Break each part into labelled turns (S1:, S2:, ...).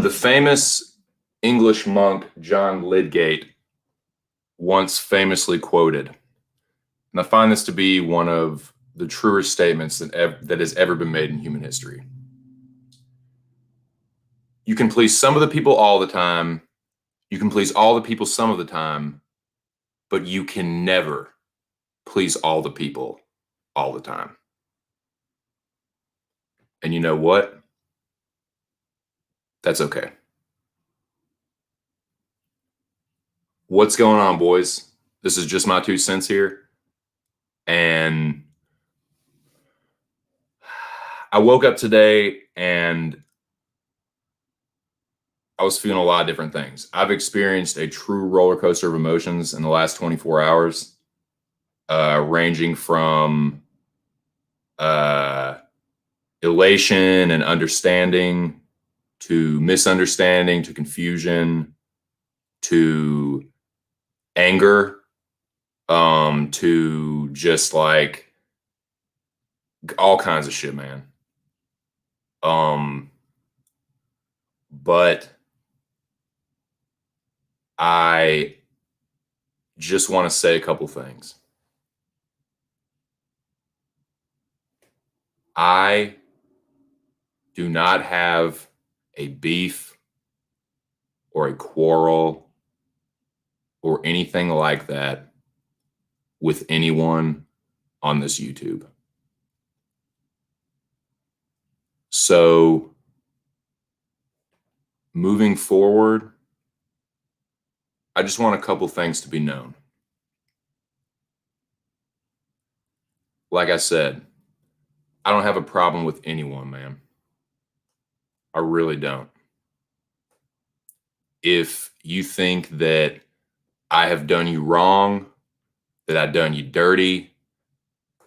S1: The famous English monk John Lydgate once famously quoted, and I find this to be one of the truer statements that has ever been made in human history. You can please some of the people all the time. You can please all the people some of the time, but you can never please all the people all the time. And you know what? That's okay. What's going on, boys? This is just my 2 cents here. And I woke up today and I was feeling a lot of different things. I've experienced a true roller coaster of emotions in the last 24 hours, ranging from elation and understanding to misunderstanding to confusion to anger, to just like all kinds of shit, man. But I just want to say a couple things. I do not have a beef or a quarrel or anything like that with anyone on this YouTube. So moving forward, I just want a couple things to be known. Like I said, I don't have a problem with anyone, man. I really don't. If you think that I have done you wrong, that I've done you dirty,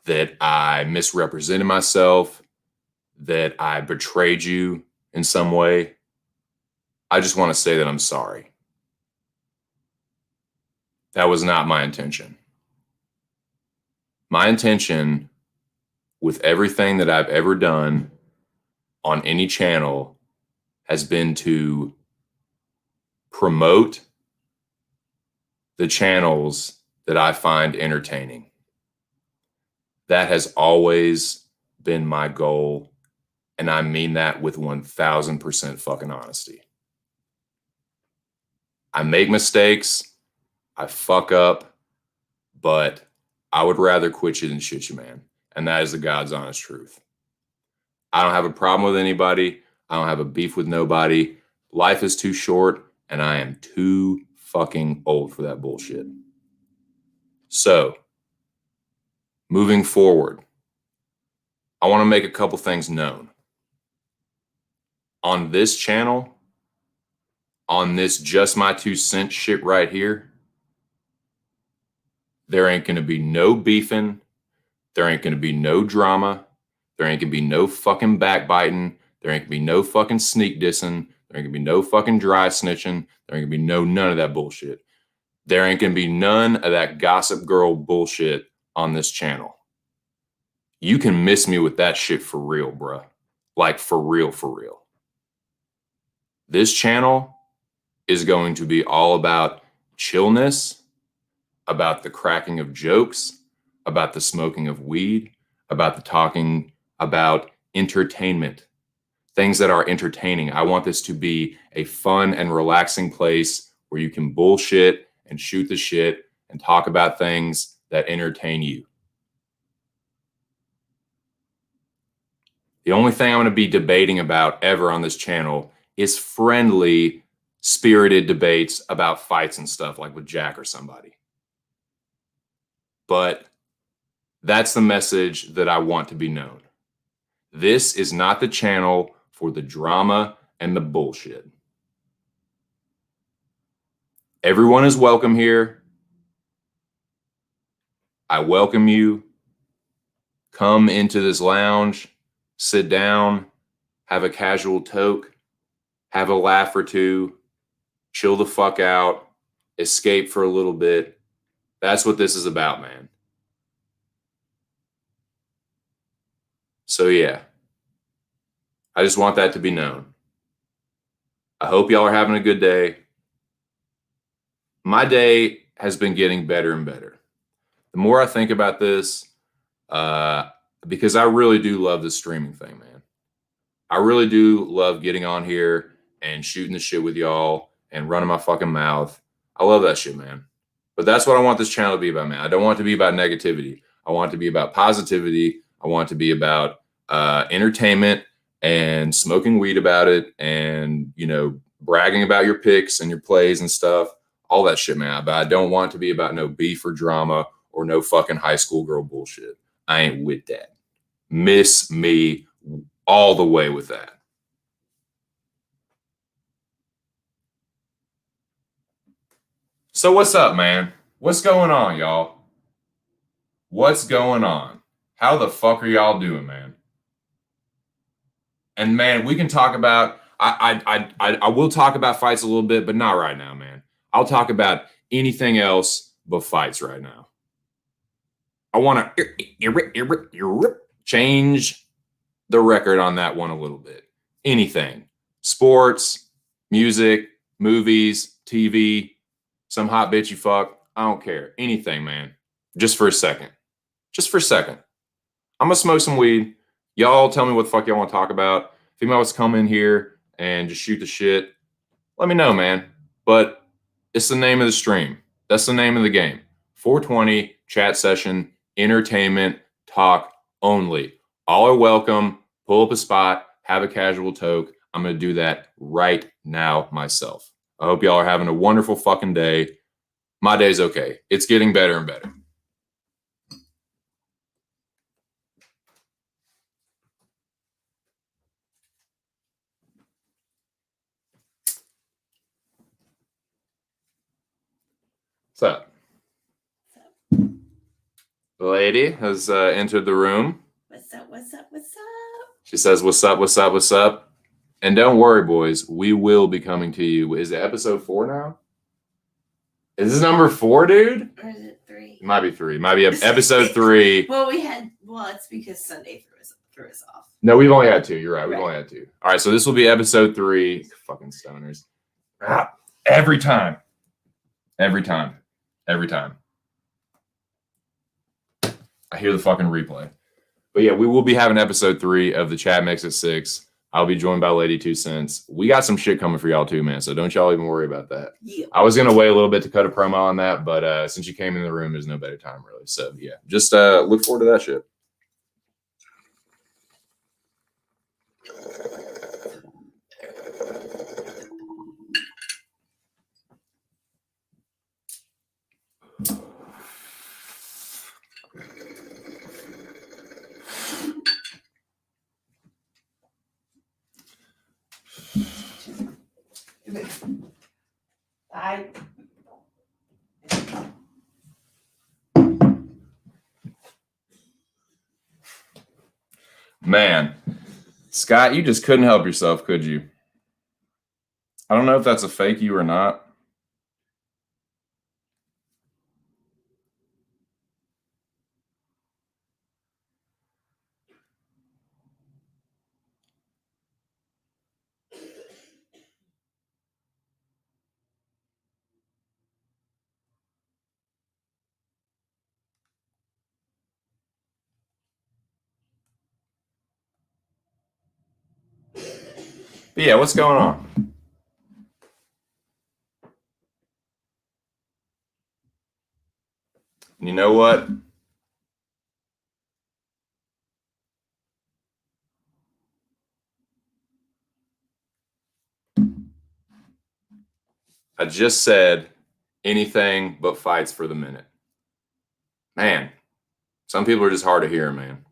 S1: that I misrepresented myself, that I betrayed you in some way, I just want to say that I'm sorry. That was not my intention. My intention with everything that I've ever done on any channel has been to promote the channels that I find entertaining. That has always been my goal, and I mean that with 1000% fucking honesty. I make mistakes, I fuck up, but I would rather quit you than shit you, man. And that is the God's honest truth. I don't have a problem with anybody. I don't have a beef with nobody. Life is too short, and I am too fucking old for that bullshit. So, moving forward, I want to make a couple things known. On this channel, on this just my 2 cents shit right here, there ain't going to be no beefing. There ain't going to be no drama. There ain't going to be no fucking backbiting. There ain't going to be no fucking sneak dissing. There ain't going to be no fucking dry snitching. There ain't going to be none of that bullshit. There ain't going to be none of that gossip girl bullshit on this channel. You can miss me with that shit for real, bruh. Like for real, for real. This channel is going to be all about chillness, about the cracking of jokes, about the smoking of weed, about the talking about entertainment, things that are entertaining. I want this to be a fun and relaxing place where you can bullshit and shoot the shit and talk about things that entertain you. The only thing I'm going to be debating about ever on this channel is friendly, spirited debates about fights and stuff, like with Jack or somebody. But that's the message that I want to be known. This is not the channel for the drama and the bullshit. Everyone is welcome here. I welcome you. Come into this lounge, sit down, have a casual toke, have a laugh or two, chill the fuck out, escape for a little bit. That's what this is about, man. So yeah, I just want that to be known. I hope y'all are having a good day. My day has been getting better and better. The more I think about this, because I really do love this streaming thing, man. I really do love getting on here and shooting the shit with y'all and running my fucking mouth. I love that shit, man. But that's what I want this channel to be about, man. I don't want it to be about negativity. I want it to be about positivity. I want it to be about entertainment and smoking weed about it and, you know, bragging about your picks and your plays and stuff, all that shit, man. But I don't want it to be about no beef or drama or no fucking high school girl bullshit. I ain't with that. Miss me all the way with that. So what's up, man? What's going on, y'all? What's going on? How the fuck are y'all doing, man? And man, we can talk about. I will talk about fights a little bit, but not right now, man. I'll talk about anything else but fights right now. I want to change the record on that one a little bit. Anything, sports, music, movies, TV, some hot bitch you fuck. I don't care. Anything, man. Just for a second. Just for a second. I'm gonna smoke some weed. Y'all tell me what the fuck y'all want to talk about. If anybody wants to come in here and just shoot the shit, let me know, man. But it's the name of the stream. That's the name of the game. 420 chat session, entertainment, talk only. All are welcome. Pull up a spot, have a casual toke. I'm gonna do that right now myself. I hope y'all are having a wonderful fucking day. My day's okay. It's getting better and better. What's up? The lady has entered the room.
S2: What's up? What's up? What's up?
S1: She says, "What's up? What's up? What's up?" And don't worry, boys. We will be coming to you. Is it episode 4 now? Is this number 4, dude?
S2: Or is it 3?
S1: It might be 3. It might be episode 3.
S2: Well, it's because Sunday threw us off.
S1: No, we've only had 2. You're right. We've
S2: Right.
S1: only had 2. All right, so this will be episode 3. Fucking stoners. Every time. Every time. Every time. I hear the fucking replay. But yeah, we will be having episode 3 of the Chat Mix at 6. I'll be joined by Lady 2 Cents. We got some shit coming for y'all too, man. So don't y'all even worry about that.
S2: Yeah.
S1: I was gonna wait a little bit to cut a promo on that, but since you came in the room, there's no better time really. So yeah, just look forward to that shit.
S2: Bye.
S1: Man, Scott, you just couldn't help yourself, could you? I don't know if that's a fake you or not. But yeah, what's going on? You know what? I just said anything but fights for the minute. Man, some people are just hard to hear, man.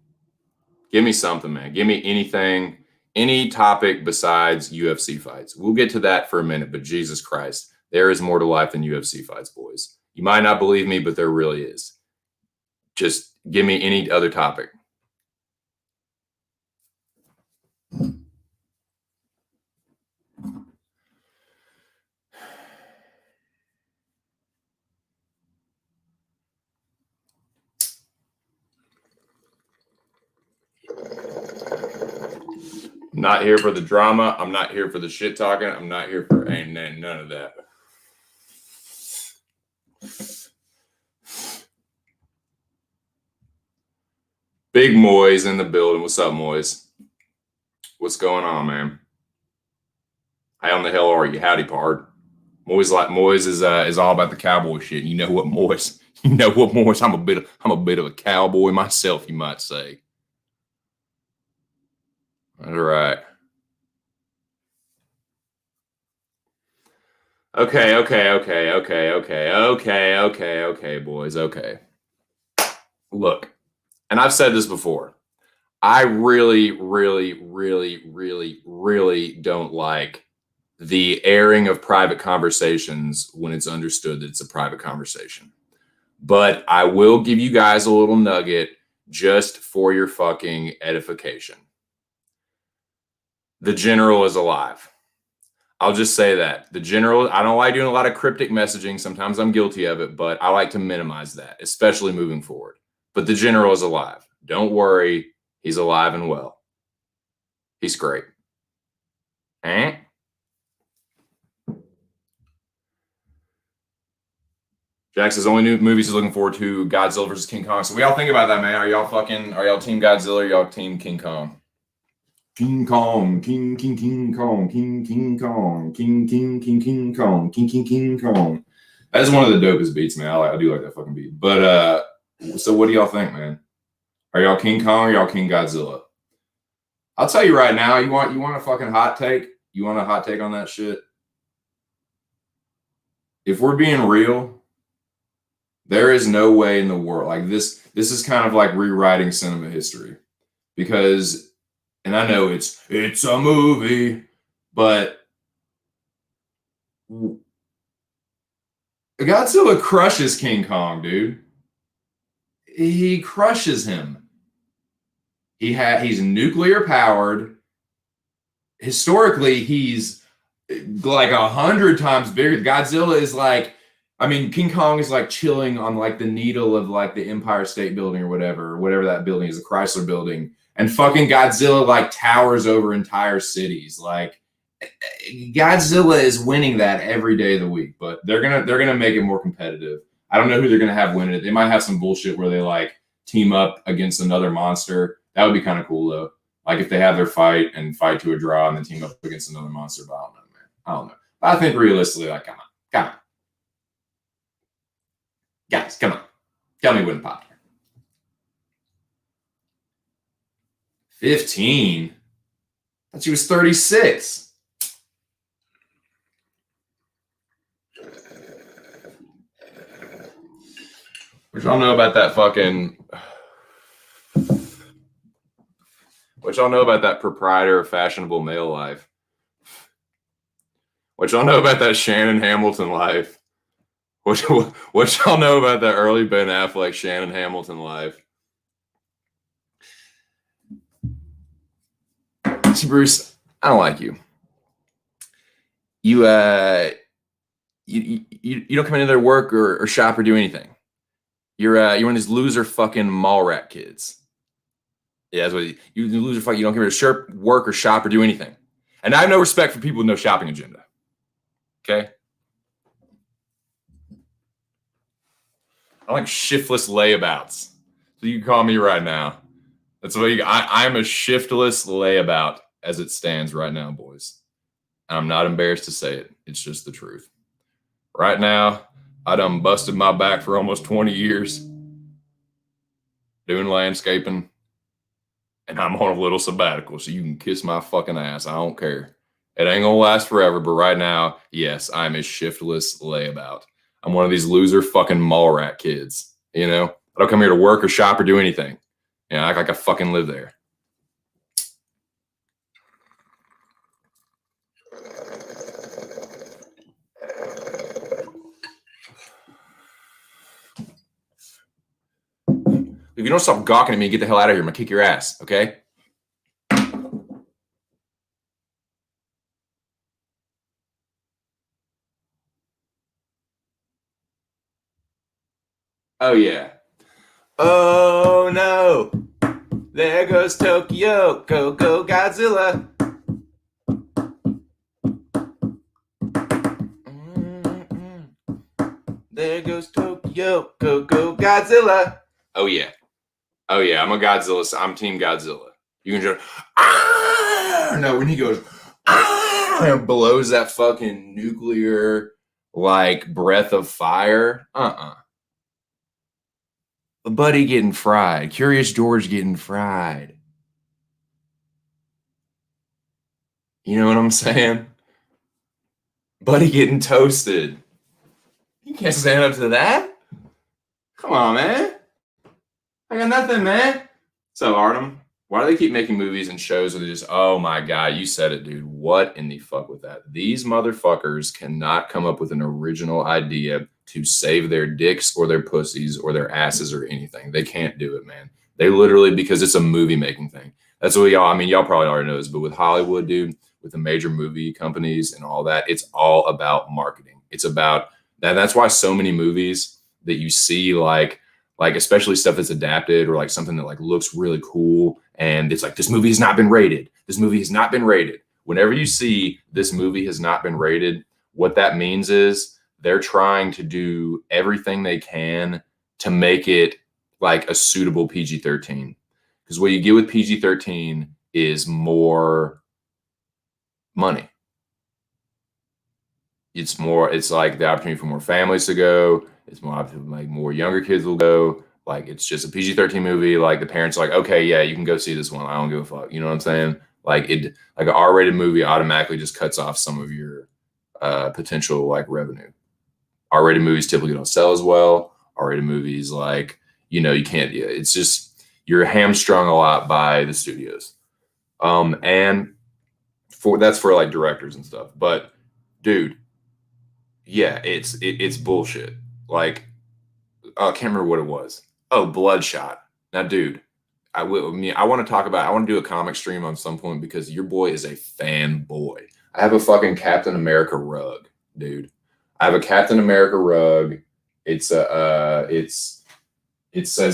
S1: Give me something, man. Give me anything, any topic besides UFC fights. We'll get to that for a minute, but Jesus Christ, there is more to life than UFC fights, boys. You might not believe me, but there really is. Just give me any other topic. I'm not here for the drama. I'm not here for the shit talking. I'm not here for none of that. Big Moy's in the building. What's up, Moy's? What's going on, man? How in the hell are you? Howdy, pard. Moy's is all about the cowboy shit. You know what, Moy's? You know what, Moy's? I'm a bit of a cowboy myself, you might say. All right. Okay, boys. Okay. Look, and I've said this before. I really, really, really, really, really don't like the airing of private conversations when it's understood that it's a private conversation. But I will give you guys a little nugget just for your fucking edification. The general is alive. I'll just say that. The general, I don't like doing a lot of cryptic messaging. Sometimes I'm guilty of it, but I like to minimize that, especially moving forward. But the general is alive. Don't worry. He's alive and well. He's great. Eh? Jackson's only new movies he's looking forward to: Godzilla versus King Kong. So we all think about that, man. Are y'all team Godzilla or y'all team King Kong? King Kong, King Kong, King Kong, King Kong, King Kong. That is one of the dopest beats, man. I do like that fucking beat. But so what do y'all think, man? Are y'all King Kong or y'all King Godzilla? I'll tell you right now, you want a fucking hot take? You want a hot take on that shit? If we're being real, there is no way in the world. Like this is kind of like rewriting cinema history. Because, and I know it's a movie, but Godzilla crushes King Kong, dude. He crushes him. He's nuclear powered. Historically, he's like 100 times bigger. Godzilla is like, I mean, King Kong is like chilling on like the needle of like the Empire State Building or whatever that building is, the Chrysler Building, and fucking Godzilla like towers over entire cities. Like Godzilla is winning that every day of the week, but they're gonna make it more competitive. I don't know who they're gonna have win it. They might have some bullshit where they like team up against another monster. That would be kind of cool though. Like if they have their fight to a draw and then team up against another monster. But I don't know, man. I don't know. But I think realistically, like, come on. Guys, come on. Tell me when popped. 15? I thought she was 36. What y'all know about that fucking... What y'all know about that proprietor of fashionable male life? What y'all know about that Shannon Hamilton life? What y'all know about that early Ben Affleck Shannon Hamilton life? See, Bruce, I don't like you. You don't come into their work or shop or do anything. You're one of these loser fucking mall rat kids. Yeah, that's what you loser fuck. You don't come here to work or shop or do anything. And I have no respect for people with no shopping agenda. Okay. I like shiftless layabouts. So you can call me right now. That's what I'm a shiftless layabout as it stands right now, boys. And I'm not embarrassed to say it. It's just the truth. Right now, I done busted my back for almost 20 years doing landscaping. And I'm on a little sabbatical, so you can kiss my fucking ass. I don't care. It ain't gonna last forever, but right now, yes, I'm a shiftless layabout. I'm one of these loser fucking mall rat kids. You know, I don't come here to work or shop or do anything. You know, act like I fucking live there. If you don't stop gawking at me and get the hell out of here, I'm gonna kick your ass, okay? Oh, yeah. Oh, no. There goes Tokyo. Go, Godzilla. There goes Tokyo, go Godzilla. Oh yeah, I'm a Godzilla. I'm Team Godzilla. You can just no when he goes and blows that fucking nuclear like breath of fire. Buddy getting fried. Curious George getting fried. You know what I'm saying? Buddy getting toasted. You can't stand up to that. Come on, man. I got nothing, man. So, Artem, why do they keep making movies and shows where they just, oh my God, you said it, dude. What in the fuck with that? These motherfuckers cannot come up with an original idea to save their dicks or their pussies or their asses or anything. They can't do it, man. They literally, because it's a movie making thing. That's what y'all probably already know this, but with Hollywood, dude, with the major movie companies and all that, it's all about marketing. It's about that. That's why so many movies that you see, like especially stuff that's adapted or like something that like looks really cool, and it's like, this movie has not been rated. This movie has not been rated. Whenever you see this movie has not been rated, what that means is they're trying to do everything they can to make it like a suitable PG-13. Because what you get with PG-13 is more money. It's like the opportunity for more families to go. It's more like more younger kids will go. Like, it's just a PG-13 movie. Like, the parents are like, okay, yeah, you can go see this one. I don't give a fuck. You know what I'm saying? Like an R-rated movie automatically just cuts off some of your potential like revenue. R-rated movies typically don't sell as well. R-rated movies, like, you can't. Yeah, it's just you're hamstrung a lot by the studios. And that's for like directors and stuff. But dude, yeah, it's bullshit. Like, I can't remember what it was. Oh, Bloodshot. Now, dude, I want to do a comic stream on some point because your boy is a fanboy. I have a fucking Captain America rug, dude. I have a Captain America rug. It says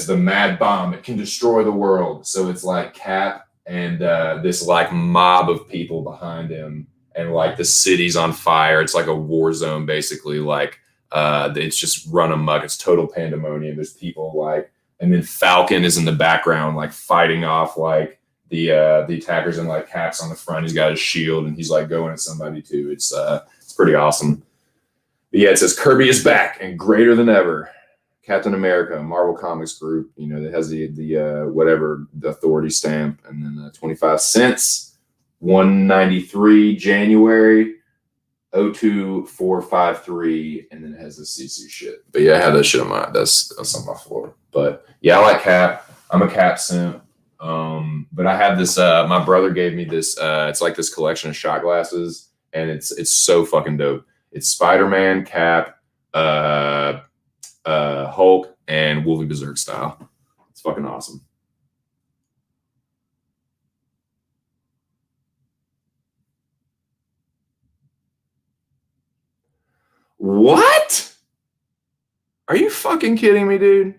S1: the mad bomb. It can destroy the world. So it's like Cap and this like mob of people behind him, and like the city's on fire. It's like a war zone, basically. Like it's just run amok. It's total pandemonium. There's people like, and then Falcon is in the background, like fighting off like the attackers, and like Cap's on the front. He's got his shield and he's like going at somebody too. It's pretty awesome. But yeah, it says Kirby is back and greater than ever. Captain America, Marvel Comics Group, that has the whatever, the authority stamp, and then 25 cents, 193 January, 02453, and then it has the CC shit. But yeah, I have that shit on that's on my floor. But yeah, I like Cap. I'm a Cap simp. But I have this. My brother gave me this. It's like this collection of shot glasses, and it's so fucking dope. It's Spider-Man, Cap, Hulk, and Wolvie Berserk style. It's fucking awesome. What? Are you fucking kidding me, dude?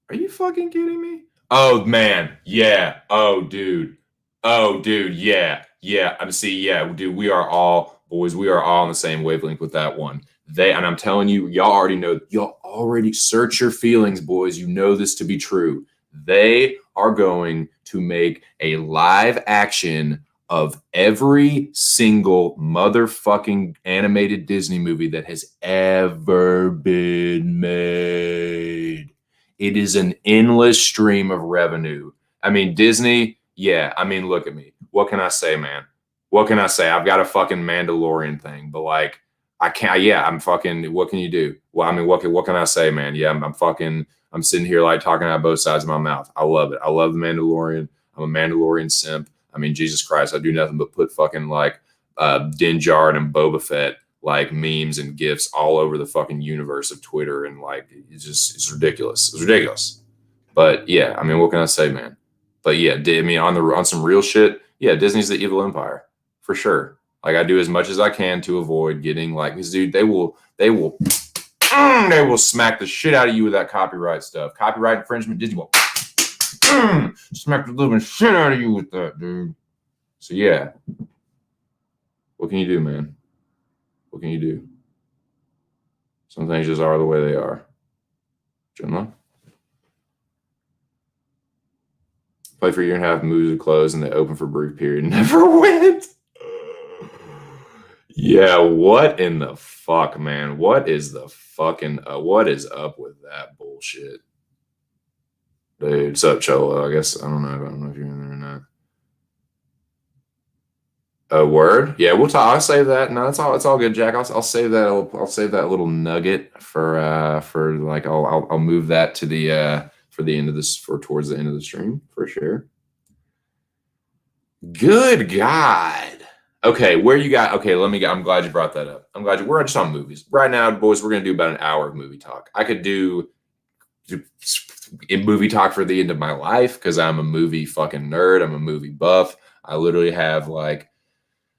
S1: Are you fucking kidding me? Oh man, yeah. Oh dude, yeah. Dude, we are all boys. We are all on the same wavelength with that one. And I'm telling you, y'all already search your feelings, boys. You know this to be true. They are going to make a live action of every single motherfucking animated Disney movie that has ever been made. It is an endless stream of revenue. I mean, Disney, yeah. I mean, look at me. What can I say, man? What can I say? I've got a fucking Mandalorian thing, but like, I can't. Yeah, I'm fucking. What can you do? Well, I mean, what can I say, man? Yeah, I'm sitting here like talking out both sides of my mouth. I love it. I love the Mandalorian. I'm a Mandalorian simp. I mean, Jesus Christ, I do nothing but put fucking like Din Djarin and Boba Fett like memes and gifs all over the fucking universe of Twitter, and like it's ridiculous. It's ridiculous. But yeah, I mean, what can I say, man? But yeah, I mean, on some real shit, yeah, Disney's the evil empire for sure. Like, I do as much as I can to avoid getting like this, dude. They will smack the shit out of you with that copyright stuff. Copyright infringement. Disney will smack the living shit out of you with that, dude. So yeah, what can you do, man? What can you do? Some things just are the way they are. Generally. Play for a year and a half, moves are closed, and they open for a brief period. Never went. Yeah, what in the fuck, man? What is the fucking what is up with that bullshit? Dude, what's up, Cholo? I guess I don't know if you're in there or not. A word? Yeah, we'll talk. I'll save that. No, it's all good, Jack. I'll save that. I'll save that little nugget for like I'll move that to the for the end of this for towards the end of the stream for sure. Good God. Okay, where you got? Okay, I'm glad you brought that up. We're just on movies right now, boys. We're gonna do about an hour of movie talk. I could do in movie talk for the end of my life because I'm a movie fucking nerd. I'm a movie buff. I literally have like,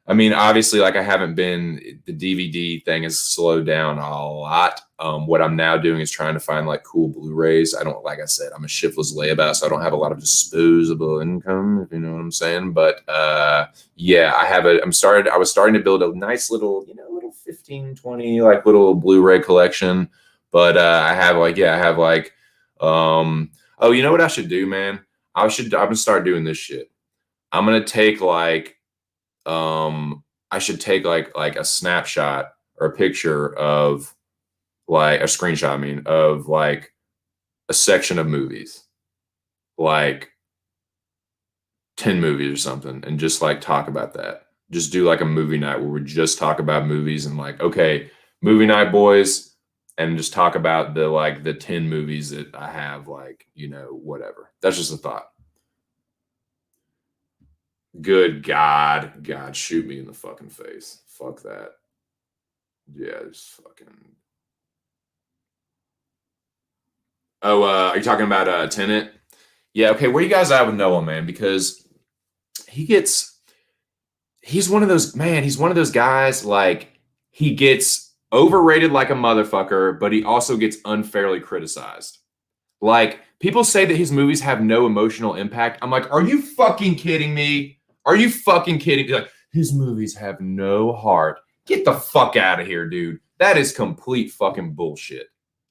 S1: I mean, obviously, like I haven't been, the DVD thing has slowed down a lot. What I'm now doing is trying to find like cool Blu-rays. I don't, like I said, I'm a shiftless layabout, so I don't have a lot of disposable income, if you know what I'm saying. But yeah, I was starting to build a nice little, little 15, 20, like little Blu-ray collection. But I have oh, you know what I should do, man? I'm gonna start doing this shit. I'm gonna take like, I should take like a snapshot or a picture of like a screenshot, I mean, of like a section of movies, like 10 movies or something, and just like talk about that. Just do like a movie night where we just talk about movies and like, okay, movie night, boys, and just talk about the 10 movies that I have, like, whatever. That's just a thought. Good God, shoot me in the fucking face. Fuck that. Yeah, just fucking. Oh, are you talking about Tenet? Yeah, okay. Where you guys at with Noah, man? Because he's one of those guys, like, he gets overrated like a motherfucker, but he also gets unfairly criticized. Like, people say that his movies have no emotional impact. I'm like, are you fucking kidding me? Are you fucking kidding me? Like, his movies have no heart. Get the fuck out of here, dude. That is complete fucking bullshit.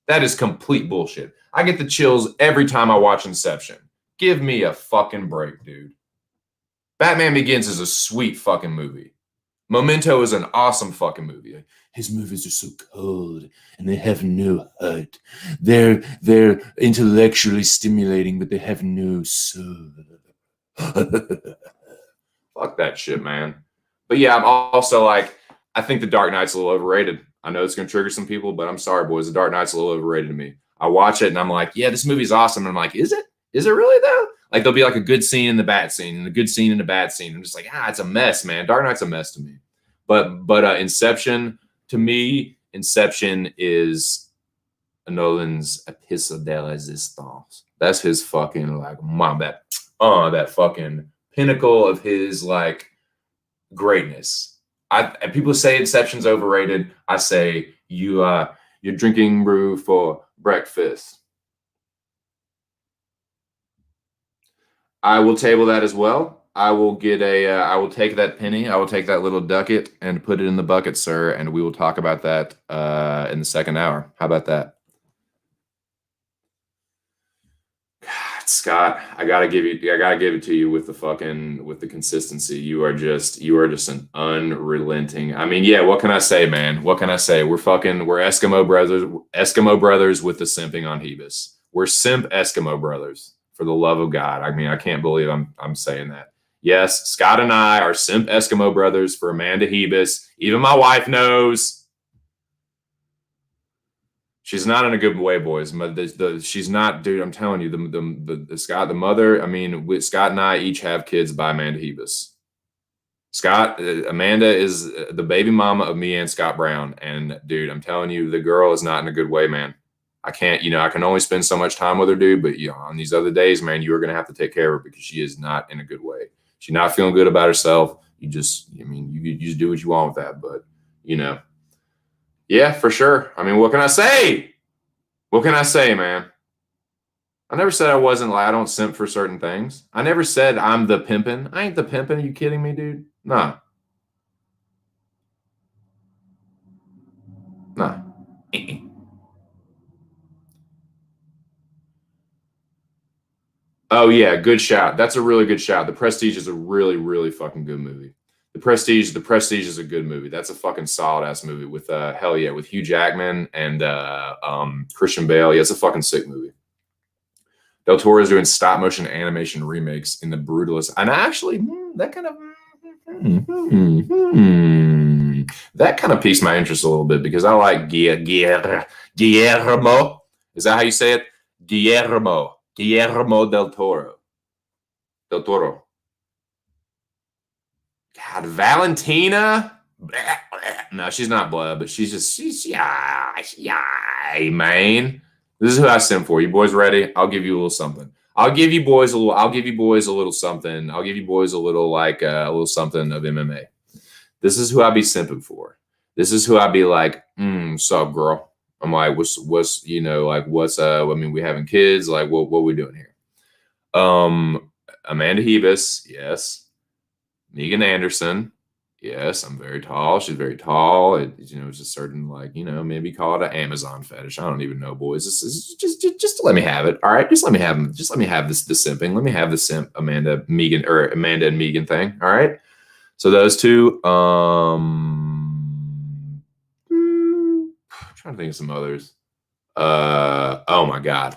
S1: That is complete bullshit. I get the chills every time I watch Inception. Give me a fucking break, dude. Batman Begins is a sweet fucking movie. Memento is an awesome fucking movie. His movies are so cold and they have no heart. They're intellectually stimulating, but they have no soul. Fuck that shit, man. But yeah, I'm also like, I think The Dark Knight's a little overrated. I know it's going to trigger some people, but I'm sorry, boys. The Dark Knight's a little overrated to me. I watch it and I'm like, yeah, this movie's awesome. And I'm like, is it? Is it really though? Like, there'll be like a good scene in the bad scene and a good scene in the bad scene. I'm just like, it's a mess, man. Dark Knight's a mess to me. But Inception, to me, Inception is Nolan's episode de resistance. That's his fucking like that fucking pinnacle of his like greatness. And people say Inception's overrated. I say you're drinking brew for breakfast. I will table that as well. I will get I will take that penny. I will take that little ducat and put it in the bucket, sir. And we will talk about that in the second hour. How about that? God, Scott, I gotta give it to you with the consistency. You are just an unrelenting. I mean, yeah, what can I say, man? What can I say? We're Eskimo brothers with the simping on Hebus. We're simp Eskimo brothers, for the love of God. I mean, I can't believe I'm saying that. Yes, Scott and I are simp Eskimo brothers for Amanda Hebus. Even my wife knows. She's not in a good way, boys. She's not, dude. I'm telling you, the Scott, the mother. I mean, Scott and I each have kids by Amanda Hebus. Amanda is the baby mama of me and Scott Brown. And dude, I'm telling you, the girl is not in a good way, man. I can't, I can only spend so much time with her, dude. But on these other days, man, you are gonna have to take care of her because she is not in a good way. She's not feeling good about herself. You just do what you want with that, but yeah, for sure. I mean, what can I say? What can I say, man? I never said I wasn't like, I don't simp for certain things. I never said I'm the pimpin'. I ain't the pimpin'. Are you kidding me, dude? Nah. Nah. Oh yeah, good shout. That's a really good shout. The Prestige is a really, really fucking good movie. The Prestige is a good movie. That's a fucking solid ass movie with hell yeah, with Hugh Jackman and Christian Bale. Yeah, it's a fucking sick movie. Del Toro is doing stop motion animation remakes in the brutalist, and actually that kind of that kind of piques my interest a little bit because I like Guillermo. Is that how you say it? Guillermo del Toro. Del Toro. God, Valentina. No, she's not blood, but she's yeah, man. This is who I sent for. You boys ready? I'll give you a little something. I'll give you boys a little something. I'll give you boys a little like a little something of MMA. This is who I be simping for. This is who I be like, sup, girl. I'm like, what's you know, like what's I mean, we having kids, like what we doing here? Amanda Hebus, yes. Megan Anderson, yes, I'm very tall. She's very tall. It's a certain like, maybe call it an Amazon fetish. I don't even know, boys. This is just let me have it. All right, just let me have them. Just let me have this the simping. Let me have the simp Amanda and Megan thing. All right. So those two. I'm trying to think of some others. Oh my god.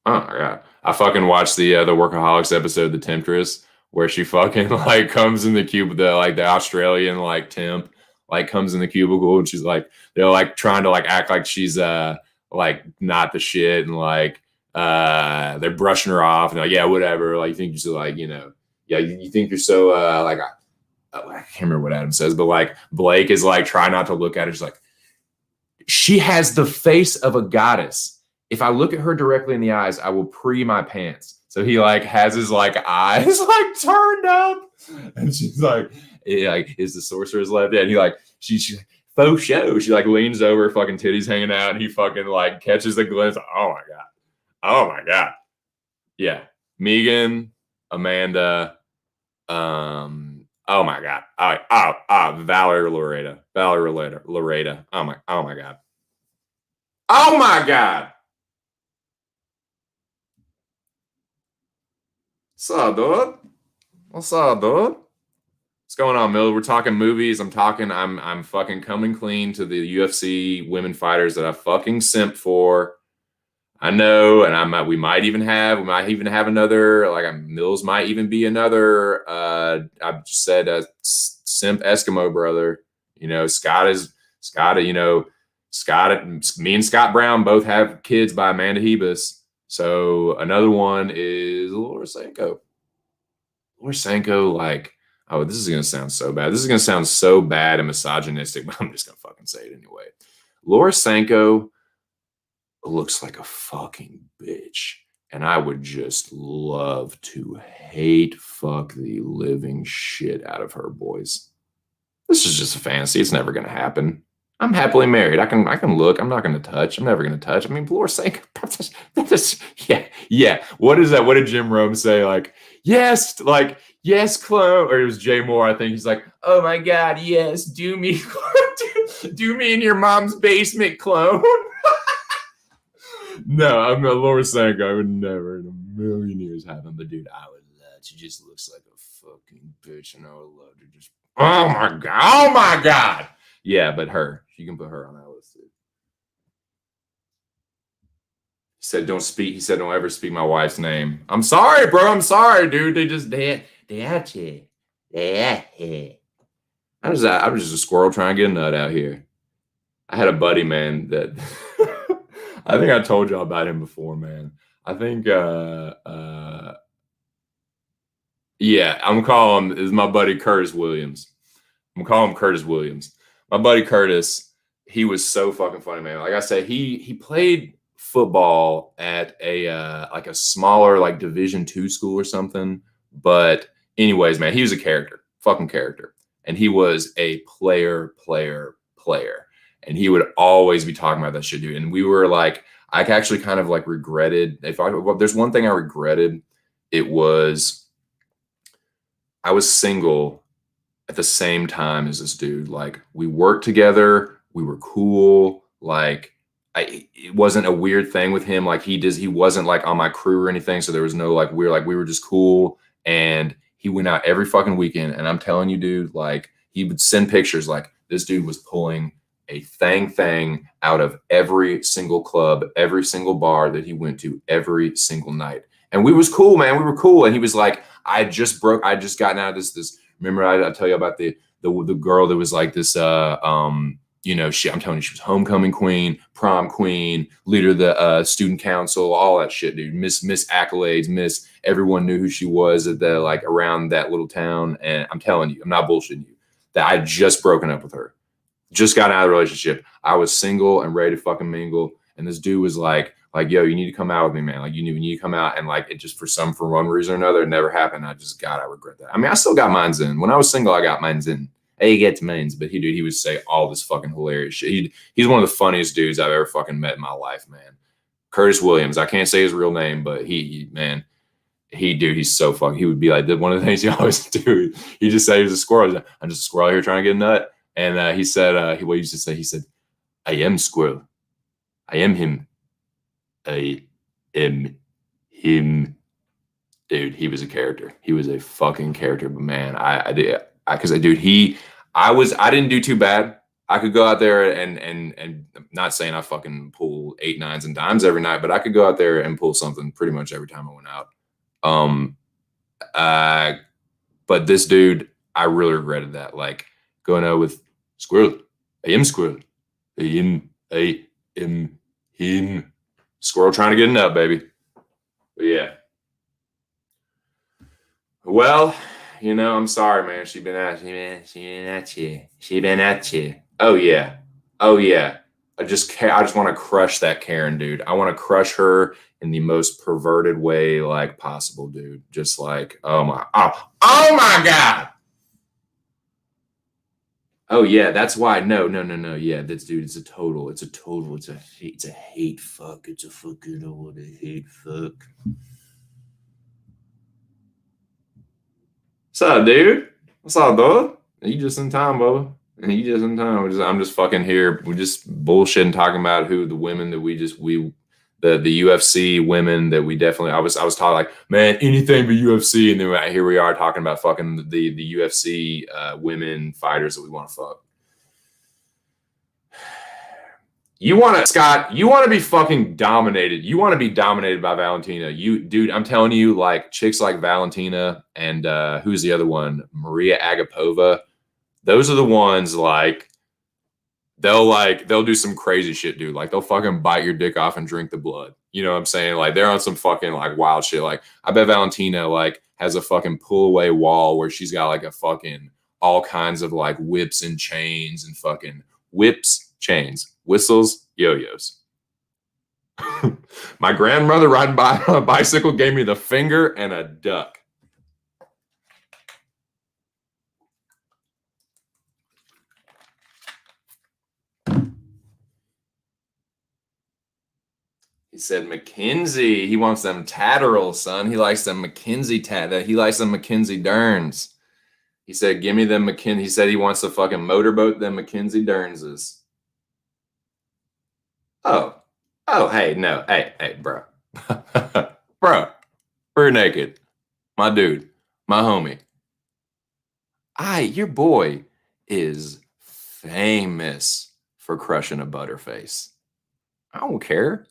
S1: Oh my god. I fucking watched the Workaholics episode, The Temptress, where she fucking like comes in the cube, the Australian like temp like comes in the cubicle and she's like they're like trying to like act like she's like not the shit and like they're brushing her off and like yeah whatever like you think you're so like yeah you think you're so like I can't remember what Adam says but like Blake is like trying not to look at her. She's like she has the face of a goddess. If I look at her directly in the eyes, I will pee my pants. So he like has his like eyes like turned up, and she's like, is the sorcerer's left? Yeah, and he like she faux show. She like leans over, fucking titties hanging out, and he fucking like catches the glimpse. Oh my god, yeah. Megan, Amanda, oh my god, Valerie Loretta. Oh my god. Oh my god. What's up, dude? What's up, dude? What's going on, Mill? We're talking movies. I'm fucking coming clean to the UFC women fighters that I fucking simp for. I know, and we might even have another, like Mills might even be another, I've just said simp Eskimo brother. Scott, me and Scott Brown both have kids by Amanda Hebus. So another one is Laura Sanko. Laura Sanko, like, oh, this is going to sound so bad. This is going to sound so bad and misogynistic, but I'm just going to fucking say it anyway. Laura Sanko looks like a fucking bitch. And I would just love to fuck the living shit out of her, boys. This is just a fantasy. It's never going to happen. I'm happily married. I can look. I'm not going to touch. I'm never going to touch. I mean, Laura Sanko. Yeah. What is that? What did Jim Rome say? Like, yes, clone. Or it was Jay Moore. I think he's like, oh my god, yes, do me, do me in your mom's basement, clone. No, I'm a Laura Sanko. I would never in a million years have him. But dude, I would love. She just looks like a fucking bitch, and I would love to just. Oh my god. Yeah, but her. You can put her on that list too. He said, "Don't speak." He said, "Don't ever speak my wife's name." I'm sorry, bro. I'm sorry, dude. They out here. I'm just a squirrel trying to get a nut out here. I had a buddy, man, that I think I told y'all about him before, man. I think yeah, I'm calling him is my buddy Curtis Williams. I'm calling him Curtis Williams. My buddy Curtis, he was so fucking funny, man. Like I said, he played football at a like a smaller like Division II school or something. But anyways, man, he was a fucking character, and he was a player, and he would always be talking about that shit, dude. And we were like, I actually kind of like regretted there's one thing I regretted, it was I was single at the same time as this dude. Like we worked together, we were cool. Like it wasn't a weird thing with him. Like he wasn't like on my crew or anything. So there was no like weird, like we were just cool. And he went out every fucking weekend. And I'm telling you, dude, like he would send pictures like this dude was pulling a thing out of every single club, every single bar that he went to every single night. And we was cool, man. We were cool. And he was like, I just gotten out of this. Remember I tell you about the girl that was like this, you know, I'm telling you, she was homecoming queen, prom queen, leader of the student council, all that shit, dude. Miss accolades, everyone knew who she was at the, like around that little town. And I'm telling you, I'm not bullshitting you, that I just broken up with her. Just got out of the relationship. I was single and ready to fucking mingle. And this dude was like, yo, you need to come out with me, man. Like you need to come out. And like it just for one reason or another, it never happened. I regret that. I mean, I still got mines in. When I was single, I got mines in. He gets mines, but he would say all this fucking hilarious shit. He's one of the funniest dudes I've ever fucking met in my life, man. Curtis Williams. I can't say his real name, but he's so fucking. He would be like, one of the things he always do. He just say he was a squirrel. I'm just a squirrel here trying to get a nut. And he said, what he used to say, he said, I am squirrel. I am him. I am him. Dude, he was a character. He was a fucking character. But man, I didn't do too bad. I could go out there and not saying I fucking pull 8, 9s, and dimes every night, but I could go out there and pull something pretty much every time I went out. But this dude, I really regretted that. Like going out with squirrel. I am squirrel. I am him. Squirrel trying to get a nut, baby. But yeah. Well, you know, I'm sorry, man. She been at you. Oh yeah. I just want to crush that Karen, dude. I want to crush her in the most perverted way like possible, dude. Just like, oh my God. Oh yeah, that's why. No. Yeah, this dude, it's a total. It's a hate fuck. It's a fucking hate fuck. What's up, dude? What's up, dude? You just in time, Bubba. You just in time. I'm just fucking here. We're just bullshitting, talking about who the women that the UFC women that we definitely. I was taught like, man, anything but UFC, and then here we are talking about fucking the UFC women fighters that we want to fuck. Scott, you want to be fucking dominated. You want to be dominated by Valentina. Dude, I'm telling you, like chicks like Valentina and who's the other one? Maria Agapova. Those are the ones like they'll do some crazy shit, dude. Like they'll fucking bite your dick off and drink the blood. You know what I'm saying? Like they're on some fucking like wild shit. Like I bet Valentina like has a fucking pull away wall where she's got like a fucking all kinds of like whips and chains and fucking whips, chains, whistles, yo-yos. My grandmother riding by on a bicycle gave me the finger and a duck. He said McKinsey. He wants them Tatterals, son. He likes them McKinsey He likes them McKinsey Derns. He said, give me them McKinsey. He said he wants to fucking motorboat them McKinsey Dernses. Oh, hey, no. Hey, bro. Bro, we're naked. My dude, my homie. Your boy is famous for crushing a butterface. I don't care.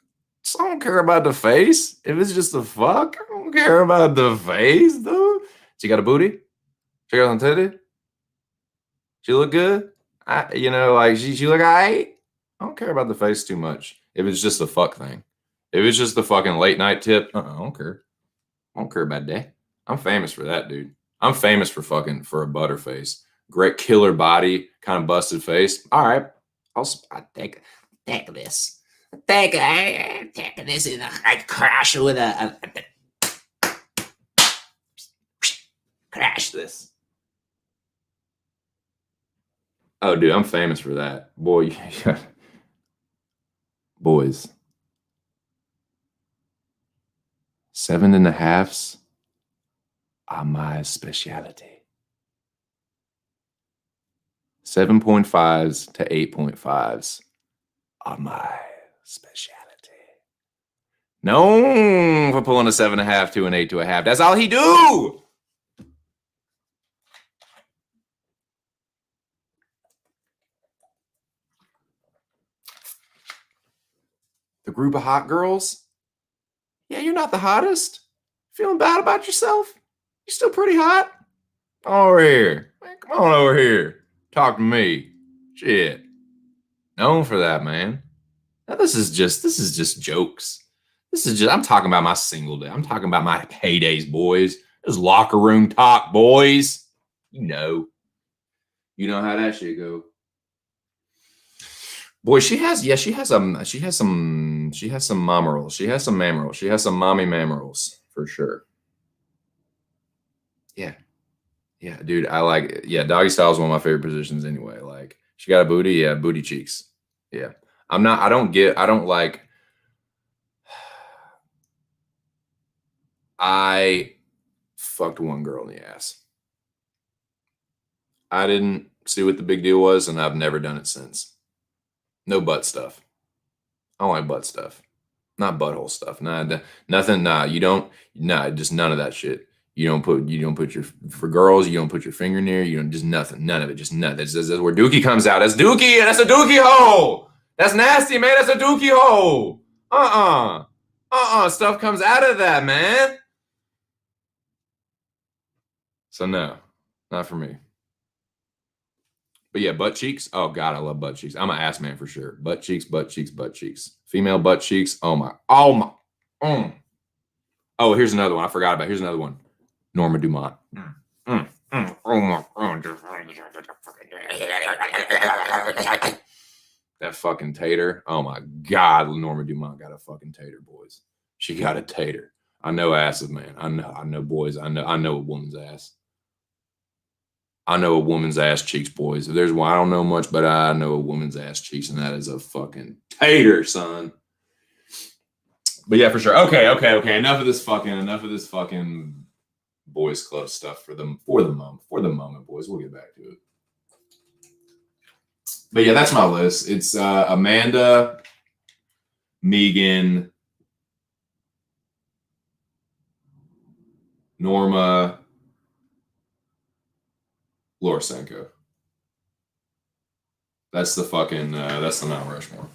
S1: I don't care about the face. If it's just the fuck, I don't care about the face, dude. She got a booty? She got some titty? She look good? She look all right? I don't care about the face too much. If it's just the fuck thing. If it's just the fucking late night tip, I don't care. I don't care about that. I'm famous for that, dude. I'm famous for a butterface. Great killer body, kind of busted face. All right. I'll take this. Take this and I crash with crash this. Oh, dude, I'm famous for that. Boy, boys. 7.5s are my specialty. 7.5s to 8.5s are my specialty. Known for pulling a 7.5 to an 8 to a half. That's all he do. The group of hot girls. Yeah, you're not the hottest. Feeling bad about yourself? You're still pretty hot. Come on over here. Man, come on over here. Talk to me. Shit. Known for that, man. Now this is just jokes. I'm talking about my single day. I'm talking about my heydays, boys. This is locker room talk, boys. You know how that shit go. Boy, she has some mama rolls. She has some mamma rolls. She has some mommy mamma rolls for sure. Yeah, dude, doggy style is one of my favorite positions anyway. Like, she got a booty, yeah, booty cheeks. Yeah. I fucked one girl in the ass. I didn't see what the big deal was, and I've never done it since. No butt stuff. I don't like butt stuff. Not butthole stuff. Nah, nothing. Nah, just none of that shit. You don't put for girls, you don't put your finger near, just nothing. None of it. Just nothing. That's where dookie comes out. That's dookie. That's a dookie hole. That's nasty, man. That's a dookie hole. Stuff comes out of that, man. So no, not for me. But yeah, butt cheeks. Oh God, I love butt cheeks. I'm an ass man for sure. Butt cheeks. Female butt cheeks. Oh my. Oh, here's another one. I forgot about. Here's another one. Norma Dumont. Oh my. That fucking tater. Oh my God, Norma Dumont got a fucking tater, boys. She got a tater. I know asses, man. I know boys. I know a woman's ass. I know a woman's ass cheeks, boys. If there's one, I don't know much, but I know a woman's ass cheeks, and that is a fucking tater, son. But yeah, for sure. Okay. Enough of this fucking boys club stuff for the moment, boys. We'll get back to it. But yeah, that's my list. It's Amanda, Megan, Norma, Laura Senko. That's the Mount Rushmore.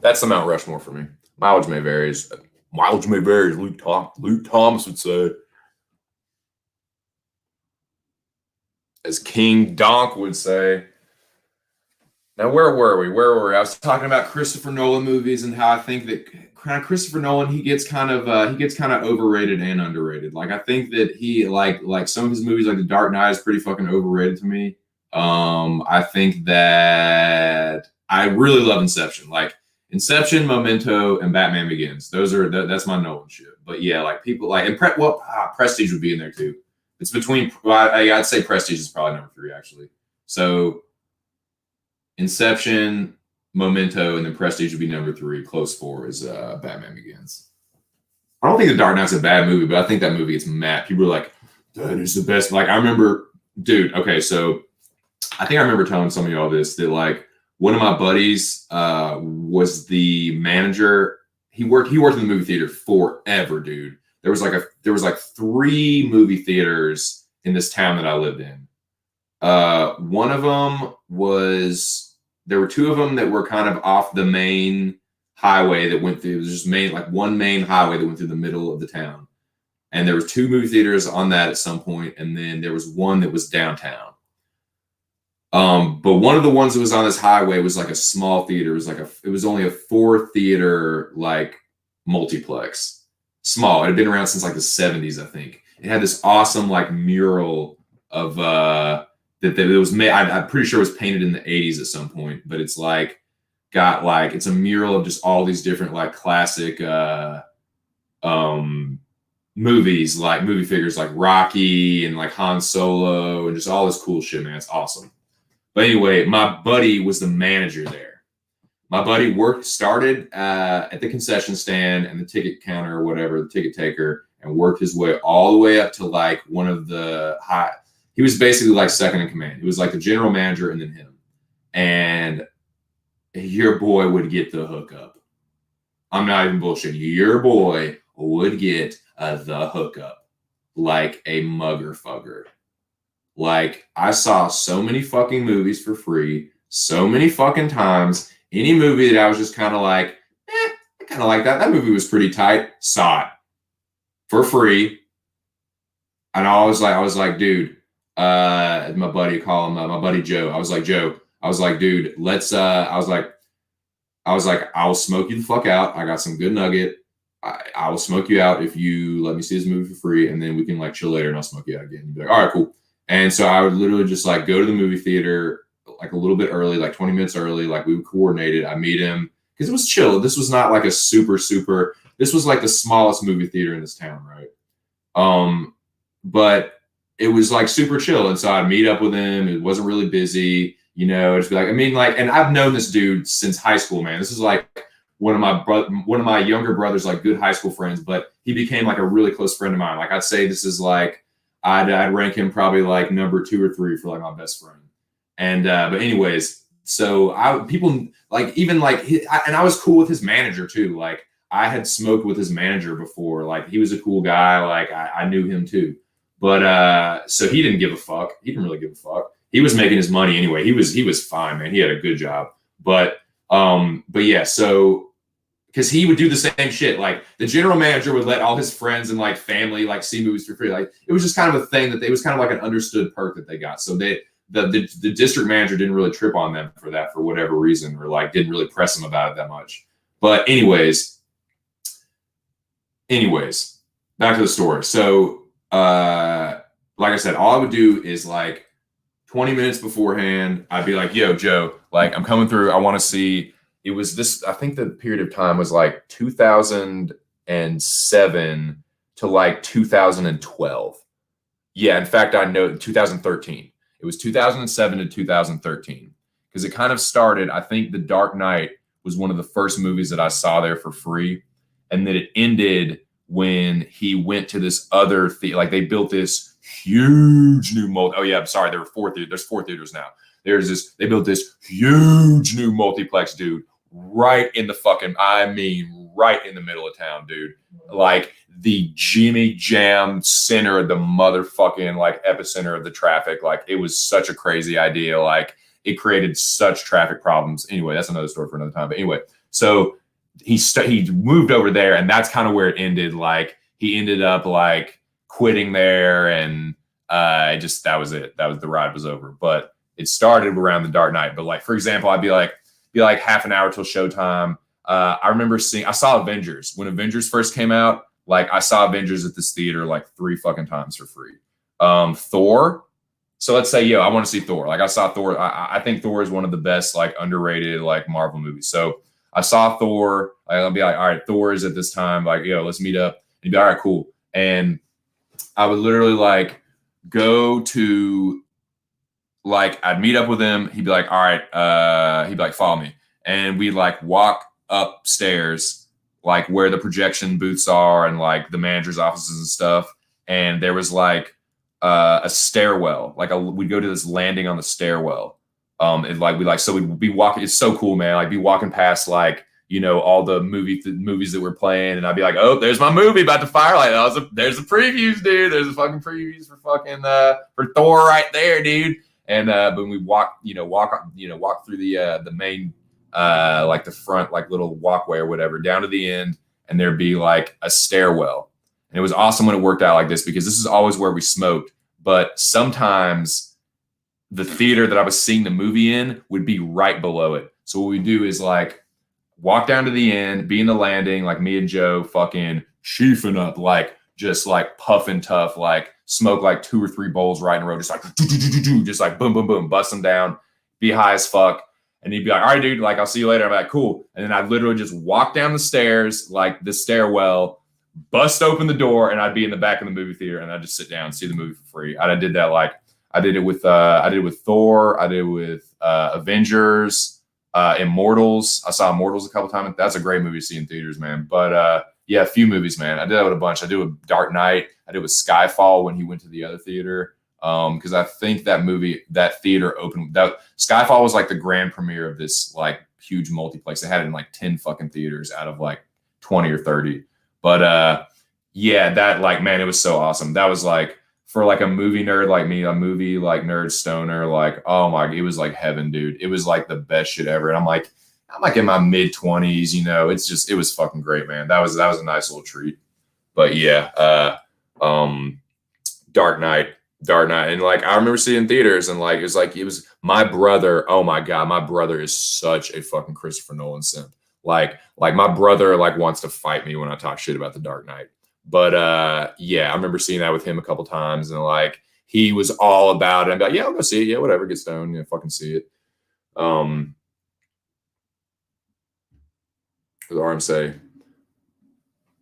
S1: That's the Mount Rushmore for me. Mileage may vary, Luke Thomas would say. As King Donk would say. Now, where were we? I was talking about Christopher Nolan movies and how I think that Christopher Nolan, he gets kind of overrated and underrated. Like, I think that he like some of his movies, like The Dark Knight, is pretty fucking overrated to me. I think that I really love Inception. Like Inception, Memento, and Batman Begins. That's my Nolan shit. But yeah, like people like Prestige would be in there too. It's between. I'd say Prestige is probably number 3 actually. So Inception, Memento, and then Prestige would be number 3. Close 4 is Batman Begins. I don't think The Dark Knight's a bad movie, but I think that movie gets mad. People are like, that is the best. Like, I remember, dude, okay, so I think I remember telling some of y'all this, that like one of my buddies was the manager. He worked in the movie theater forever, dude. There was like 3 movie theaters in this town that I lived in. One of them there were 2 of them that were kind of off the main highway that went through. It was just one main highway that went through the middle of the town. And there was 2 movie theaters on that at some point, and then there was one that was downtown. But one of the ones that was on this highway was like a small theater. It was only a 4 theater like multiplex. Small. It had been around since like the 70s, I think. It had this awesome like mural of that it was made. I'm pretty sure it was painted in the 80s at some point, but it's like got like it's a mural of just all these different like classic movies, like movie figures like Rocky and like Han Solo and just all this cool shit, man. It's awesome. But anyway, my buddy was the manager there. My buddy started at the concession stand and the ticket counter or whatever, the ticket taker, and worked his way all the way up to like one of the high. He was basically like second in command. He was like the general manager and then him. And your boy would get the hookup. I'm not even bullshitting you. Your boy would get the hookup like a mugger fugger. Like, I saw so many fucking movies for free, so many fucking times. Any movie that I was just kind of like, I kind of like that. That movie was pretty tight. Saw it for free. And I was like, dude, my buddy, call him my buddy Joe. I was like, dude, let's I was like, I'll smoke you the fuck out. I got some good nugget. I will smoke you out if you let me see this movie for free, and then we can like chill later and I'll smoke you out again. You'd be like, all right, cool. And so I would literally just like go to the movie theater like a little bit early, like 20 minutes early. Like, we would coordinate it. I meet him because it was chill. This was not like a super, this was like the smallest movie theater in this town, right? But it was like super chill. And so I'd meet up with him. It wasn't really busy, you know, just be like, I mean, like, and I've known this dude since high school, man. This is like one of my younger brothers, like good high school friends, but he became like a really close friend of mine. Like, I'd say this is like, I'd rank him probably like number 2 or 3 for like my best friend. And, but anyways, so people like, even like, and I was cool with his manager too. Like, I had smoked with his manager before. Like, he was a cool guy. Like, I knew him too. But so he didn't give a fuck. He didn't really give a fuck. He was making his money anyway. He was fine, man. He had a good job. But yeah, so because he would do the same shit. Like, the general manager would let all his friends and like family like see movies for free. Like, it was just kind of a thing that it was kind of like an understood perk that they got. So the district manager didn't really trip on them for that for whatever reason, or like didn't really press them about it that much. But anyways, back to the story. So like I said, all I would do is like 20 minutes beforehand, I'd be like, yo, Joe, like, I'm coming through. I want to see. It was this, I think the period of time was like 2007 to like 2012. Yeah, in fact, I know 2013. It was 2007 to 2013 because it kind of started. I think The Dark Knight was one of the first movies that I saw there for free. And then it ended when he went to this other like they built this huge new oh yeah, I'm sorry, there were 4 theaters. There's 4 theaters now. They built this huge new multiplex, dude, right in the fucking, I mean, right in the middle of town, dude. Like the Jimmy Jam center of the motherfucking like epicenter of the traffic. Like, it was such a crazy idea. Like, it created such traffic problems. Anyway, that's another story for another time. But anyway, so he moved over there, and that's kind of where it ended. Like, he ended up like quitting there, and that was it. The ride was over. But it started around The Dark Knight. But like, for example, I'd be like half an hour till showtime. I remember I saw Avengers when Avengers first came out. Like, I saw Avengers at this theater like 3 fucking times for free. Thor. So let's say, I want to see Thor. Like, I saw Thor. I think Thor is one of the best like underrated like Marvel movies. So I saw Thor. I'll be like, all right, Thor is at this time. Like, let's meet up. And he'd be all right, cool. And I would literally like go to, like, I'd meet up with him. He'd be like, all right, he'd be like, follow me. And we'd like walk upstairs, like where the projection booths are and like the manager's offices and stuff. And there was like a stairwell, like we'd go to this landing on the stairwell. And like, so we'd be walking. It's so cool, man. Like, be walking past like, all the movies that we're playing. And I'd be like, oh, there's my movie about to fire. Like, there's the previews, dude. There's the fucking previews for Thor right there, dude. And when we walk through the main like the front like little walkway or whatever down to the end, and there'd be like a stairwell. And it was awesome when it worked out like this, because this is always where we smoked. But sometimes the theater that I was seeing the movie in would be right below it. So what we do is like walk down to the end, be in the landing, like me and Joe fucking chiefing up, like just like puffing tough, like smoke like 2 or 3 bowls right in a row, just like just like boom, boom, boom, bust them down, be high as fuck. And he'd be like, all right, dude, like, I'll see you later. I'm like, cool. And then I'd literally just walk down the stairs, like the stairwell, bust open the door, and I'd be in the back of the movie theater, and I'd just sit down and see the movie for free. I did that. Like, I did it with Thor. I did it with Avengers, Immortals. I saw Immortals a couple times. That's a great movie to see in theaters, man. But yeah, a few movies, man. I did that with a bunch. I did with Dark Knight. I did with Skyfall when he went to the other theater. Because I think that theater opened. That Skyfall was like the grand premiere of this like huge multiplex. They had it in like 10 fucking theaters out of like 20 or 30. But yeah, that like, man, it was so awesome. That was like, for like a movie nerd like me, a movie like nerd stoner, like, oh my, it was like heaven, dude. It was like the best shit ever. And I'm like in my mid 20s, you know, it's just, it was fucking great, man. That was a nice little treat. But yeah, Dark Knight. And like, I remember seeing in theaters and like, it was my brother. Oh my God. My brother is such a fucking Christopher Nolan simp. Like my brother like wants to fight me when I talk shit about the Dark Knight. But yeah, I remember seeing that with him a couple times, and like he was all about it. I'm like, yeah, I'll go see it. Yeah, whatever, get stoned, yeah, fucking see it. What did Arm say?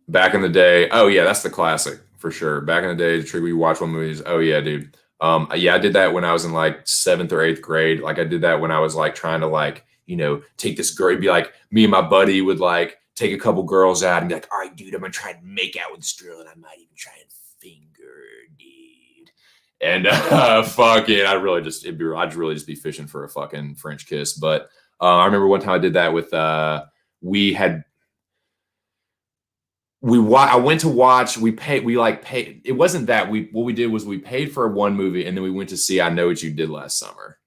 S1: Back in the day, oh yeah, that's the classic for sure. Back in the day, we watch one movies. Oh yeah, dude. Yeah, I did that when I was in like 7th or 8th grade. Like I did that when I was like trying to like, you know, take this girl. It'd be like me and my buddy would like take a couple girls out and be like, all right, dude, I'm gonna try and make out with this girl, and I might even try and finger, dude. And fucking, I'd really just be fishing for a fucking French kiss. But I remember one time I did that with I went to watch, we paid, it wasn't that what we did was we paid for one movie and then we went to see I Know What You Did Last Summer.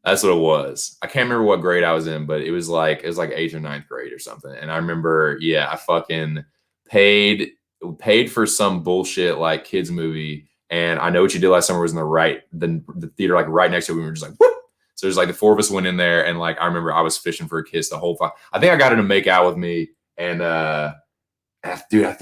S1: That's what it was. I can't remember what grade I was in, but it was like 8th or 9th grade or something. And I remember, yeah, I fucking paid for some bullshit like kids movie. And I Know What You Did Last Summer was in the theater like right next to it. We were just like, whoop. So there's like the 4 of us went in there, and like I remember I was fishing for a kiss the whole time. I think I got her to make out with me, and dude, I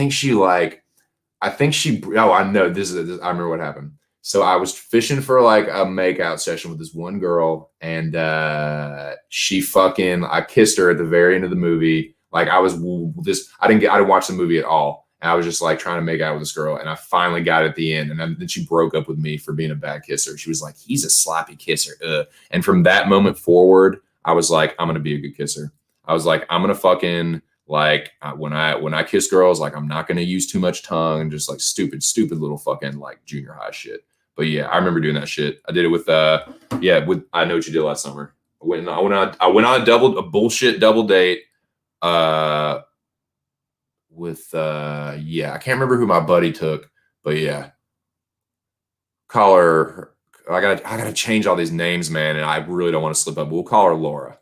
S1: remember what happened. So I was fishing for like a makeout session with this one girl, and I kissed her at the very end of the movie. Like I didn't watch the movie at all. And I was just like trying to make out with this girl, and I finally got it at the end. And then she broke up with me for being a bad kisser. She was like, he's a sloppy kisser. And from that moment forward, I was like, I'm going to be a good kisser. I was like, I'm going to fucking, like when I kiss girls, like I'm not going to use too much tongue and just like stupid little fucking like junior high shit. But yeah, I remember doing that shit. I did it with I Know What You Did Last Summer. I went on a bullshit double date with I can't remember who my buddy took, but yeah. I gotta change all these names, man, and I really don't want to slip up. But we'll call her Laura.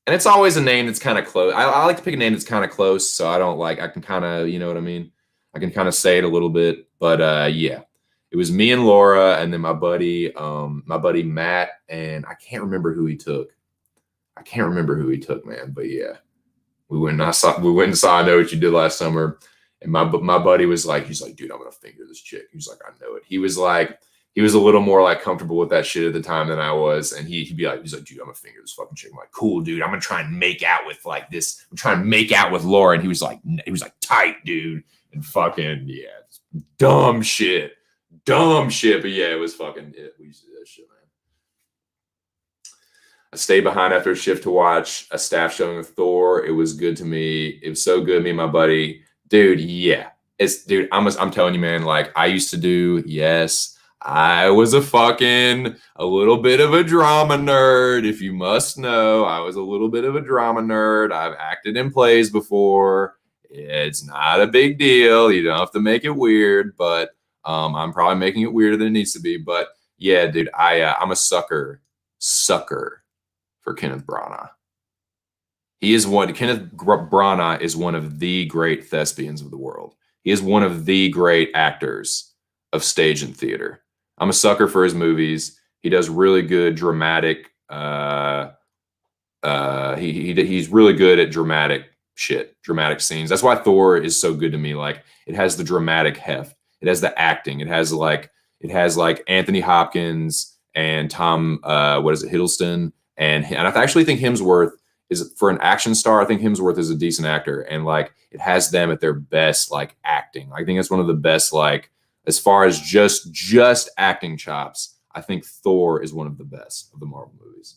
S1: And it's always a name that's kind of close. I like to pick a name that's kind of close, so I can kind of, you know what I mean? I can kind of say it a little bit. But yeah, it was me and Laura, and then my buddy Matt, and I can't remember who he took. Man. But yeah, we went and saw I Know What You Did Last Summer, and my buddy was like, he's like, dude, I'm gonna finger this chick. He's like, I know it. He was a little more like comfortable with that shit at the time than I was. And he's like, dude, I'm gonna finger this fucking chick. I'm like, cool, dude. I'm gonna try and make out with like this. I'm trying to make out with Laura. And he was like, tight, dude. And fucking, yeah, dumb shit. But yeah, it was fucking it. We used to do that shit, man. I stayed behind after a shift to watch a staff showing of Thor. It was good to me. It was so good. Me and my buddy, dude. Yeah, I'm telling you, man. Like I used to do. Yes. I was a little bit of a drama nerd. If you must know, I was a little bit of a drama nerd. I've acted in plays before. It's not a big deal. You don't have to make it weird, but I'm probably making it weirder than it needs to be. But yeah, dude, I'm a sucker for Kenneth Branagh. Kenneth Branagh is one of the great thespians of the world. He is one of the great actors of stage and theater. I'm a sucker for his movies. He does really good dramatic. He's really good at dramatic scenes. That's why Thor is so good to me. Like it has the dramatic heft. It has the acting. It has like Anthony Hopkins and Tom Hiddleston and I actually think Hemsworth is, for an action star, I think Hemsworth is a decent actor, and like it has them at their best like acting. I think it's one of the best like. As far as just acting chops, I think Thor is one of the best of the Marvel movies.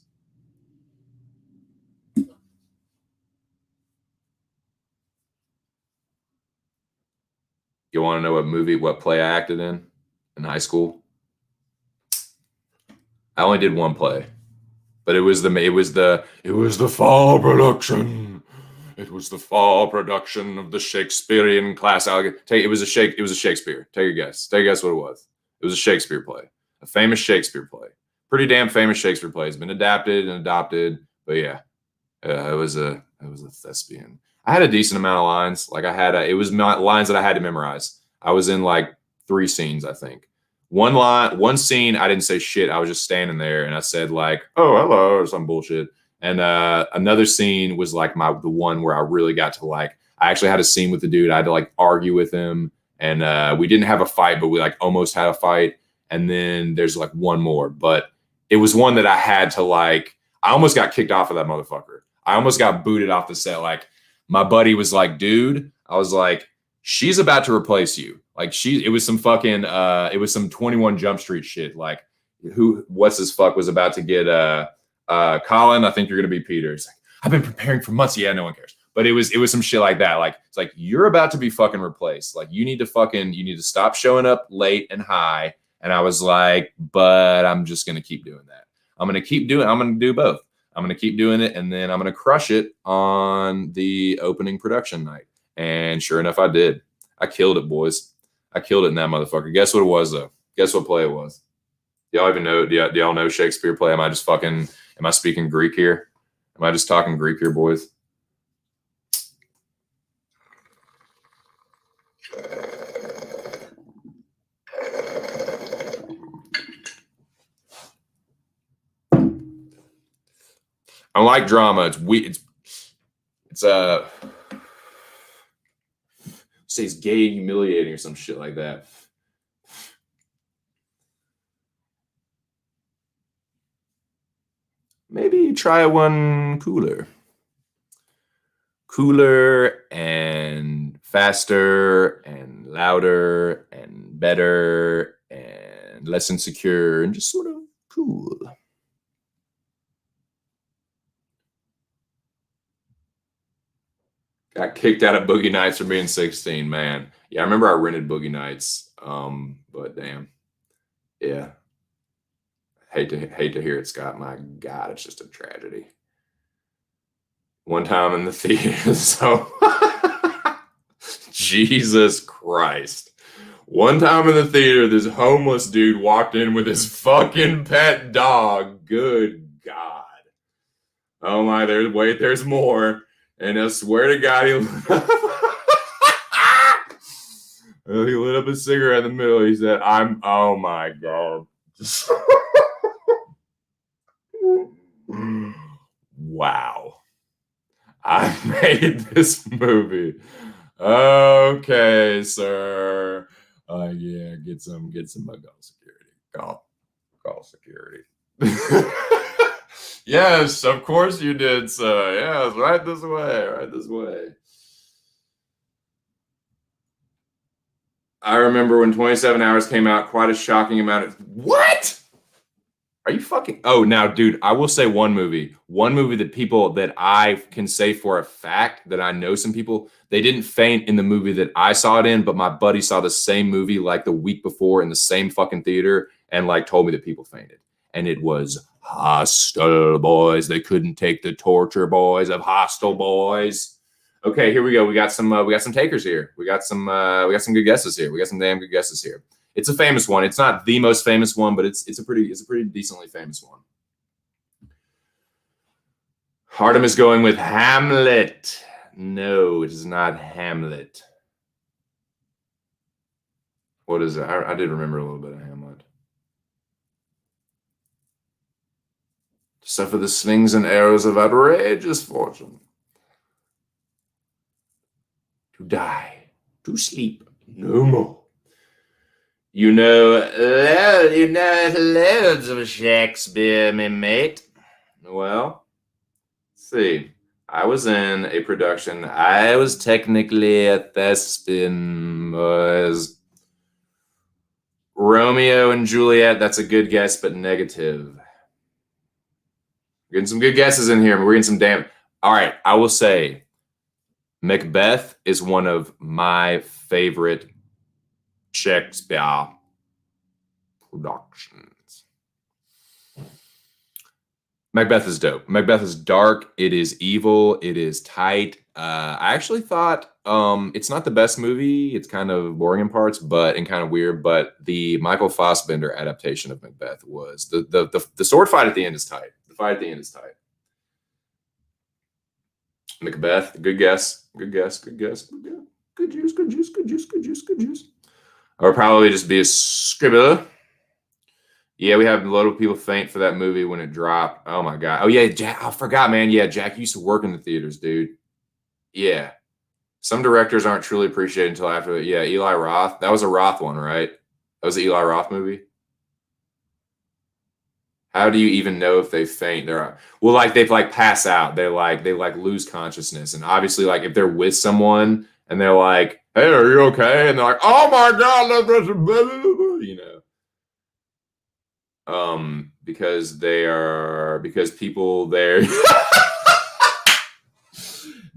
S1: You want to know what play I acted in high school? I only did one play, But it was the fall production. It was the fall production of the Shakespearean class. It was a Shakespeare. Take a guess. Take a guess what it was. It was a Shakespeare play, a famous Shakespeare play. Pretty damn famous Shakespeare play. It's been adapted and adopted, but yeah, it was a thespian. I had a decent amount of lines. Like it was not lines that I had to memorize. I was in like 3 scenes, I think. One scene, I didn't say shit. I was just standing there and I said like, "Oh, hello," or some bullshit. And another scene was like the one where I really got to like, I actually had a scene with the dude. I had to like argue with him, and we didn't have a fight, but we like almost had a fight. And then there's like one more, but it was one that I had to like, I almost got kicked off of that motherfucker. I almost got booted off the set. Like my buddy was like, "Dude," I was like, "She's about to replace you." Like it was some fucking, it was some 21 Jump Street shit. Like what's his fuck was about to get, Colin, I think you're going to be Peter. It's like, "I've been preparing for months." Yeah, no one cares. But it was some shit like that. Like, it's like, you're about to be fucking replaced. Like you need to stop showing up late and high. And I was like, but I'm just going to keep doing that. I'm going to do both. I'm going to keep doing it. And then I'm going to crush it on the opening production night. And sure enough, I did. I killed it, boys. I killed it in that motherfucker. Guess what it was, though? Guess what play it was? Do y'all even know? Do y'all know Shakespeare play? Am I speaking Greek here? Am I just talking Greek here, boys? Unlike drama, it's say it's gay, humiliating, or some shit like that. Maybe try one cooler and faster and louder and better and less insecure and just sort of cool. Got kicked out of Boogie Nights for being 16, man. Yeah, I remember I rented Boogie Nights, but damn. Yeah. Hate to hear it, Scott. My God, it's just a tragedy. One time in the theater, so Jesus Christ. One time in the theater, this homeless dude walked in with his fucking pet dog. Good God. Oh my, there's more. And I swear to God, he lit up a cigarette in the middle. He said, oh my God. Wow. I made this movie. Okay, sir. Yeah, get some call security. Call security. Yes, of course you did, sir. Yes, right this way. I remember when 27 Hours came out, quite a shocking amount of what? Are you fucking? Oh, now, dude, I will say one movie that people that I can say for a fact that I know some people, they didn't faint in the movie that I saw it in, but my buddy saw the same movie like the week before in the same fucking theater and like told me that people fainted. And it was Hostel, boys. They couldn't take the torture, boys, of Hostel, boys. Okay, here we go. We got some takers here. We got some good guesses here. We got some damn good guesses here. It's a famous one. It's not the most famous one, but it's a pretty decently famous one. Hardem is going with Hamlet. No, it is not Hamlet. What is it? I did remember a little bit of Hamlet. To suffer the slings and arrows of outrageous fortune. To die. To sleep no more. You know loads of Shakespeare, me mate. Well, let's see. I was in a production. I was technically a thespian. Was Romeo and Juliet. That's a good guess, but negative. We're getting some good guesses in here. We're getting some damn. All right, I will say Macbeth is one of my favorite Shakespeare productions. Macbeth is dope. Macbeth is dark. It is evil. It is tight. I actually thought it's not the best movie. It's kind of boring in parts, but and kind of weird. But the Michael Fassbender adaptation of Macbeth was the sword fight at the end is tight. The fight at the end is tight. Macbeth, good guess. Good guess. Good guess. Good guess. Good juice. Good juice. Good juice. Good juice. Good juice. I would probably just be a scribbler. Yeah, we had a lot of people faint for that movie when it dropped. Oh my god. Oh yeah, Jack. I forgot, man. Yeah, Jack used to work in the theaters, dude. Yeah. Some directors aren't truly appreciated until after. Yeah, Eli Roth. That was a Roth one, right? That was the Eli Roth movie. How do you even know if they faint? They're well, like they've like pass out. They like lose consciousness, and obviously, like if they're with someone and they're like, "Hey, are you okay?" and they're like, "Oh my god, you know." Because people there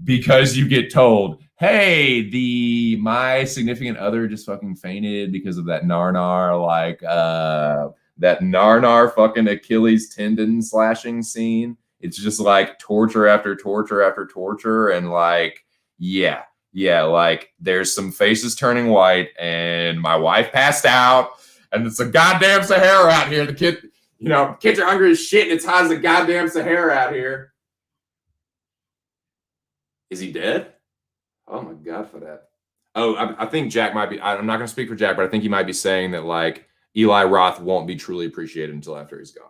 S1: because you get told, hey, my significant other just fucking fainted because of that Narnar, like that Narnar fucking Achilles tendon slashing scene. It's just like torture after torture after torture, and like yeah, like there's some faces turning white, and my wife passed out. And it's a goddamn Sahara out here. The kid, kids are hungry as shit, and it's hot as a goddamn Sahara out here. Is he dead? Oh my god, for that. Oh, I think Jack might be. I'm not going to speak for Jack, but I think he might be saying that like Eli Roth won't be truly appreciated until after he's gone.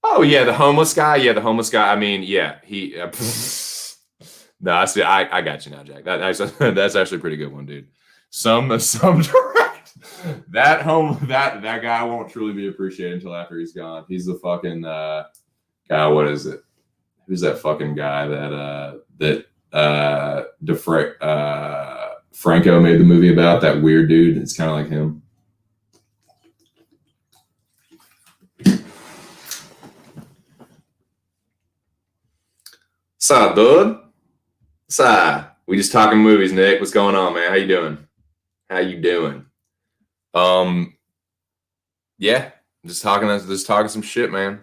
S1: Oh yeah, the homeless guy. Yeah, the homeless guy. I mean, yeah, he. No, I got you now, Jack. That's actually a pretty good one, dude. Some direct that guy won't truly be appreciated until after he's gone. He's the fucking guy. What is it? Who's that fucking guy Franco made the movie about? That weird dude. It's kind of like him. What's up, dude? What's up? We just talking movies, Nick. What's going on, man? How you doing? Yeah, just talking some shit, man.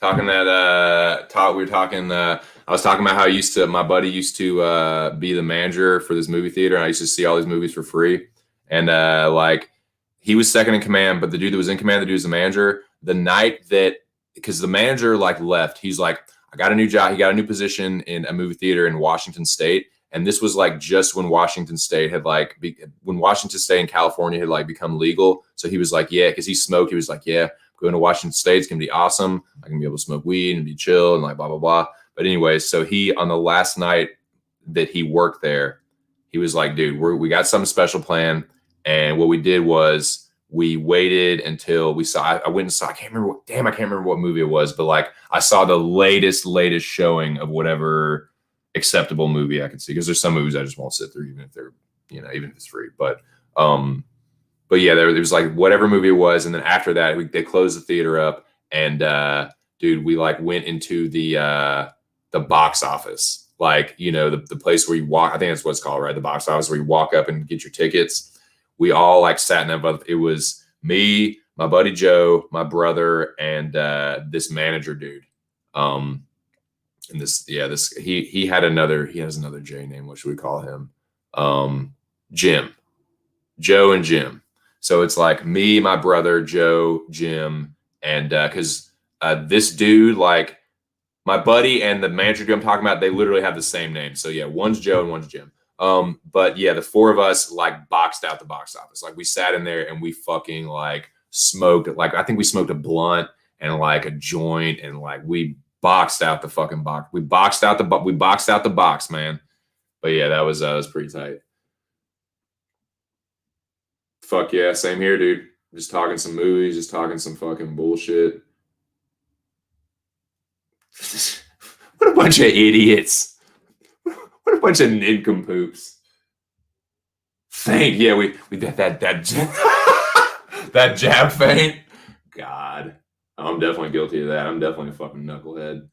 S1: Talking that we were talking I was talking about how my buddy used to be the manager for this movie theater, and I used to see all these movies for free. And like he was second in command, but the dude that was in command, the dude was the manager. The night that because the manager like left, he's like, I got a new job. He got a new position in a movie theater in Washington State. And this was like just when Washington State had when Washington State and California had like become legal. So he was like, yeah, because he smoked. He was like, yeah, going to Washington State is going to be awesome. I can be able to smoke weed and be chill and like blah, blah, blah. But anyway, so he, on the last night that he worked there, he was like, dude, we got something special planned. And what we did was we waited until we saw, I went and saw, I can't remember what movie it was, but like I saw the latest showing of whatever acceptable movie I could see, because there's some movies I just won't sit through, even if they're, even if it's free. But yeah, there was like whatever movie it was, and then after that, they closed the theater up, and dude, we like went into the box office, like the place where you walk. I think that's what it's called, right? The box office where you walk up and get your tickets. We all like sat in that, but it was me, my buddy Joe, my brother, and this manager dude. And he has another J name. What should we call him? Jim, Joe and Jim. So it's like me, my brother, Joe, Jim, and because this dude, like my buddy and the manager dude I'm talking about, they literally have the same name. So yeah, one's Joe and one's Jim. But yeah, the four of us like boxed out the box office. Like we sat in there and we fucking like smoked. Like I think we smoked a blunt and like a joint, and like we boxed out the fucking box. We boxed out the box, man. But yeah, that was pretty tight. Fuck yeah, same here, dude. Just talking some movies, just talking some fucking bullshit. What a bunch of idiots. What a bunch of nincompoops. Yeah, we did that that jab feint. God. I'm definitely guilty of that. I'm definitely a fucking knucklehead.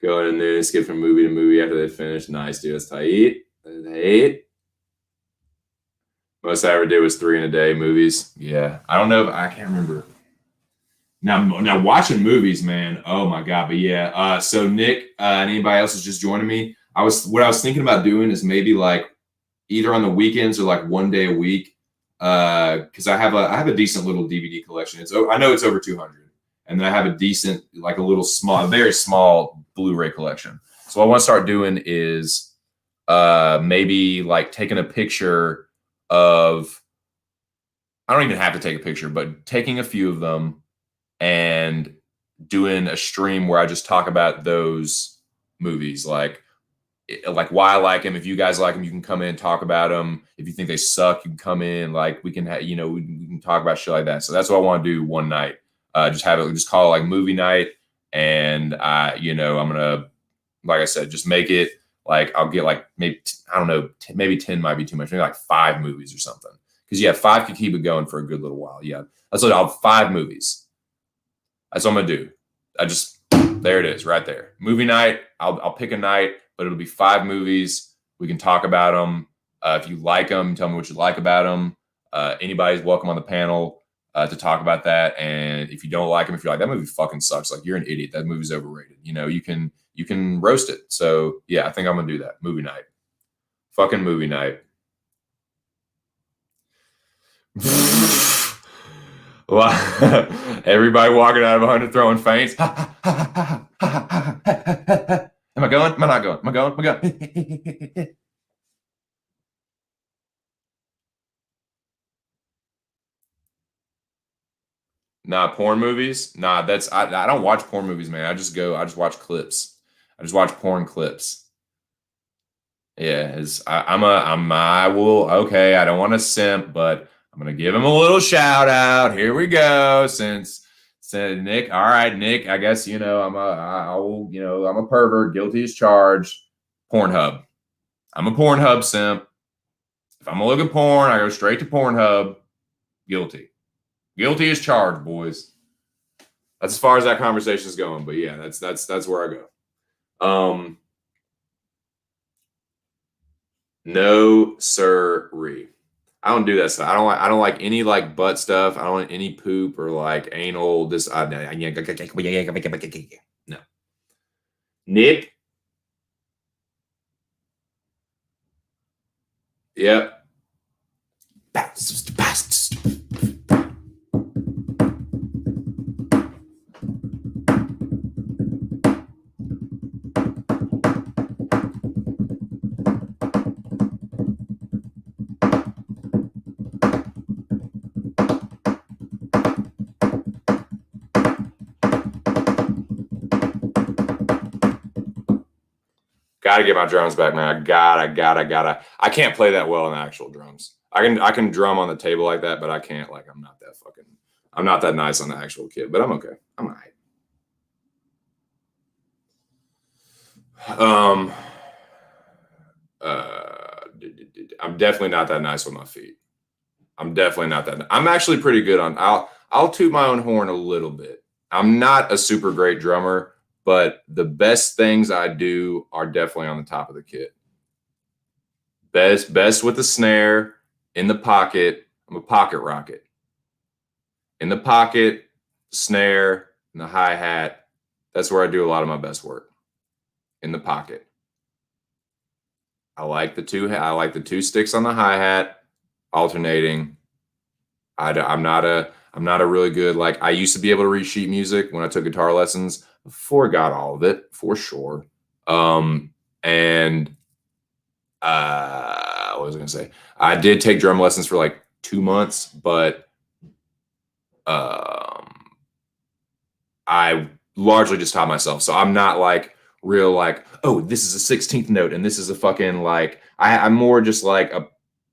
S1: Going in there and skip from movie to movie after they finish. Nice, dude. That's tight. Most I ever did was 3 in a day movies. Yeah. I don't know. I can't remember. Now watching movies, man. Oh my god! But yeah. So Nick and anybody else is just joining me. What I was thinking about doing is maybe like either on the weekends or like one day a week. Because I have a decent little DVD collection. I know it's over 200, and then I have a decent like a very small Blu-ray collection. So what I want to start doing is maybe like taking a picture of. I don't even have to take a picture, but taking a few of them and doing a stream where I just talk about those movies, like why I like them. If you guys like them, you can come in and talk about them. If you think they suck, you can come in. Like we can, we can talk about shit like that. So that's what I want to do one night. Just call it like movie night, and I'm gonna, like I said, just make it like I'll get like maybe I don't know, maybe 10 might be too much, maybe like 5 movies or something. Because 5 could keep it going for a good little while. Yeah, I'll have 5 movies. That's what I'm gonna do. There it is, right there. Movie night. I'll pick a night, but it'll be 5 movies. We can talk about them. If you like them, tell me what you like about them. Anybody's welcome on the panel to talk about that. And if you don't like them, if you're like that movie fucking sucks, like you're an idiot, that movie's overrated. You can roast it. So yeah, I think I'm gonna do that. Movie night. Fucking movie night. Well, everybody walking out of 100 throwing feints. Am I going? Am I not going? Am I going? Am I going? Nah, porn movies. Nah, I don't watch porn movies, man. I just watch clips. I just watch porn clips. Yeah, okay, I don't want to simp, but I'm gonna give him a little shout out. Here we go. Since Nick, all right, Nick, I guess I'm a pervert, guilty as charged. Pornhub. I'm a Pornhub simp. If I'm gonna look at porn, I go straight to Pornhub. Guilty. Guilty as charged, boys. That's as far as that conversation is going. But yeah, that's where I go. No sirree. I don't do that stuff. I don't like any like butt stuff. I don't want any poop or like anal. No. Nick. Yep. Gotta get my drums back, man. I gotta. I can't play that well on the actual drums. I can drum on the table like that, but I can't. Like I'm not that nice on the actual kit. But I'm okay. I'm all right. I'm definitely not that nice with my feet. I'm definitely not that. I'm actually pretty good on. I'll toot my own horn a little bit. I'm not a super great drummer, but the best things I do are definitely on the top of the kit. Best with the snare in the pocket. I'm a pocket rocket. In the pocket, snare, and the hi-hat. That's where I do a lot of my best work. In the pocket. I like the 2 sticks on the hi-hat, alternating. I'm not a really good, like I used to be able to read sheet music when I took guitar lessons. Forgot all of it for sure. What was I gonna say? I did take drum lessons for like 2 months, but I largely just taught myself. So I'm not like real like, oh, this is a 16th note and this is a fucking like I'm more just like a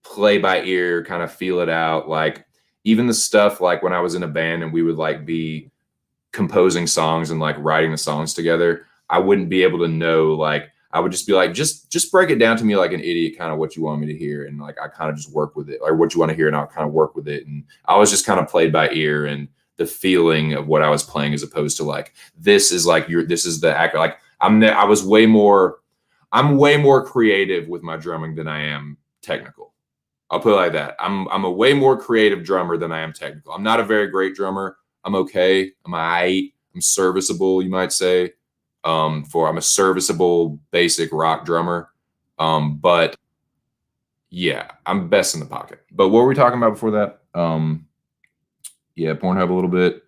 S1: play by ear, kind of feel it out. Like even the stuff like when I was in a band and we would like be composing songs and like writing the songs together, I wouldn't be able to know, like I would just be like, just break it down to me like an idiot, kind of what you want me to hear. And like, I kind of just work with it, or what you want to hear. And I'll kind of work with it. And I was just kind of played by ear and the feeling of what I was playing, as opposed to like, this is the act. Like I'm way more creative with my drumming than I am technical. I'll put it like that. I'm a way more creative drummer than I am technical. I'm not a very great drummer, I'm okay. I'm aight. I'm serviceable, you might say. I'm a serviceable basic rock drummer. But yeah, I'm best in the pocket. But what were we talking about before that? Yeah, Pornhub a little bit.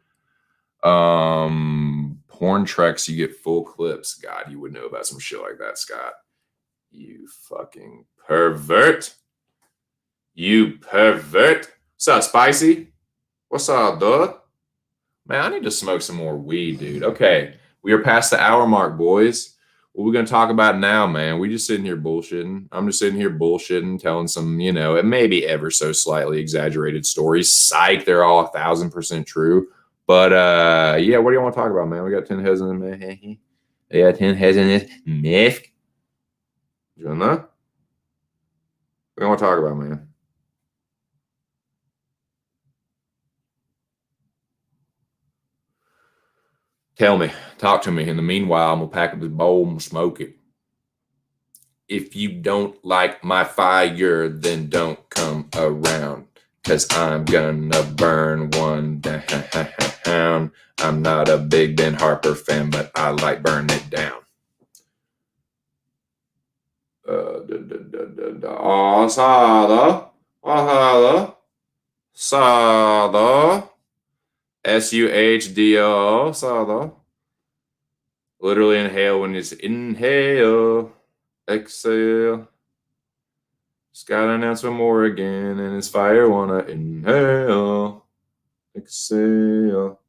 S1: Porn treks, you get full clips. God, you would know about some shit like that, Scott. You fucking pervert. You pervert. What's up, Spicy? What's up, dude? Man, I need to smoke some more weed, dude. Okay, we are past the hour mark, boys. What are we going to talk about now, man? We just sitting here bullshitting. I'm just sitting here bullshitting, telling some, it may be ever so slightly exaggerated stories. Psych, they're all 1,000% true. But yeah, what do you want to talk about, man? We got 10 heads in the yeah, 10 heads in this myth. You know? What do you want to talk about, man? Tell me, talk to me. In the meanwhile, I'm gonna pack up this bowl and smoke it. If you don't like my fire, then don't come around, 'cause I'm gonna burn one down. I'm not a big Ben Harper fan, but I like burn it down. Sada. SUHDO, Sada. Literally inhale when it's inhale, exhale. Just gotta announce one more again, and it's fire. Wanna inhale, exhale.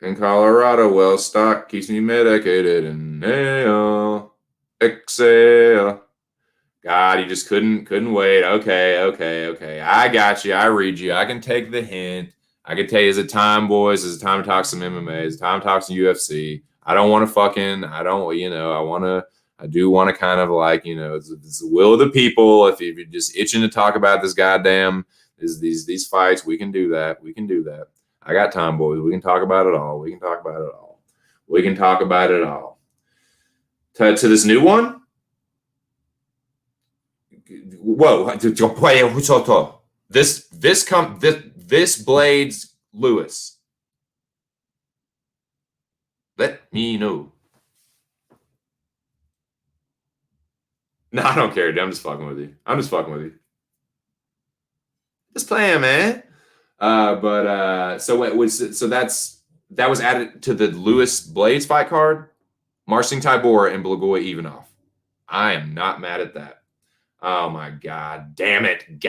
S1: In Colorado, well stocked, keeps me medicated. Inhale, exhale. God, you just couldn't wait. Okay. I got you. I read you. I can take the hint. I can tell you, is it time, boys? Is it time to talk some MMA? Is it time to talk some UFC? I don't want to I do want to kind of like, it's the will of the people. If you're just itching to talk about this goddamn, these fights, we can do that. I got time, boys. We can talk about it all. To this new one? Whoa! This Blades Lewis. Let me know. No, I don't care, dude. I'm just fucking with you. Just playing, man. That was added to the Lewis Blades fight card. Marcin Tybura and Blagoy Ivanov. I am not mad at that. Oh my God. Damn it.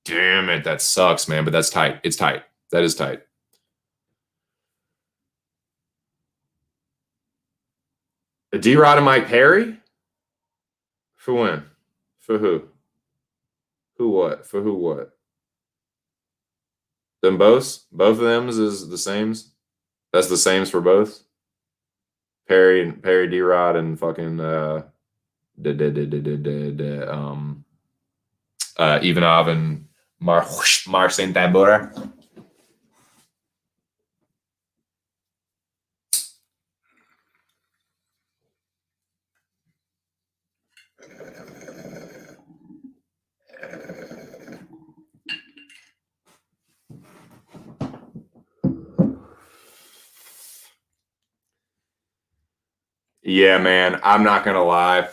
S1: That sucks, man. But that's tight. It's tight. That is tight. D-Rod and Mike Perry? For when? For who? Who what? For who what? Them both? Both of them is the same? That's the same for both? Perry, D-Rod, and fucking Ivanov and Marcin Tybura. Yeah, man, I'm not going to lie.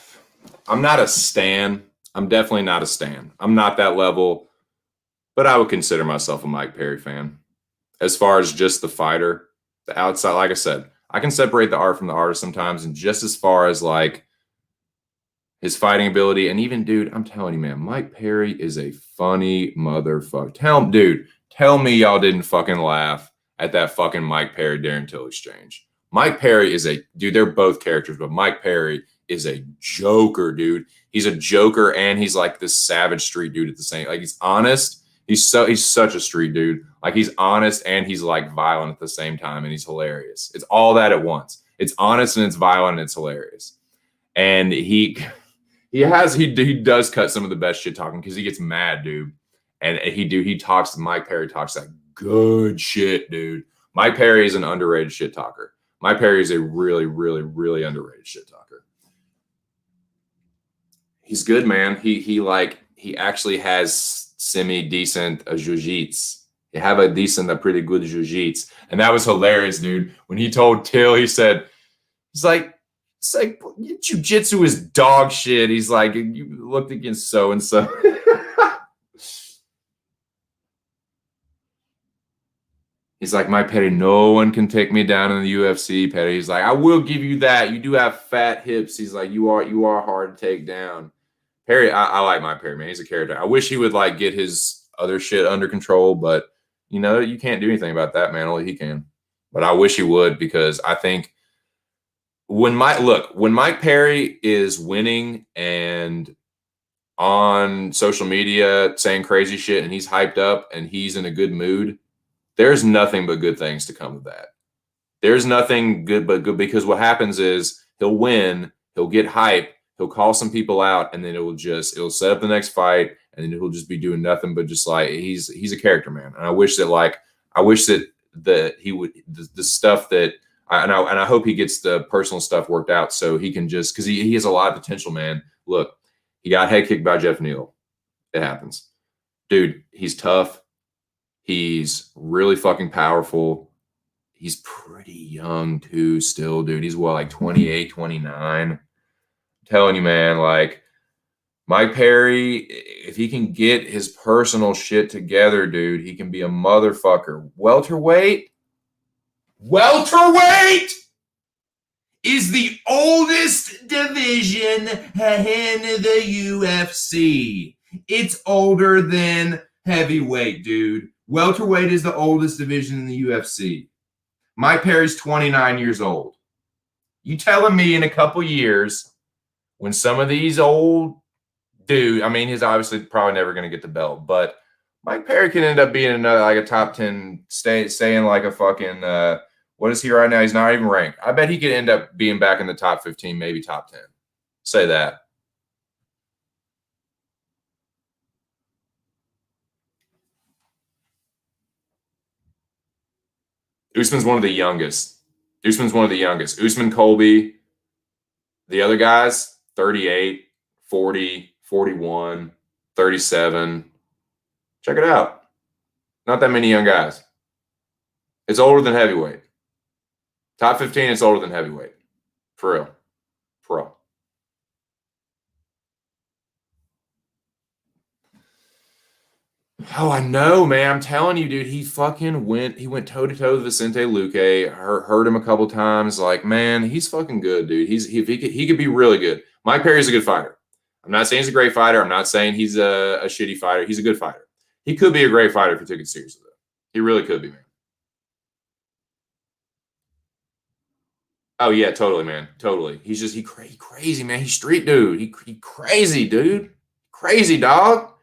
S1: I'm not a stan. I'm definitely not a stan. I'm not that level, but I would consider myself a Mike Perry fan. As far as just the fighter, the outside, like I said, I can separate the art from the artist sometimes. And just as far as like his fighting ability, and even, dude, I'm telling you, man, Mike Perry is a funny motherfucker. Tell me y'all didn't fucking laugh at that fucking Mike Perry Darren Till exchange. Mike Perry is dude, they're both characters, but Mike Perry is a joker, dude. He's a joker, and he's like this savage street dude at the same. Like, he's honest. He's such a street dude. Like, he's honest and he's like violent at the same time, and he's hilarious. It's all that at once. It's honest and it's violent and it's hilarious. And he does cut some of the best shit talking because he gets mad, dude. And Mike Perry talks that good shit, dude. Mike Perry is an underrated shit talker. Mike Perry is a really, really, really underrated shit talker. He's good, man. He actually has semi-decent jiu-jitsu. You have a pretty good jiu-jitsu. And that was hilarious, dude. When he told Till, he's like, jiu-jitsu is dog shit. He's like, you looked against so-and-so. He's like, my Petty, no one can take me down in the UFC, Petty. He's like, I will give you that. You do have fat hips. He's like, you are hard to take down. Perry, I like Mike Perry, man. He's a character. I wish he would like get his other shit under control, but you know, you can't do anything about that, man. Only he can. But I wish he would, because I think when Mike Perry is winning and on social media saying crazy shit and he's hyped up and he's in a good mood, there's nothing but good things to come of that. There's nothing good but good, because what happens is he'll win, he'll get hype, he'll call some people out, and then it'll set up the next fight, and then he'll just be doing nothing but just like he's a character, man. And I wish that he would the stuff that and I hope he gets the personal stuff worked out so he can just, because he has a lot of potential, man. Look, he got head kicked by Jeff Neal. It happens. Dude, he's tough. He's really fucking powerful. He's pretty young too still, dude. He's what, like 28, 29? I'm telling you, man, like Mike Perry, if he can get his personal shit together, dude, he can be a motherfucker. Welterweight is the oldest division in the UFC. It's older than heavyweight, dude. Welterweight is the oldest division in the UFC. Mike Perry's 29 years old. You telling me in a couple years, when some of these old dude, I mean, he's obviously probably never going to get the belt, but Mike Perry can end up being another, like a top 10, staying like a fucking, what is he right now? He's not even ranked. I bet he could end up being back in the top 15, maybe top 10. Say that. Usman's one of the youngest. Usman, Colby, the other guys, 38, 40, 41, 37. Check it out. Not that many young guys. It's older than heavyweight. Top 15, it's older than heavyweight. For real. Pro. Oh, I know, man. I'm telling you, dude. He went toe-to-toe with Vicente Luque. Hurt him a couple times. Like, man, he's fucking good, dude. He could be really good. Mike Perry's a good fighter. I'm not saying he's a great fighter. I'm not saying he's a shitty fighter. He's a good fighter. He could be a great fighter if he took it seriously, though. He really could be, man. Oh, yeah, totally, man. Totally. He crazy, man. He's street dude. He crazy, dude. Crazy, dog.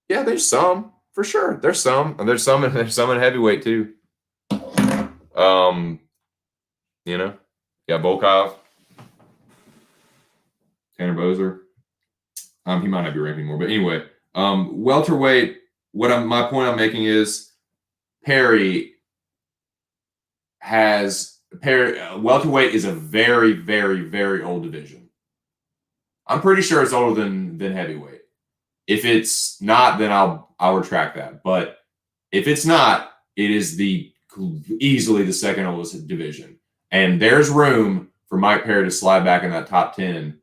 S1: Yeah, there's some for sure. There's some in heavyweight too. Yeah, Volkov, Tanner Boser. He might not be ranked anymore, but anyway, welterweight. My point I'm making is welterweight is a very, very, very old division. I'm pretty sure it's older than heavyweight. If it's not, then I'll retract that. But if it's not, it is easily the second oldest division. And there's room for Mike Perry to slide back in that top 10.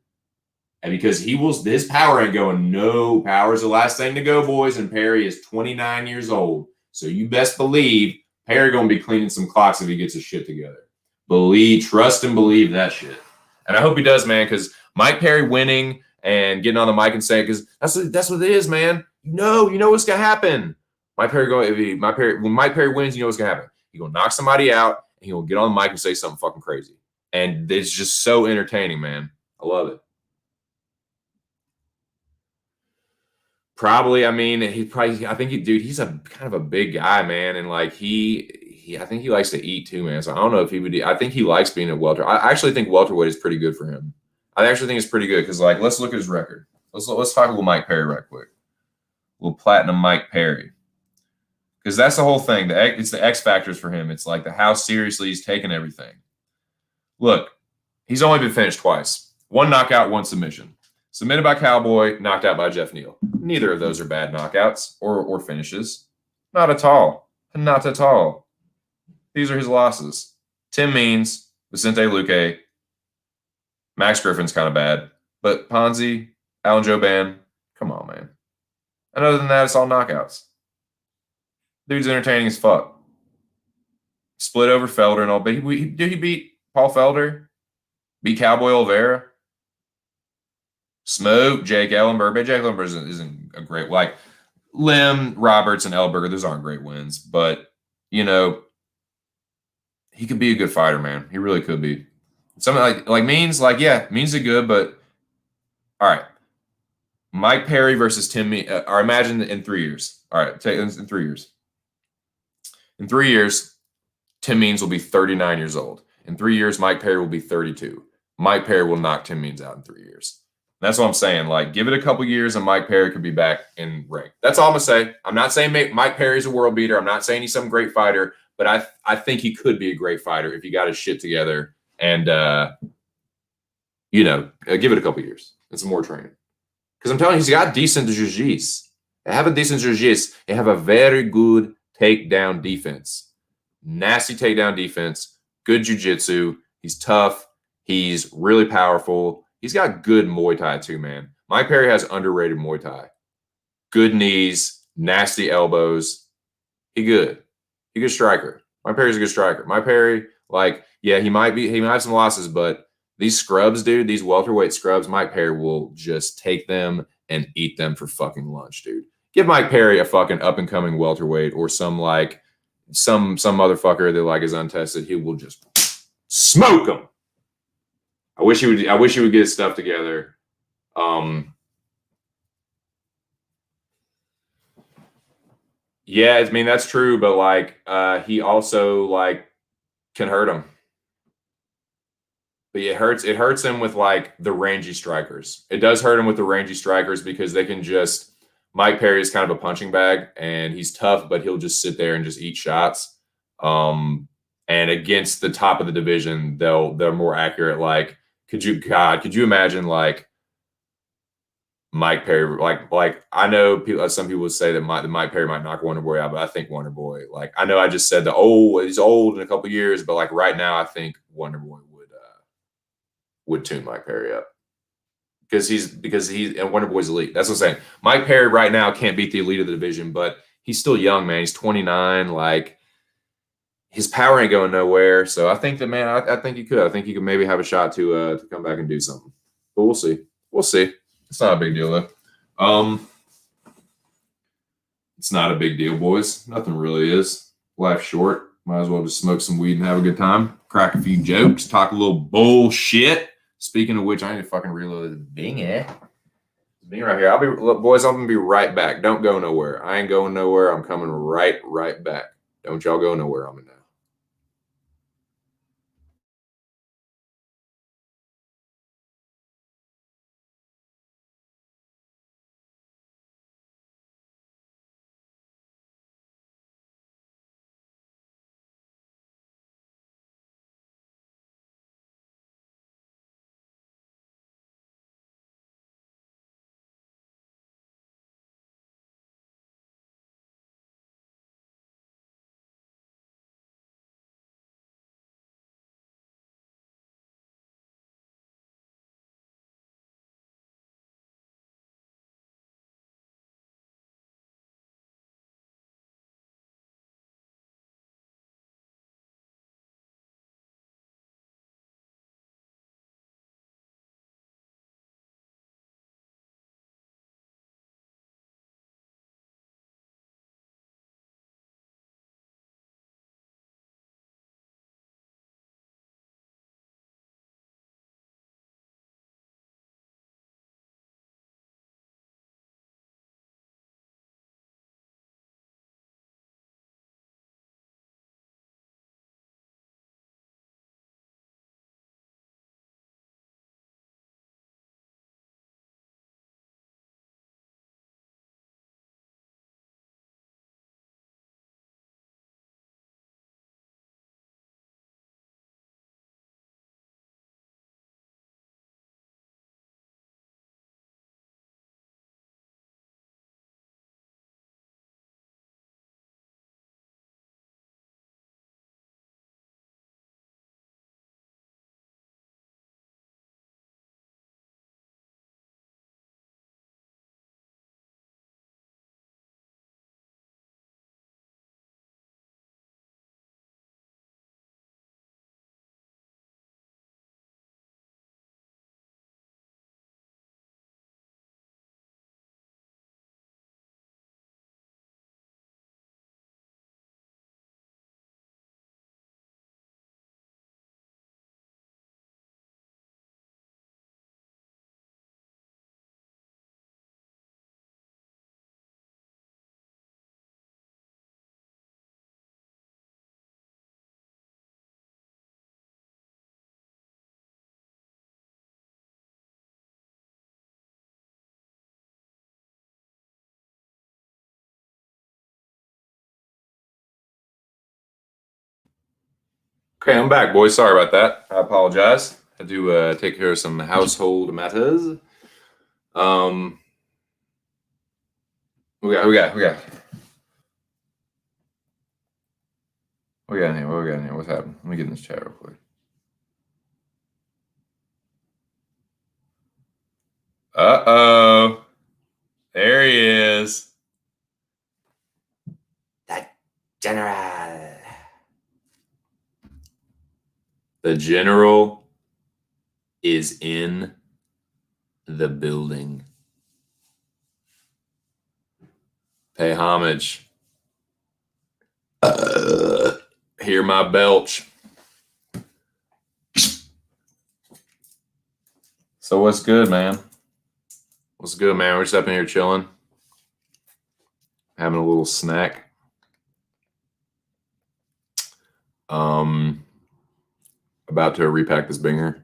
S1: And because his power ain't going, no, power's the last thing to go, boys. And Perry is 29 years old. So you best believe Perry going to be cleaning some clocks if he gets his shit together. Trust and believe that shit. And I hope he does, man, because Mike Perry winning and getting on the mic and saying, because that's what it is, man. You know what's gonna happen. When Mike Perry wins, you know what's gonna happen. He's gonna knock somebody out, and he's gonna get on the mic and say something fucking crazy. And it's just so entertaining, man. I love it. Probably, I mean, he's a kind of a big guy, man, and like I think he likes to eat too, man. So I don't know if he would. I think he likes being a welter. I actually think welterweight is pretty good for him. I actually think it's pretty good because, like, let's look at his record. Let's talk a little Mike Perry right quick. A little platinum Mike Perry, because that's the whole thing. It's the X factors for him. It's like how seriously he's taking everything. Look, he's only been finished twice. One knockout, one submission. Submitted by Cowboy, knocked out by Jeff Neal. Neither of those are bad knockouts or finishes. Not at all. Not at all. These are his losses. Tim Means, Vicente Luque, Max Griffin's kind of bad. But Ponzi, Alan Jouban, come on, man. And other than that, it's all knockouts. Dude's entertaining as fuck. Split over Felder and all. But did he beat Paul Felder? Beat Cowboy Oliveira? Smoke Jake Ellenberg. But Jake Ellenberg isn't a great, like, Lim, Roberts, and Ellenberger, those aren't great wins. But, you know, he could be a good fighter, man. He really could be. Something like Means, like, yeah, Means is good, but all right. Mike Perry versus Tim Means, or imagine in 3 years. All right, take in 3 years. In 3 years, Tim Means will be 39 years old. In 3 years, Mike Perry will be 32. Mike Perry will knock Tim Means out in 3 years. That's what I'm saying. Like, give it a couple years and Mike Perry could be back in rank. That's all I'm going to say. I'm not saying Mike Perry's a world beater. I'm not saying he's some great fighter, but I think he could be a great fighter if he got his shit together and, you know, give it a couple years and some more training. Because I'm telling you, he's got decent jiu-jitsu. They have a decent jiu-jitsu. They have a very good takedown defense. Nasty takedown defense. Good jiu-jitsu. He's tough. He's really powerful. He's got good Muay Thai too, man. Mike Perry has underrated Muay Thai. Good knees, nasty elbows. He good. He a good striker. Mike Perry's a good striker. Mike Perry, like, yeah, he might have some losses, but these scrubs, dude, these welterweight scrubs, Mike Perry will just take them and eat them for fucking lunch, dude. Give Mike Perry a fucking up-and-coming welterweight or some motherfucker that like is untested. He will just smoke him. I wish he would get his stuff together. Yeah, I mean that's true, but like he also like can hurt him. But it hurts him with like the rangy strikers. It does hurt him with the rangy strikers because they can just Mike Perry is kind of a punching bag and he's tough, but he'll just sit there and just eat shots. And against the top of the division, they're more accurate. Like, could you imagine like Mike Perry, like I know some people would say that Mike Perry might knock Wonderboy out, but I think Wonderboy, like I know I just said he's old in a couple years, but like right now I think Wonderboy would tune Mike Perry up because he's and Wonderboy's elite. That's what I'm saying. Mike Perry right now can't beat the elite of the division, but he's still young, man. He's 29. Like his power ain't going nowhere. So I think that, man, I think he could. I think he could maybe have a shot to come back and do something. But we'll see. We'll see. It's not a big deal though. It's not a big deal, boys. Nothing really is. Life's short. Might as well just smoke some weed and have a good time. Crack a few jokes. Talk a little bullshit. Speaking of which, I need to fucking reload the Bing. Bing right here. Boys, I'm gonna be right back. Don't go nowhere. I ain't going nowhere. I'm coming right back. Don't y'all go nowhere. I'm in there. Okay, I'm back, boys. Sorry about that. I apologize. I had to take care of some household matters. We got. What we got in here? What we got in here? What's happening? Let me get in this chat real quick. Uh-oh. There he is. That general. The general is in the building. Pay homage. Hear my belch. So what's good, man? What's good, man? We're just up in here chilling, having a little snack. About to repack this binger.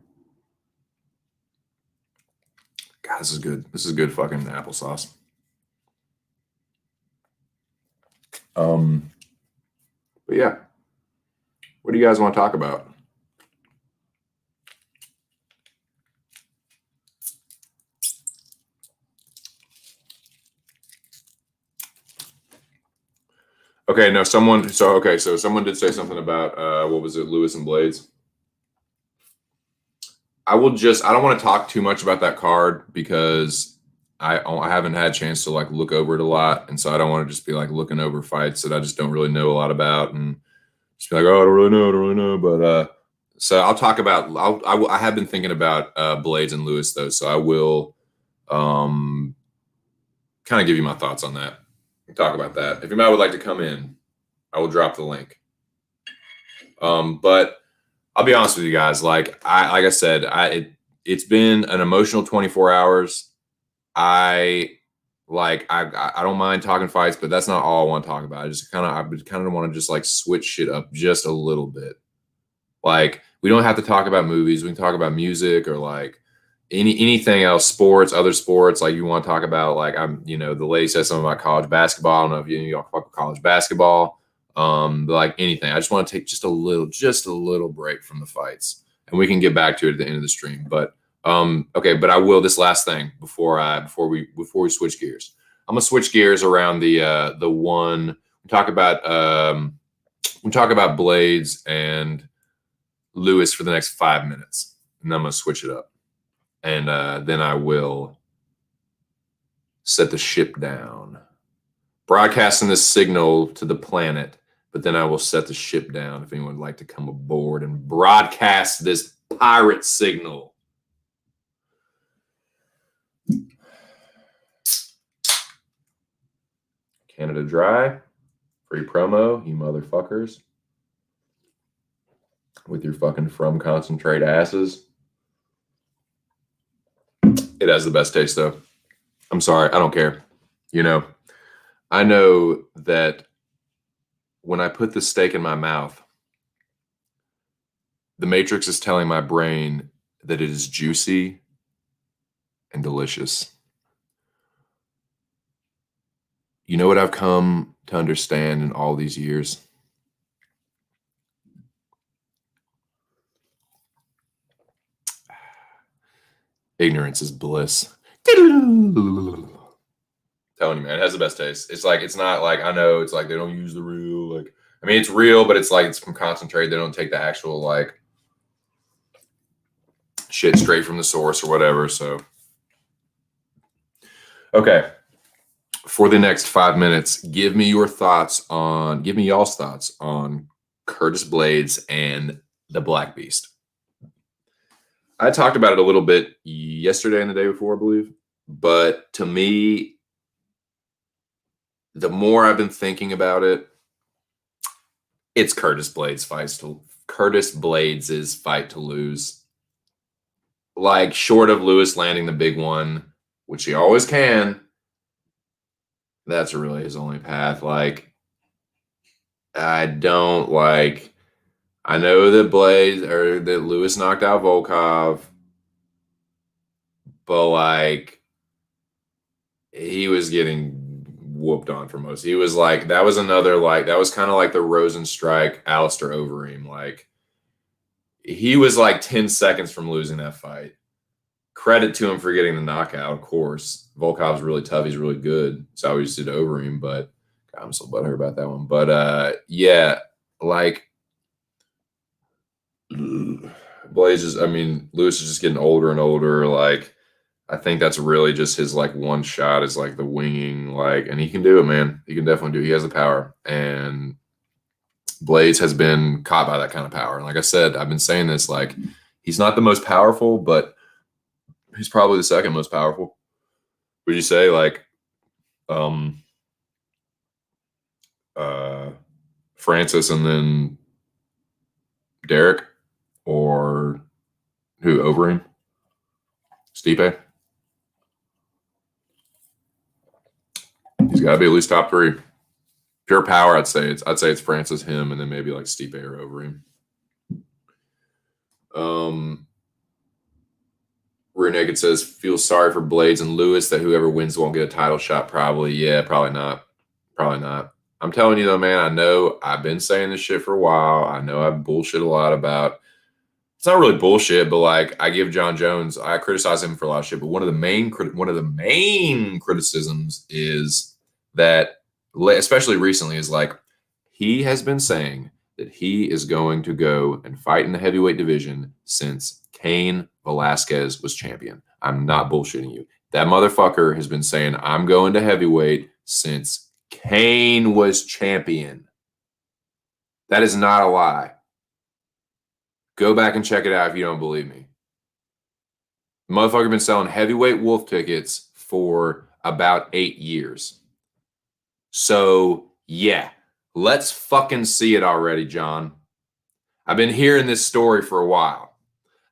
S1: God, this is good. This is good fucking applesauce. But yeah, what do you guys want to talk about? Okay, no, someone. So someone did say something about what was it, Lewis and Blades. I don't want to talk too much about that card because I haven't had a chance to like look over it a lot, and so I don't want to just be like looking over fights that I just don't really know a lot about and just be like, oh, I don't really know. But so I'll talk about. I have been thinking about Blades and Lewis though, so I will kind of give you my thoughts on that. Talk about that. If anybody would like to come in, I will drop the link. But I'll be honest with you guys. Like I said, it's been an emotional 24 hours. I don't mind talking fights, but that's not all I want to talk about. I kind of want to just like switch shit up just a little bit. Like we don't have to talk about movies. We can talk about music or like anything else, other sports. Like you want to talk about, like the lady said something about college basketball. I don't know if you all fuck with college basketball. But like anything, I just want to take just a little break from the fights, and we can get back to it at the end of the stream. But okay, but I will this last thing before we switch gears. I'm gonna switch gears around the one we talk about Blades and Lewis for the next 5 minutes, and then I'm gonna switch it up, and then I will set the ship down, broadcasting this signal to the planet. But then I will set the ship down if anyone would like to come aboard and broadcast this pirate signal. Canada Dry, free promo, you motherfuckers. With your fucking from concentrate asses. It has the best taste though. I'm sorry, I don't care. I know that when I put the steak in my mouth, the Matrix is telling my brain that it is juicy and delicious. You know what I've come to understand in all these years? Ignorance is bliss. Telling you, man, it has the best taste. It's like, it's not like, I know it's like they don't use the real, like, I mean, it's real, but it's like it's from concentrate. They don't take the actual like shit straight from the source or whatever. So, okay, for the next 5 minutes, give me y'all's thoughts on Curtis Blades and the Black Beast. I talked about it a little bit yesterday and the day before, I believe, but to me, the more I've been thinking about it, it's Curtis Blades' fight to lose. Like, short of Lewis landing the big one, which he always can, that's really his only path. Like, I know that Lewis knocked out Volkov, but like, he was getting whooped on for most. He was like, that was kind of like the Rosenstrike, Alistair Overeem. Like, he was like 10 seconds from losing that fight. Credit to him for getting the knockout, of course. Volkov's really tough. He's really good. So I just did over him, but God, I'm so butthurt about that one. But yeah, like Blaze is, I mean, Lewis is just getting older and older. Like, I think that's really just his like one shot is like the winging, like, and he can do it, man. He can definitely do it. He has the power. And Blades has been caught by that kind of power. And like I said, I've been saying this, like, he's not the most powerful, but he's probably the second most powerful. Would you say like Francis and then Derek, or who over him? Stipe? He's got to be at least top 3. Pure power, I'd say it's Francis, him, and then maybe like Stipe or over him. Rear Naked says, feels sorry for Blades and Lewis that whoever wins won't get a title shot. Probably. Yeah, probably not. Probably not. I'm telling you though, man, I know I've been saying this shit for a while. I know I've bullshit a lot about. It's not really bullshit, but like I give John Jones, I criticize him for a lot of shit. But one of the main criticisms is that, especially recently, is like he has been saying that he is going to go and fight in the heavyweight division since Cain Velasquez was champion. I'm not bullshitting you. That motherfucker has been saying, I'm going to heavyweight since Cain was champion. That is not a lie. Go back and check it out if you don't believe me. The motherfucker been selling heavyweight wolf tickets for about 8 years. So, yeah, let's fucking see it already, John. I've been hearing this story for a while.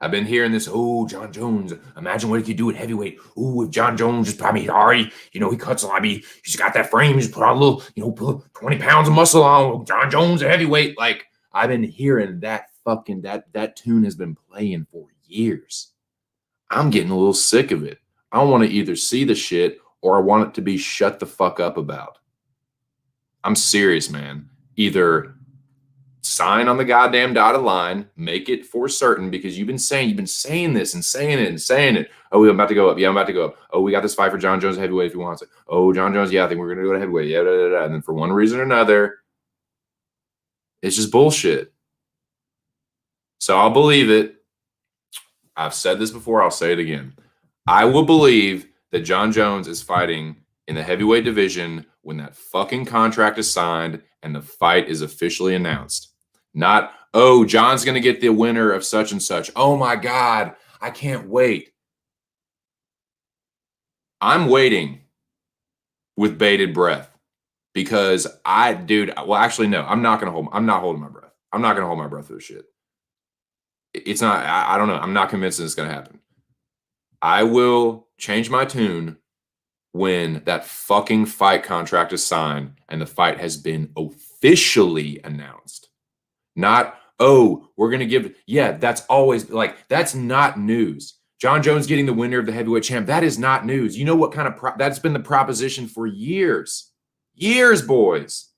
S1: I've been hearing this, oh, John Jones, imagine what he could do at heavyweight. Oh, if John Jones just probably already, he cuts a lot. He's got that frame. He's put on a little, put 20 pounds of muscle on. John Jones at heavyweight. Like, I've been hearing that fucking, that tune has been playing for years. I'm getting a little sick of it. I want to either see the shit or I want it to be shut the fuck up about. I'm serious, man. Either sign on the goddamn dotted line, make it for certain, because you've been saying this and saying it. Oh, I'm about to go up. Yeah, I'm about to go up. Oh, we got this fight for John Jones heavyweight if he wants it. Oh, John Jones, yeah, I think we're gonna go to heavyweight. Yeah, da, da, da. And then for one reason or another, it's just bullshit. So I'll believe it. I've said this before, I'll say it again. I will believe that John Jones is fighting in the heavyweight division when that fucking contract is signed and the fight is officially announced. Not, oh, John's going to get the winner of such and such. Oh my God, I can't wait. I'm waiting with bated breath because actually, no, I'm not holding my breath. I'm not going to hold my breath for this shit. It's not, I don't know. I'm not convinced it's going to happen. I will change my tune when that fucking fight contract is signed and the fight has been officially announced. Not, oh, we're going to give, yeah, that's always, like, that's not news. John Jones getting the winner of the heavyweight champ, that is not news. You know what kind of, that's been the proposition for years. Years, boys.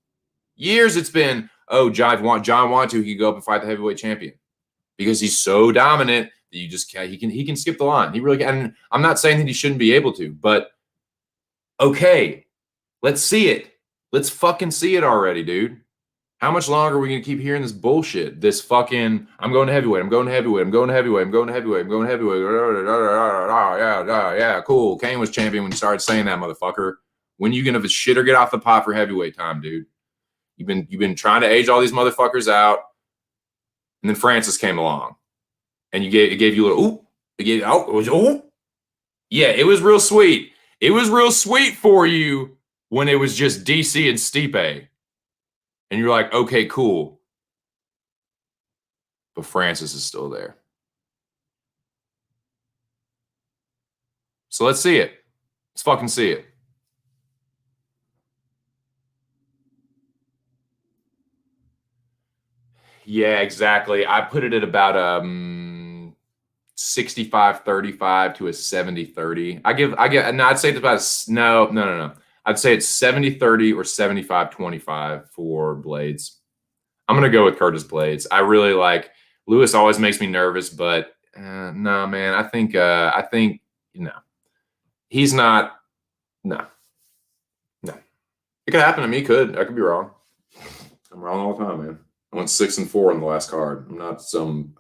S1: Years it's been, oh, John want to, he can go up and fight the heavyweight champion. Because he's so dominant that you just can't, he can skip the line. He really can. And I'm not saying that he shouldn't be able to, but okay, let's see it. Let's fucking see it already, dude. How much longer are we going to keep hearing this bullshit? This fucking, I'm going to heavyweight, I'm going to heavyweight, I'm going to heavyweight, I'm going to heavyweight, I'm going to heavyweight. Yeah, cool. Cain was champion when you started saying that, motherfucker. When you going to shit or get off the pot for heavyweight time, dude? You've been trying to age all these motherfuckers out. And then Francis came along. And it gave you a little, ooh. It was, ooh. Yeah, it was real sweet. It was real sweet for you when it was just DC and Stipe. And you're like, okay, cool. But Francis is still there. So let's see it. Let's fucking see it. Yeah, exactly. I put it at about 65-35 to a 70-30. I'd say it's about no. I'd say it's 70-30 or 75-25 for Blades. I'm going to go with Curtis Blades. I really like Lewis always makes me nervous, but no, man. I think no. He's not. No. It could happen to me. I could be wrong. I'm wrong all the time, man. I went 6-4 on the last card. I'm not some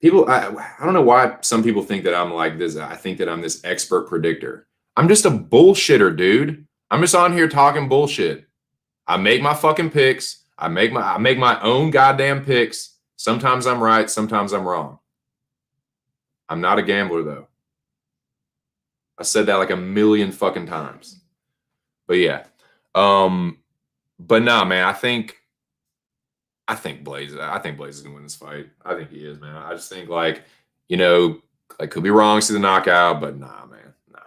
S1: people. I don't know why some people think that I'm like this. I think that I'm this expert predictor. I'm just a bullshitter, dude. I'm just on here talking bullshit. I make my fucking picks. I make my own goddamn picks. Sometimes I'm right. Sometimes I'm wrong. I'm not a gambler though. I said that like a million fucking times. But yeah. But nah, man, I think Blaze is gonna win this fight. I think he is, man. I just think like could be wrong, see the knockout, but nah, man. Nah.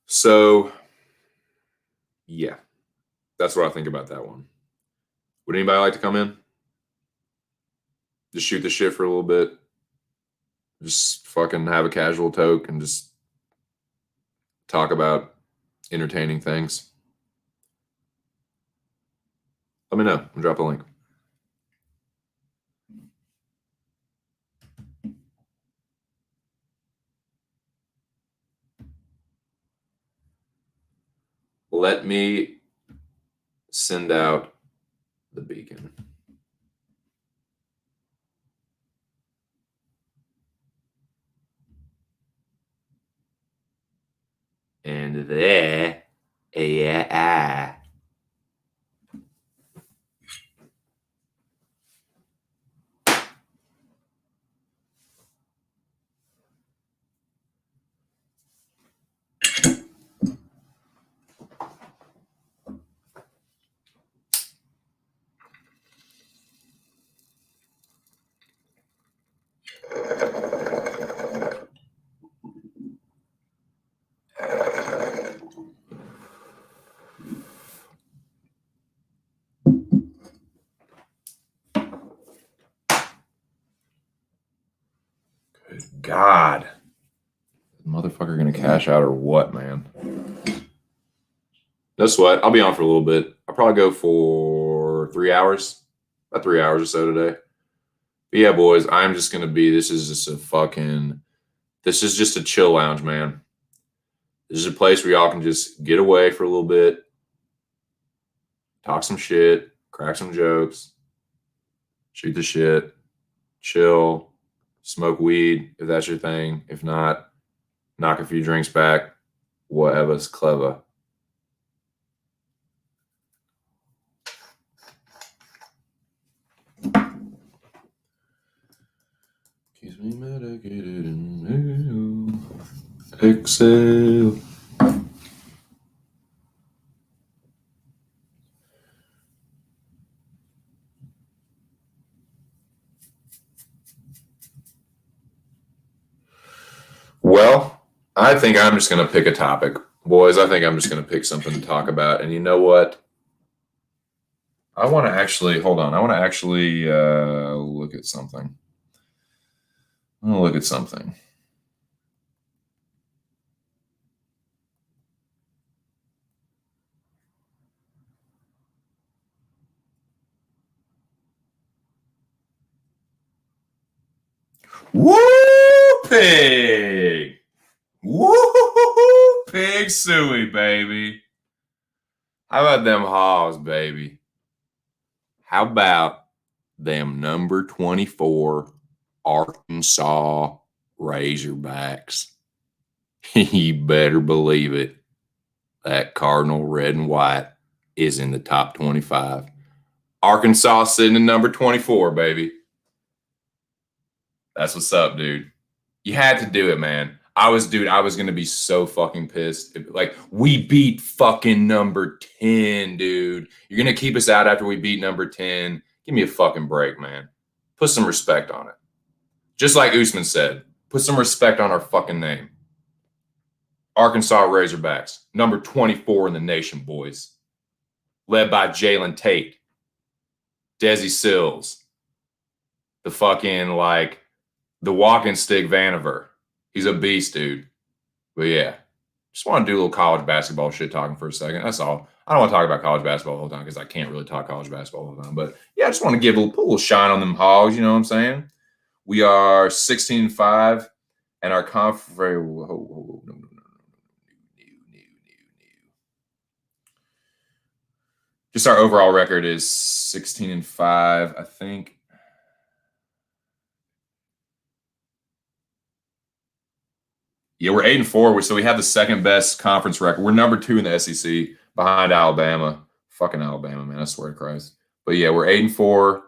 S1: So yeah. That's what I think about that one. Would anybody like to come in? Just shoot the shit for a little bit. Just fucking have a casual toke and just talk about entertaining things. Let me know. I'll drop a link. Let me send out the beacon. And there, yeah. Good God. Motherfucker gonna cash out or what, man? No sweat. I'll be on for a little bit. I'll probably go for 3 hours. About 3 hours or so today. But yeah, boys, I'm just gonna be this is just a chill lounge, man. This is a place where y'all can just get away for a little bit, talk some shit, crack some jokes, shoot the shit, chill, smoke weed if that's your thing. If not, knock a few drinks back, whatever's clever. Keeps me medicated and exhale. Well, I think I'm just going to pick a topic. Boys, I think I'm just going to pick something to talk about. And you know what? I want to actually, hold on. I want to actually look at something. I'm going to look at something. Woo pig! Woo pig suey, baby. How about them hogs, baby? How about them number 24 Arkansas Razorbacks? You better believe it. That Cardinal red and white is in the top 25. Arkansas sitting in number 24, baby. That's what's up, dude. You had to do it, man. I was going to be so fucking pissed. Like, we beat fucking number 10, dude. You're going to keep us out after we beat number 10. Give me a fucking break, man. Put some respect on it. Just like Usman said, put some respect on our fucking name. Arkansas Razorbacks, number 24 in the nation, boys. Led by Jalen Tate, Desi Sills, the fucking, the walking stick Vanover. He's a beast, dude. But yeah, just want to do a little college basketball shit talking for a second. That's all. I don't want to talk about college basketball the whole time because I can't really talk college basketball all the time. But yeah, I just want to put a little shine on them hogs. You know what I'm saying? We are 16-5, and our conference. Just our overall record is 16-5, I think. Yeah, we're 8-4, so we have the second best conference record. We're number 2 in the SEC behind Alabama. Fucking Alabama, man! I swear to Christ. But yeah, we're 8-4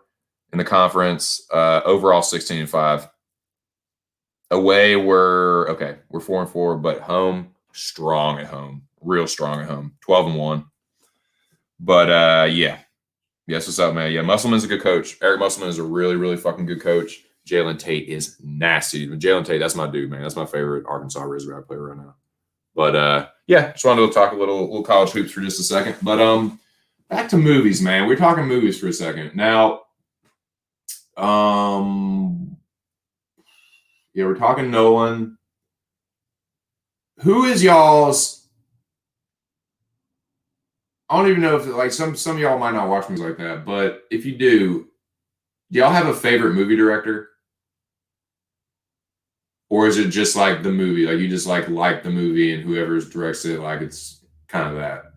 S1: in the conference. Overall, 16-5. Away, we're 4-4, but home strong at home, real strong at home. 12-1. But yeah, yes, what's up, man? Yeah, Musselman's a good coach. Eric Musselman is a really, really fucking good coach. Jalen Tate is nasty. Jalen Tate, that's my dude, man. That's my favorite Arkansas Razorback player right now. But yeah, just wanted to talk a little college hoops for just a second. But back to movies, man. We're talking movies for a second. Now, yeah, we're talking Nolan. Who is y'all's? I don't even know if like some of y'all might not watch movies like that, but if you do y'all have a favorite movie director? Or is it just like the movie? Like you just like the movie and whoever directs it, like it's kind of that?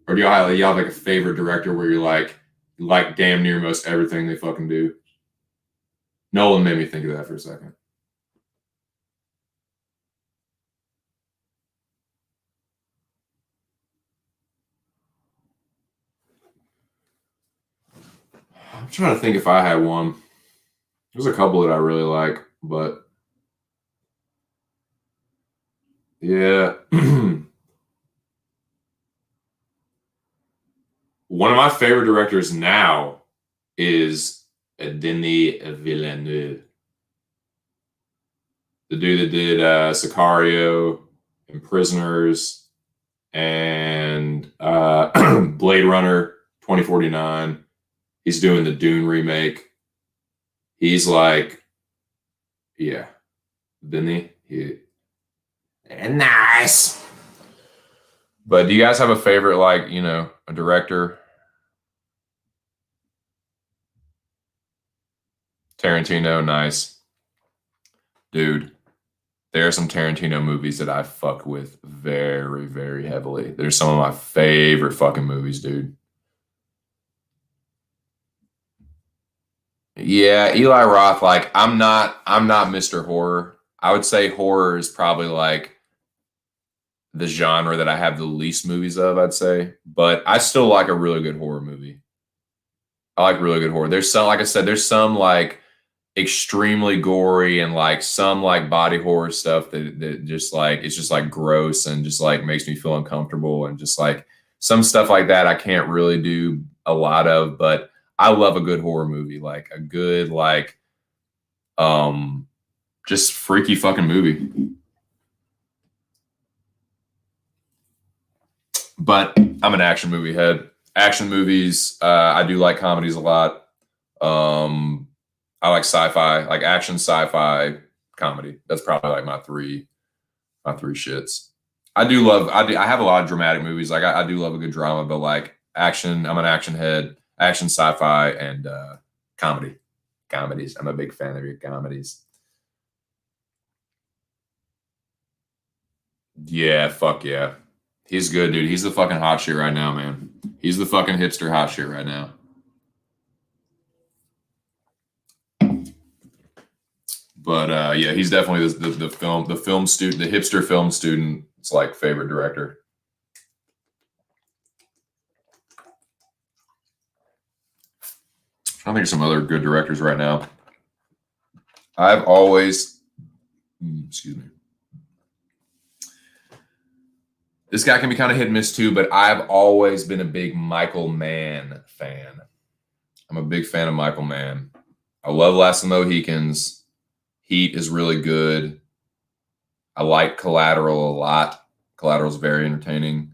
S1: Or do y'all have like a favorite director where you're like damn near most everything they fucking do? Nolan made me think of that for a second. I'm trying to think if I had one. There's a couple that I really like, but yeah. One of my favorite directors now is Denis Villeneuve. The dude that did Sicario and Prisoners and Blade Runner 2049. He's doing the Dune remake. He's like, yeah, Denis. Nice. But do you guys have a favorite, like, a director? Tarantino, nice. Dude, there are some Tarantino movies that I fuck with very, very heavily. They're some of my favorite fucking movies, dude. Yeah, Eli Roth, like, I'm not Mr. Horror. I would say horror is probably like the genre that I have the least movies of, I'd say. But I still like a really good horror movie. I like really good horror. There's some, like I said, there's some like extremely gory and like some like body horror stuff that just like it's just like gross and just like makes me feel uncomfortable, and just like some stuff like that I can't really do a lot of, but I love a good horror movie, like a good like just freaky fucking movie. But I'm an action movie head. Action movies, I do like comedies a lot. I like sci-fi, like action, sci-fi, comedy. That's probably like my three shits. I have a lot of dramatic movies. Like I do love a good drama, but like action, I'm an action head, action, sci-fi, and comedy. Comedies. I'm a big fan of your comedies. Yeah, fuck yeah. He's good, dude. He's the fucking hot shit right now, man. He's the fucking hipster hot shit right now. But yeah, he's definitely the film student, the hipster film student's like favorite director. I think of some other good directors right now. I've always, excuse me. This guy can be kind of hit and miss too, but I've always been a big Michael Mann fan. I'm a big fan of Michael Mann. I love Last of the Mohicans. Heat is really good. I like Collateral a lot. Collateral's very entertaining.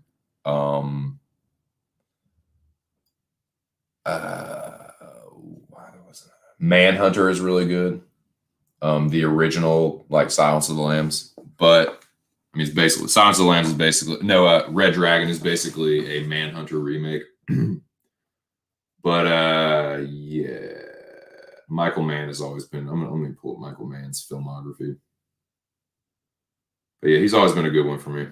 S1: Manhunter is really good. the original like Silence of the Lambs. But I mean, it's basically Silence of the Lambs is basically Red Dragon is basically a Manhunter remake. But yeah, Michael Mann has always been. I'm gonna pull up Michael Mann's filmography. But yeah, he's always been a good one for me.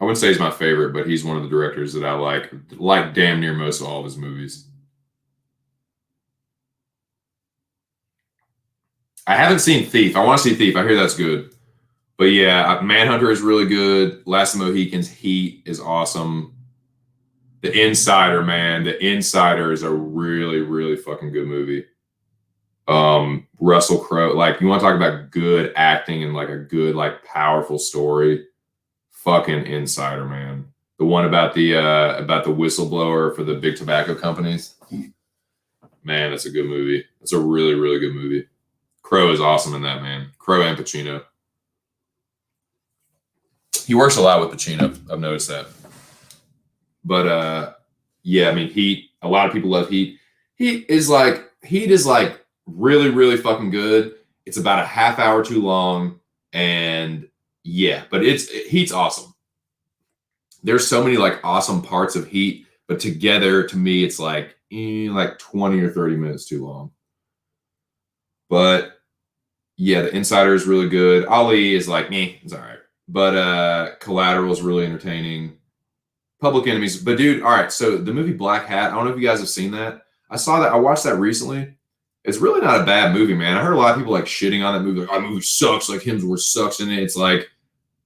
S1: I wouldn't say he's my favorite, but he's one of the directors that I like damn near most of all of his movies. I haven't seen Thief. I want to see Thief. I hear that's good. But yeah, Manhunter is really good. Last of the Mohicans, Heat is awesome. The Insider, man. The Insider is a really, really fucking good movie. Russell Crowe. Like, you want to talk about good acting and like a good, like, powerful story. Fucking Insider, man. The one about the whistleblower for the big tobacco companies. Man, that's a good movie. That's a really, really good movie. Crowe is awesome in that, man. Crowe and Pacino. He works a lot with Pacino. I've noticed that. But yeah, I mean, Heat. A lot of people love Heat. Heat is like really, really fucking good. It's about a half hour too long, and yeah, but Heat's awesome. There's so many like awesome parts of Heat, but together to me, it's like 20 or 30 minutes too long. But yeah, The Insider is really good. Ali is like me. It's all right. But Collateral is really entertaining. Public Enemies. But dude, all right. So the movie Black Hat, I don't know if you guys have seen that. I saw that. I watched that recently. It's really not a bad movie, man. I heard a lot of people like shitting on that movie. Like, oh, the movie sucks. Like Hemsworth sucks in it. It's like,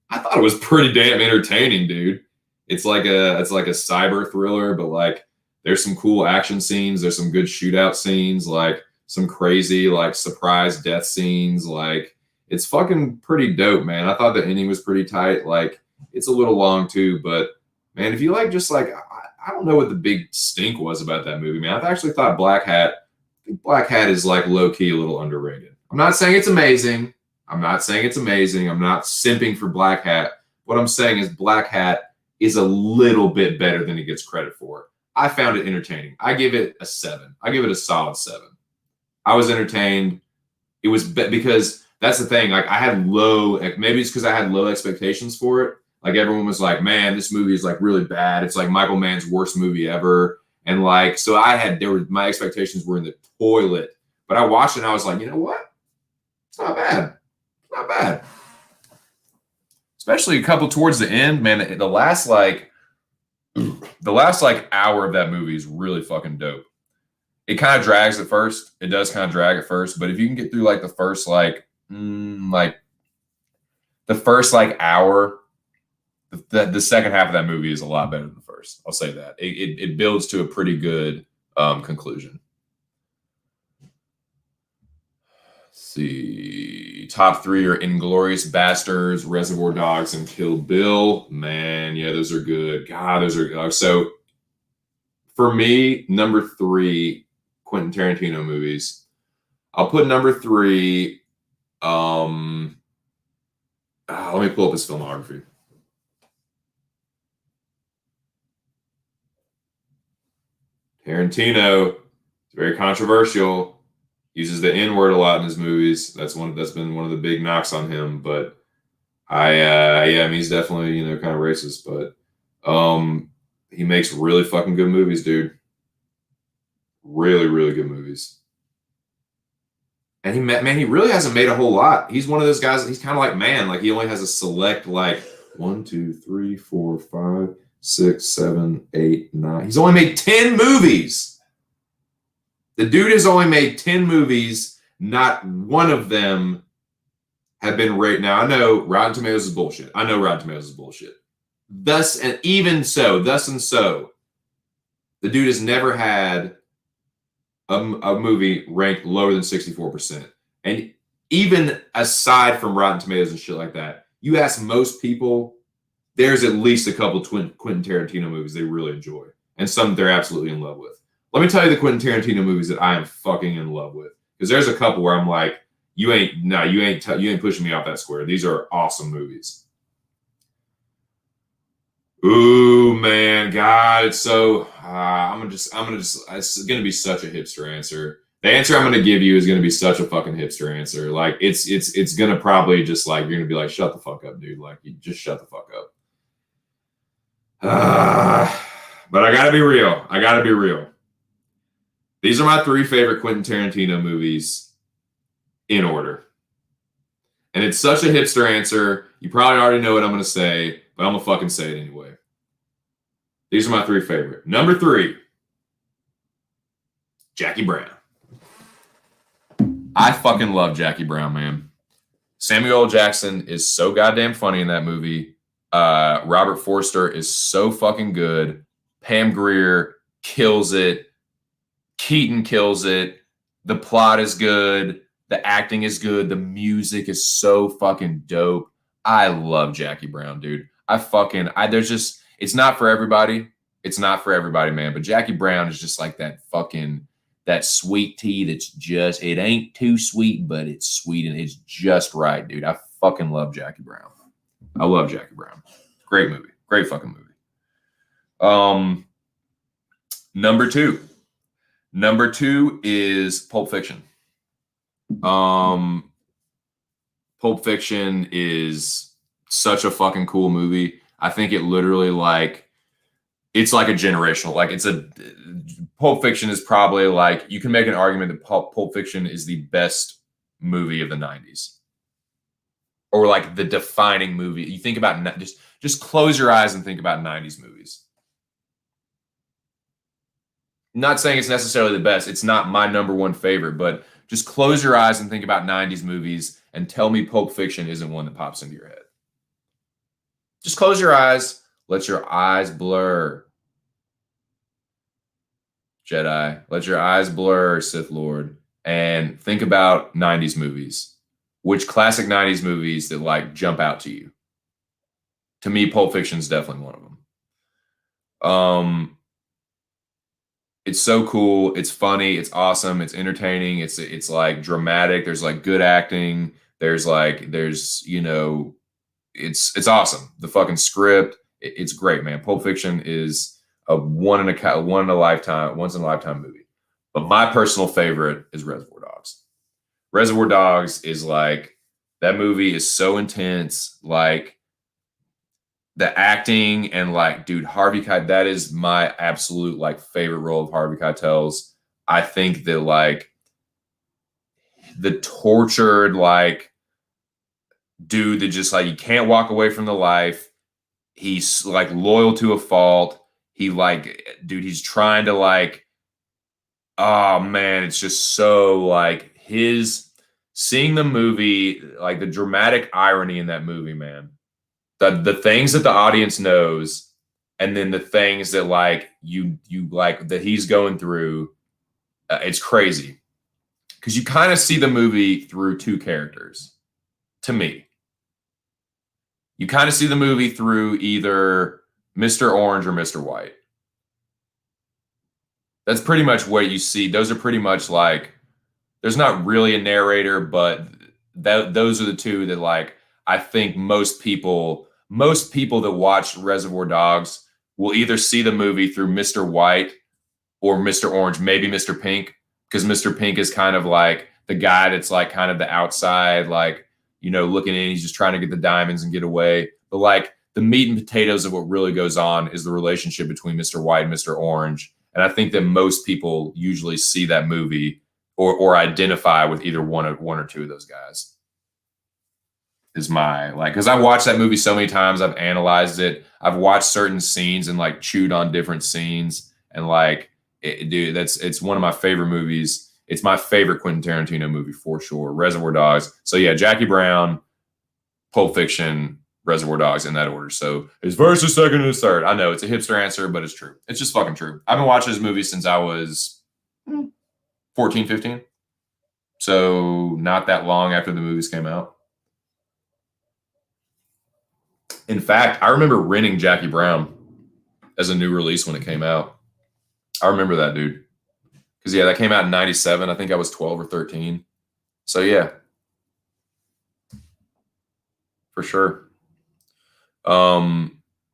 S1: I thought it was pretty damn entertaining, dude. It's like a cyber thriller, but like there's some cool action scenes. There's some good shootout scenes, like some crazy like surprise death scenes. Like it's fucking pretty dope, man. I thought the ending was pretty tight. Like it's a little long too, but man, if you like just like I don't know what the big stink was about that movie, man. I've actually thought Black Hat is like low key a little underrated. I'm not saying it's amazing. I'm not simping for Black Hat. What I'm saying is Black Hat is a little bit better than it gets credit for. I found it entertaining. I give it a 7. I give it a solid 7. I was entertained. It was because that's the thing. Like I had maybe it's because I had low expectations for it. Like everyone was like, man, this movie is like really bad. It's like Michael Mann's worst movie ever. And like, so my expectations were in the toilet, but I watched it and I was like, you know what? It's not bad. It's not bad. Especially a couple towards the end, man. The last hour of that movie is really fucking dope. It kind of drags at first. It does kind of drag at first, but if you can get through like the first hour, the second half of that movie is a lot better than the first. I'll say that. It builds to a pretty good conclusion. Let's see. Top 3 are Inglourious Basterds, Reservoir Dogs, and Kill Bill. Man, yeah, those are good. God, those are good. So for me, number 3, Quentin Tarantino movies. I'll put number 3. Let me pull up his filmography. Tarantino, it's very controversial. Uses the N-word a lot in his movies. That's been one of the big knocks on him. But I mean, he's definitely kind of racist, but he makes really fucking good movies, dude. Really, really good movies. And he really hasn't made a whole lot. He's one of those guys. He's kind of like Man. Like he only has a select 1, 2, 3, 4, 5. 6, 7, 8, 9. He's only made 10 movies. The dude has only made 10 movies. Not one of them have been rated. Now, I know Rotten Tomatoes is bullshit. Thus and so, the dude has never had a movie ranked lower than 64%. And even aside from Rotten Tomatoes and shit like that, you ask most people, there's at least a couple Quentin Tarantino movies they really enjoy, and some they're absolutely in love with. Let me tell you the Quentin Tarantino movies that I am fucking in love with, because there's a couple where I'm like, you ain't pushing me off that square. These are awesome movies. Ooh, man, God, it's so. I'm gonna just. It's gonna be such a hipster answer. The answer I'm going to give you is going to be such a fucking hipster answer. Like it's going to probably just like, you're going to be like, shut the fuck up, dude. Like, you just shut the fuck up. But I got to be real. I got to be real. These are my 3 favorite Quentin Tarantino movies in order. And it's such a hipster answer. You probably already know what I'm going to say, but I'm going to fucking say it anyway. These are my 3 favorite. Number 3, Jackie Brown. I fucking love Jackie Brown, man. Samuel L. Jackson is so goddamn funny in that movie. Robert Forster is so fucking good. Pam Grier kills it. Keaton kills it. The plot is good. The acting is good. The music is so fucking dope. I love Jackie Brown, dude. There's just, it's not for everybody. It's not for everybody, man. But Jackie Brown is just like that sweet tea that's just, it ain't too sweet, but it's sweet and it's just right, dude. I fucking love Jackie Brown. I love Jackie Brown. Great movie. Great fucking movie. Number 2. Number 2 is Pulp Fiction. Pulp Fiction is such a fucking cool movie. I think it literally it's like a generational, Pulp Fiction is probably like, you can make an argument that Pulp Fiction is the best movie of the 90s. Or like the defining movie. You think about, just close your eyes and think about 90s movies. Not saying it's necessarily the best. It's not my number 1 favorite, but just close your eyes and think about 90s movies and tell me Pulp Fiction isn't one that pops into your head. Just close your eyes. Let your eyes blur. Jedi. Let your eyes blur, Sith Lord. And think about 90s movies. Which classic 90s movies that jump out to you? To me, Pulp Fiction is definitely one of them. It's so cool. It's funny. It's awesome. It's entertaining. It's like dramatic. There's like good acting. It's awesome. The fucking script. It's great, man. Pulp Fiction is a once in a lifetime movie. But my personal favorite is Reservoir Dogs. Reservoir Dogs is that movie is so intense. The acting and dude, Harvey Keitel, that is my absolute favorite role of Harvey Keitel's. I think that the tortured dude that just you can't walk away from the life. He's loyal to a fault. Dude, he's trying to oh man, it's just so seeing the movie, the dramatic irony in that movie, man. The things that the audience knows, and then the things that that he's going through, it's crazy. Because you kind of see the movie through 2 characters, to me. You kind of see the movie through either Mr. Orange or Mr. White. That's pretty much what you see. Those are pretty much there's not really a narrator, but those are the 2 that I think most people that watch Reservoir Dogs will either see the movie through Mr. White or Mr. Orange, maybe Mr. Pink, because Mr. Pink is kind of the guy that's kind of the outside, looking in. He's just trying to get the diamonds and get away. But the meat and potatoes of what really goes on is the relationship between Mr. White and Mr. Orange. And I think that most people usually see that movie or identify with either one or 2 of those guys. Is my because I've watched that movie so many times. I've analyzed it. I've watched certain scenes and chewed on different scenes. And dude, it's one of my favorite movies. It's my favorite Quentin Tarantino movie for sure. Reservoir Dogs. So yeah, Jackie Brown, Pulp Fiction, Reservoir Dogs in that order. So his first, his second, and his third. I know it's a hipster answer, but it's true. It's just fucking true. I've been watching this movie since I was 14, 15. So not that long after the movies came out. In fact, I remember renting Jackie Brown as a new release when it came out. I remember that, dude. Because, yeah, that came out in 97. I think I was 12 or 13. So, yeah. For sure.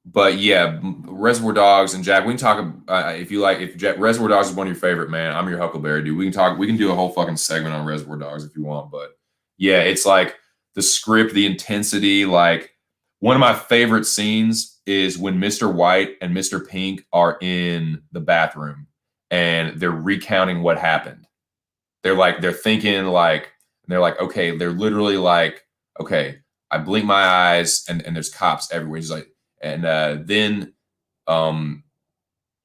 S1: but yeah, Reservoir Dogs and Jack. We can talk if you like. If Reservoir Dogs is one of your favorite, man, I'm your Huckleberry dude. We can talk. We can do a whole fucking segment on Reservoir Dogs if you want. But yeah, it's like the script, the intensity. Like one of my favorite scenes is when Mr. White and Mr. Pink are in the bathroom and they're recounting what happened. They're thinking like, they're like, okay, they're literally like, okay, I blink my eyes and there's cops everywhere. He's like, and then um,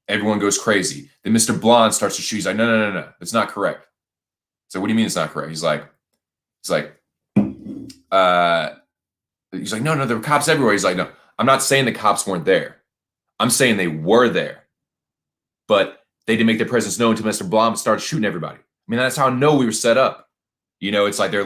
S1: everyone goes crazy. Then Mr. Blonde starts to shoot. He's like, no, it's not correct. So what do you mean it's not correct? He's like, uh, no, there were cops everywhere. He's like, no, I'm not saying the cops weren't there. I'm saying they were there, but they didn't make their presence known until Mr. Blonde started shooting everybody. I mean, that's how I know we were set up. You know, it's like they're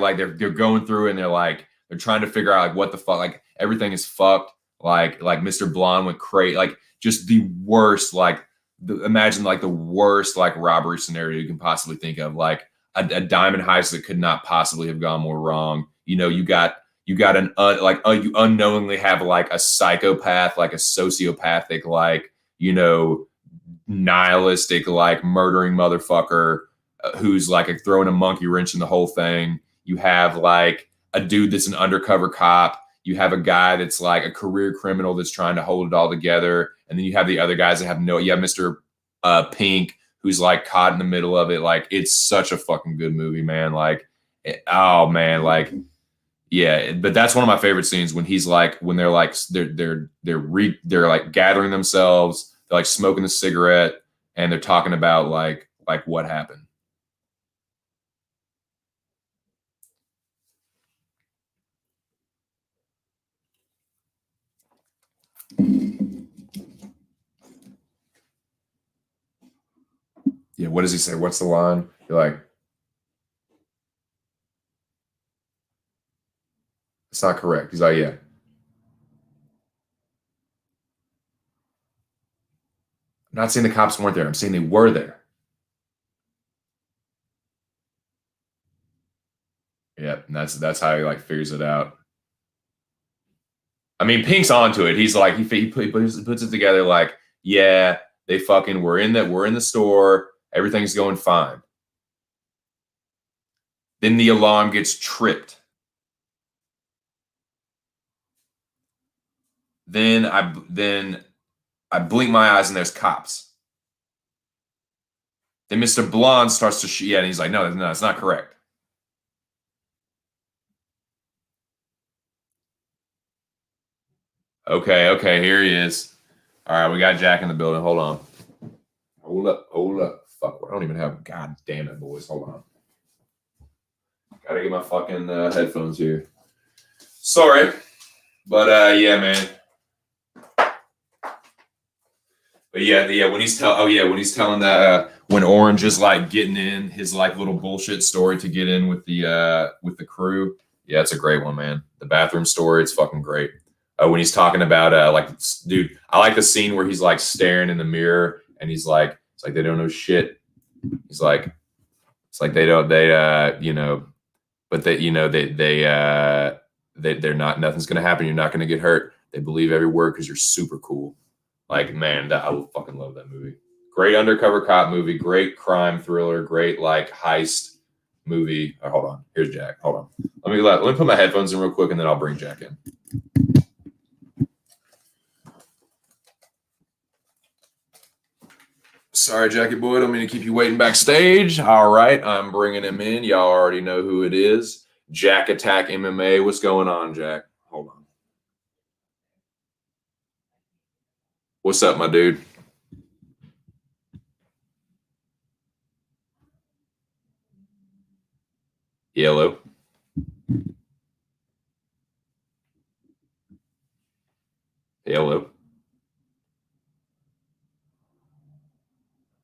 S1: going through and they're trying to figure out like what the fuck, like everything is fucked. Like Mr. Blonde went crazy, like just the worst, like imagine like the worst like robbery scenario you can possibly think of, like a diamond heist that could not possibly have gone more wrong. You know, you got an you unknowingly have like a psychopath, like a sociopathic, like, you know, nihilistic, like murdering motherfucker who's like throwing a monkey wrench in the whole thing. You have like a dude that's an undercover cop. You have a guy that's like a career criminal that's trying to hold it all together. And then you have the other guys that have you have Mr. Pink, who's like caught in the middle of it. Like, it's such a fucking good movie, man. Like, oh man, like, yeah. But that's one of my favorite scenes when he's like, when they're like, they're like gathering themselves, they're like smoking a cigarette, and they're talking about like what happened. Yeah, what does he say? What's the line? You're like, it's not correct. He's like, yeah. I'm not saying the cops weren't there. I'm saying they were there. Yep, and that's how he like figures it out. I mean, Pink's onto it. He's like, he puts it together like, yeah, they fucking we're in the store. Everything's going fine. Then the alarm gets tripped. Then I blink my eyes and there's cops. Then Mr. Blonde starts to shoot. Yeah, and he's like, no, it's not correct. Okay, here he is. All right, we got Jack in the building. Hold on. Hold up. Fuck, I don't even have. God damn it, boys. Hold on. Gotta get my fucking headphones here. Sorry, but yeah, man. But yeah, when he's telling that when Orange is like getting in his like little bullshit story to get in with the crew. Yeah, it's a great one, man. The bathroom story, it's fucking great. When he's talking about like, dude, I like the scene where he's like staring in the mirror and he's like, it's like they don't know shit. He's like, it's like they don't you know, but they, you know, they're not, nothing's gonna happen. You're not gonna get hurt. They believe every word because you're super cool. Like, man, I will fucking love that movie. Great undercover cop movie, great crime thriller, great like heist movie. Oh, hold on, here's Jack. Hold on, let me put my headphones in real quick, and then I'll bring Jack in. Sorry, Jackie boy, don't mean to keep you waiting backstage. All right, I'm bringing him in. Y'all already know who it is. Jack Attack MMA. What's going on, Jack? Hold on. What's up, my dude? Hello. Hello.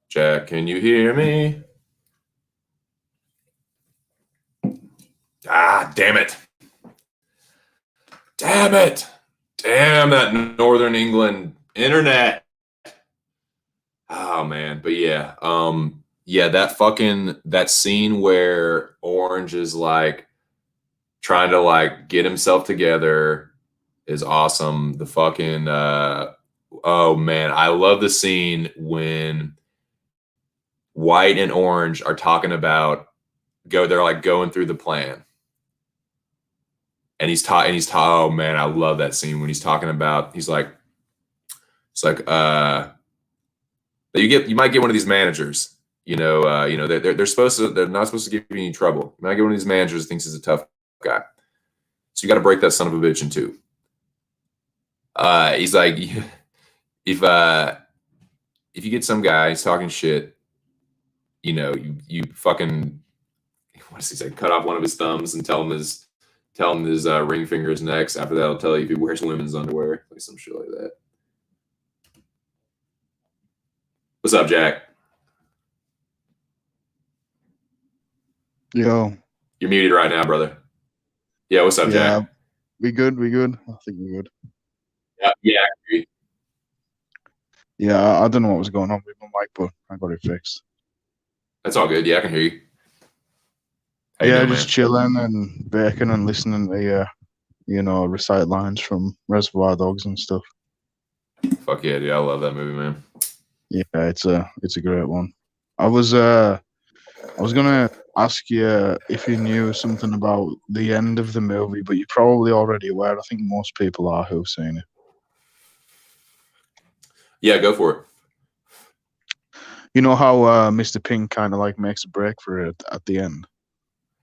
S1: Jack, can you hear me? Ah, damn it. Damn it. Damn that Northern England internet. Oh man, but yeah. Yeah, that scene where Orange is like trying to like get himself together is awesome. The fucking Oh man, I love the scene when White and Orange are talking about they're like going through the plan. And oh man, I love that scene when he's talking about, he's like, it's like, you might get one of these managers, they're not supposed to give you any trouble. You might get one of these managers who thinks he's a tough guy. So you got to break that son of a bitch in two. He's like, if you get some guy he's talking shit, you fucking, what does he say? Cut off one of his thumbs and tell him his ring finger is next. After that, I'll tell you if he wears women's underwear, like some shit like that. What's up, Jack?
S3: Yo.
S1: You're muted right now, brother. Yeah, what's up, Jack?
S3: We good? I think we're good.
S1: Yeah, I agree.
S3: Yeah, I don't know what was going on with my mic, but I got it fixed.
S1: That's all good. Yeah, I can hear you.
S3: How you doing, just man? Chilling and baking and listening to recite lines from Reservoir Dogs and stuff.
S1: Fuck yeah, dude! I love that movie, man.
S3: Yeah, it's a great one. I was gonna ask you if you knew something about the end of the movie, but you're probably already aware. I think most people are who've seen it.
S1: Yeah, go for it.
S3: You know how Mr. Pink kind of like makes a break for it at the end?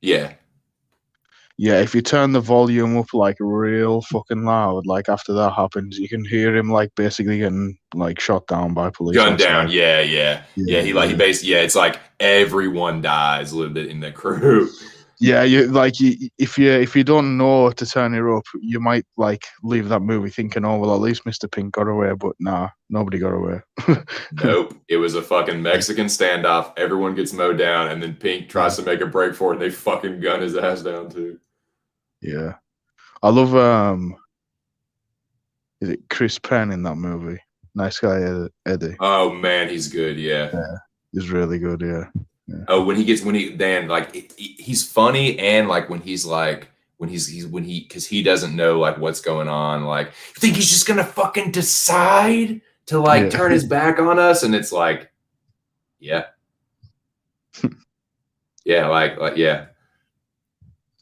S1: Yeah.
S3: Yeah, if you turn the volume up like real fucking loud, like after that happens, you can hear him like basically getting like shot down by police.
S1: Gunned down, yeah. He it's like everyone dies a little bit in the crew.
S3: Yeah, if you don't know to turn it up, you might like leave that movie thinking, oh well, at least Mr. Pink got away, but nah, nobody got away.
S1: Nope, it was a fucking Mexican standoff. Everyone gets mowed down, and then Pink tries to make a break for it, and they fucking gun his ass down too.
S3: Yeah, I love is it Chris Penn in that movie? Nice guy, Eddie.
S1: Oh man, he's good. Yeah,
S3: he's really good. Yeah.
S1: Oh, he's funny, and like when he's because he doesn't know like what's going on. Like, you think he's just gonna fucking decide to like turn his back on us? And it's like, yeah, yeah.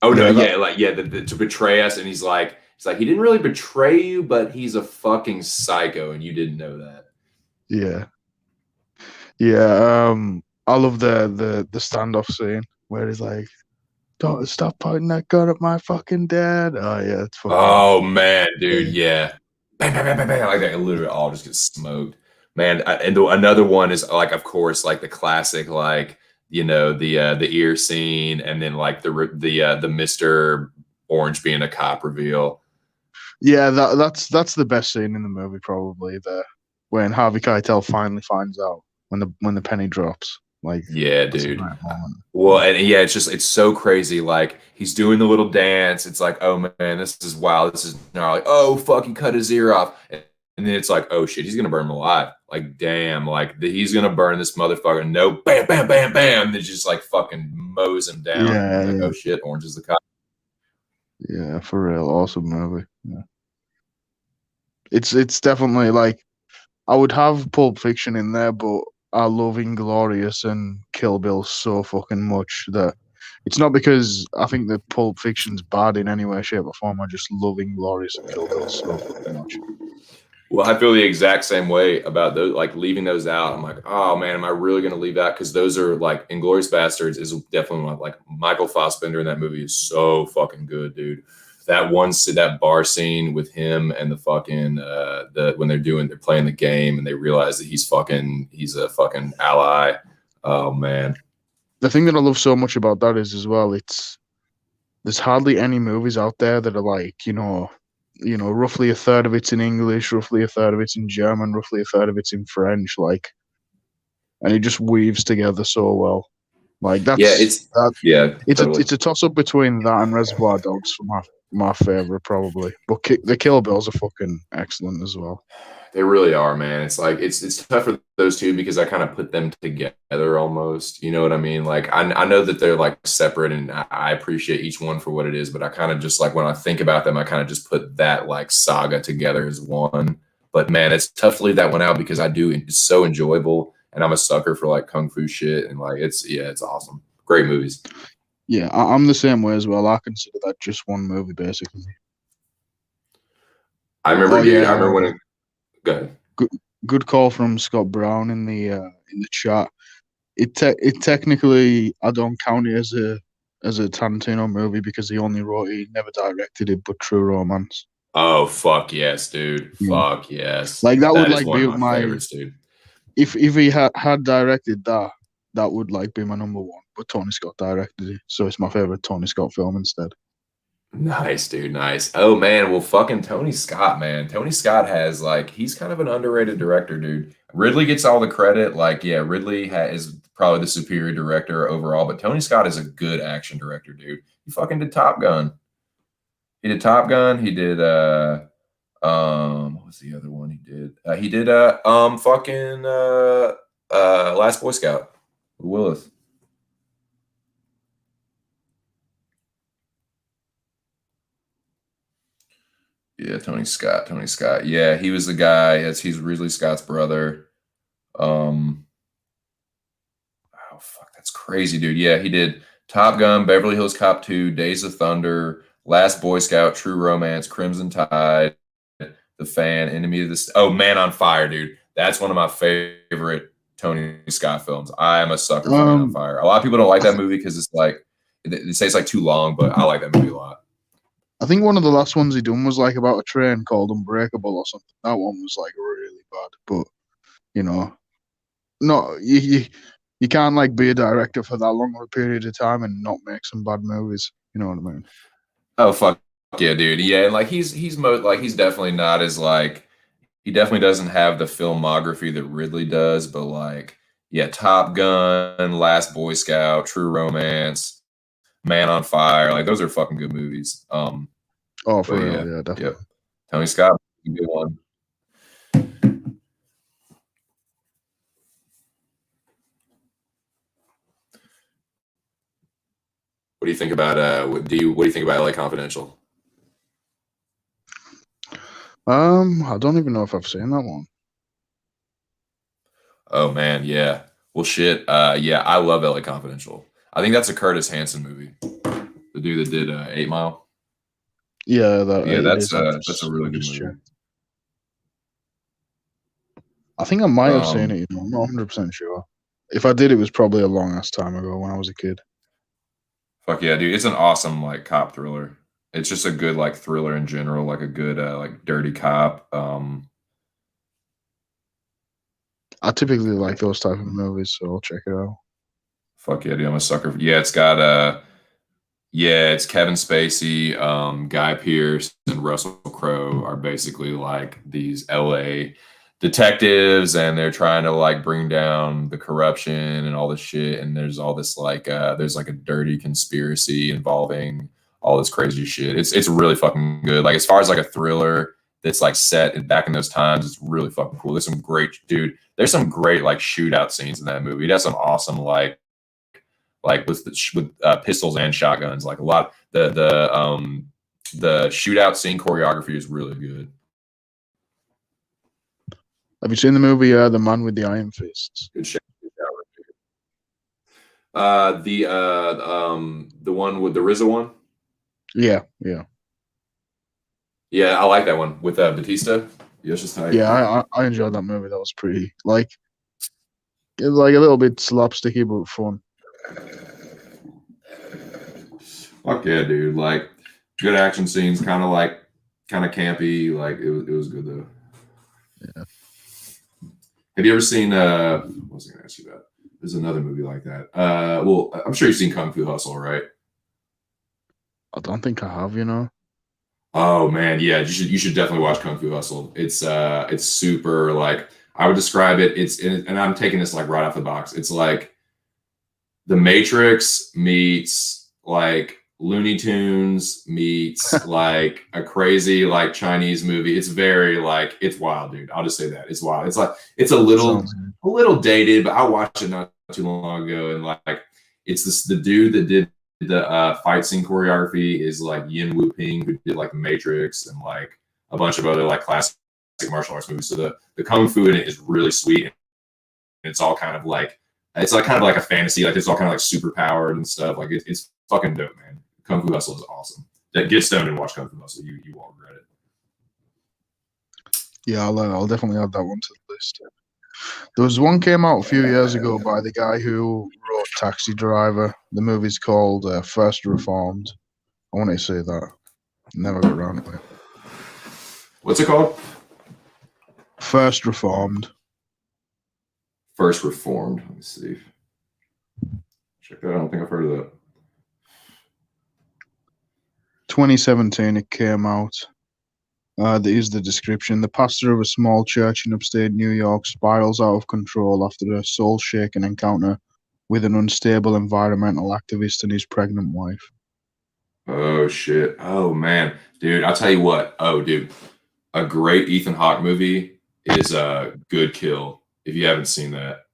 S1: Oh no, to betray us, and he's like he didn't really betray you, but he's a fucking psycho, and you didn't know that.
S3: Yeah. I love the standoff scene where he's like, "Don't stop pointing that gun at my fucking dad." Oh yeah, it's fucking.
S1: Oh man, dude, yeah, bang, bang, bang, bang, bang, like that. Literally, all just gets smoked, man. And another one is like, of course, like the classic, like the ear scene, and then like the Mr. Orange being a cop reveal.
S3: Yeah, that's the best scene in the movie, probably. When Harvey Keitel finally finds out when the penny drops. Like,
S1: yeah, dude. Well, and yeah, it's so crazy. Like, he's doing the little dance. It's like, oh man, this is wild. This is gnarly. Oh fuck, he cut his ear off. And then it's like, oh shit, he's gonna burn him alive. Like, damn, like he's gonna burn this motherfucker. No, bam, bam, bam, bam. And it just like fucking mows him down.
S3: Yeah,
S1: like, oh shit, Orange is the cop.
S3: Yeah, for real, awesome movie. Yeah, it's definitely like, I would have Pulp Fiction in there, but I love Inglourious and Kill Bill so fucking much that it's not because I think that Pulp Fiction's bad in any way, shape, or form. I just love Inglourious and Kill Bill so fucking much.
S1: Well, I feel the exact same way about those, like leaving those out. I'm like, oh man, am I really going to leave that? Because those are like, Inglourious Basterds is definitely like Michael Fassbender in that movie is so fucking good, dude. That bar scene with him and the fucking when they're playing the game and they realize that he's a fucking ally. Oh man.
S3: The thing that I love so much about that is as well, there's hardly any movies out there that are like, roughly a third of it's in English, roughly a third of it's in German, roughly a third of it's in French, like, and it just weaves together so well. Like it's a toss up between that and Reservoir Dogs for my favorite, probably. But the Kill Bills are fucking excellent as well.
S1: They really are, man. It's like it's tough for those two because I kind of put them together almost. You know what I mean? Like I know that they're like separate, and I appreciate each one for what it is. But I kind of just like when I think about them, I kind of just put that like saga together as one. But man, it's tough to leave that one out because it's so enjoyable, and I'm a sucker for like kung fu shit, and like it's awesome. Great movies.
S3: Yeah, I'm the same way as well. I consider that just one movie, basically.
S1: I remember,
S3: Oh,
S1: dude.
S3: yeah,
S1: I remember when. Go ahead.
S3: Good call from Scott Brown in the chat. It technically I don't count it as a Tarantino movie because he only wrote it, he never directed it, but True Romance.
S1: Oh fuck yes, dude!
S3: Yeah.
S1: Fuck yes!
S3: Like that would
S1: is
S3: like
S1: one
S3: be
S1: of my favorites, dude.
S3: If he had directed that, that would like be my number one. But Tony Scott directed it, so it's my favorite Tony Scott film instead.
S1: Nice, dude. Nice. Oh man, well, fucking Tony Scott, man. Tony Scott has like he's kind of an underrated director, dude. Ridley gets all the credit. Like, yeah, Ridley is probably the superior director overall, but Tony Scott is a good action director, dude. He fucking did Top Gun. He did Top Gun. He did what was the other one he did? He did fucking Last Boy Scout with Willis. Yeah, Tony Scott. Tony Scott. Yeah, he was the guy. He's Ridley Scott's brother. Oh fuck, that's crazy, dude. Yeah, he did Top Gun, Beverly Hills Cop 2, Days of Thunder, Last Boy Scout, True Romance, Crimson Tide, The Fan, Enemy of the Man on Fire, dude. That's one of my favorite Tony Scott films. I am a sucker for Man on Fire. A lot of people don't like that movie because it's like they say it's like too long, but I like that movie a lot.
S3: I think one of the last ones he done was like about a train called Unbreakable or something. That one was like really bad, but you know, no, you can't like be a director for that long of a period of time and not make some bad movies. You know what I mean?
S1: Oh fuck yeah, dude. Yeah, and like he's definitely not as like he definitely doesn't have the filmography that Ridley does, but like yeah, Top Gun, Last Boy Scout, True Romance, Man on Fire, like those are fucking good movies.
S3: Oh, for real, yeah, definitely.
S1: Yep. Tony Scott, good one. What do you think about what do you think about LA Confidential?
S3: I don't even know if I've seen that one.
S1: Oh man, yeah. Well, shit. Yeah, I love LA Confidential. I think that's a Curtis Hanson movie. The dude that did 8 Mile.
S3: Yeah,
S1: that's a really good movie.
S3: I think I might have seen it. I'm not 100% sure. If I did, it was probably a long ass time ago when I was a kid.
S1: Fuck yeah, dude! It's an awesome like cop thriller. It's just a good like thriller in general, like a good like dirty cop.
S3: I typically like those type of movies, so I'll check it out.
S1: Fuck yeah, dude! I'm a sucker for. Yeah, it's got it's Kevin Spacey, Guy Pearce, and Russell Crowe are basically like these LA detectives, and they're trying to like bring down the corruption and all this shit. And there's all this like there's like a dirty conspiracy involving all this crazy shit. It's really fucking good. Like as far as like a thriller that's like set back in those times, it's really fucking cool. There's some great There's some great like shootout scenes in that movie. It has some awesome like with pistols and shotguns. Like a lot the shootout scene choreography is really good.
S3: Have you seen the movie The Man with the Iron Fists?
S1: Good shit. The one with the RZA one.
S3: Yeah.
S1: I like that one with Batista.
S3: Yeah, I enjoyed that movie. That was pretty like a little bit slapsticky but fun.
S1: Fuck yeah, dude! Like good action scenes, kind of campy. Like it was good though.
S3: Yeah.
S1: Have you ever seen what was I gonna ask you about? There's another movie like that. Well, I'm sure you've seen Kung Fu Hustle, right?
S3: I don't think I have, you know.
S1: Oh man, yeah, you should definitely watch Kung Fu Hustle. It's super like I would describe it. And I'm taking this like right off the box. It's like The Matrix meets like Looney Tunes meets like a crazy like Chinese movie. It's very like it's wild, dude. I'll just say that it's wild. It's like it's a little dated, but I watched it not too long ago, and like it's the dude that did the fight scene choreography is like Yin Wu Ping, who did like Matrix and like a bunch of other like classic martial arts movie. So the kung fu in it is really sweet. And it's all kind of like a fantasy. Like it's all kind of like super powered and stuff. Like it's fucking dope, man. Kung Fu Hustle is awesome. Get stoned and watch Kung Fu Hustle. You won't regret it.
S3: Yeah, I'll definitely add that one to the list. There was one came out a few years ago by the guy who wrote Taxi Driver. The movie's called First Reformed. I want to say that. Never got around to it.
S1: What's it called?
S3: First Reformed.
S1: First Reformed. Let me see. Check that out. I don't think I've heard of that.
S3: 2017 it came out. There is the description. The pastor of a small church in upstate New York spirals out of control after a soul-shaking encounter with an unstable environmental activist and his pregnant wife.
S1: Oh, shit. Oh, man. Dude, I'll tell you what. Oh, dude. A great Ethan Hawke movie is Good Kill, if you haven't seen that.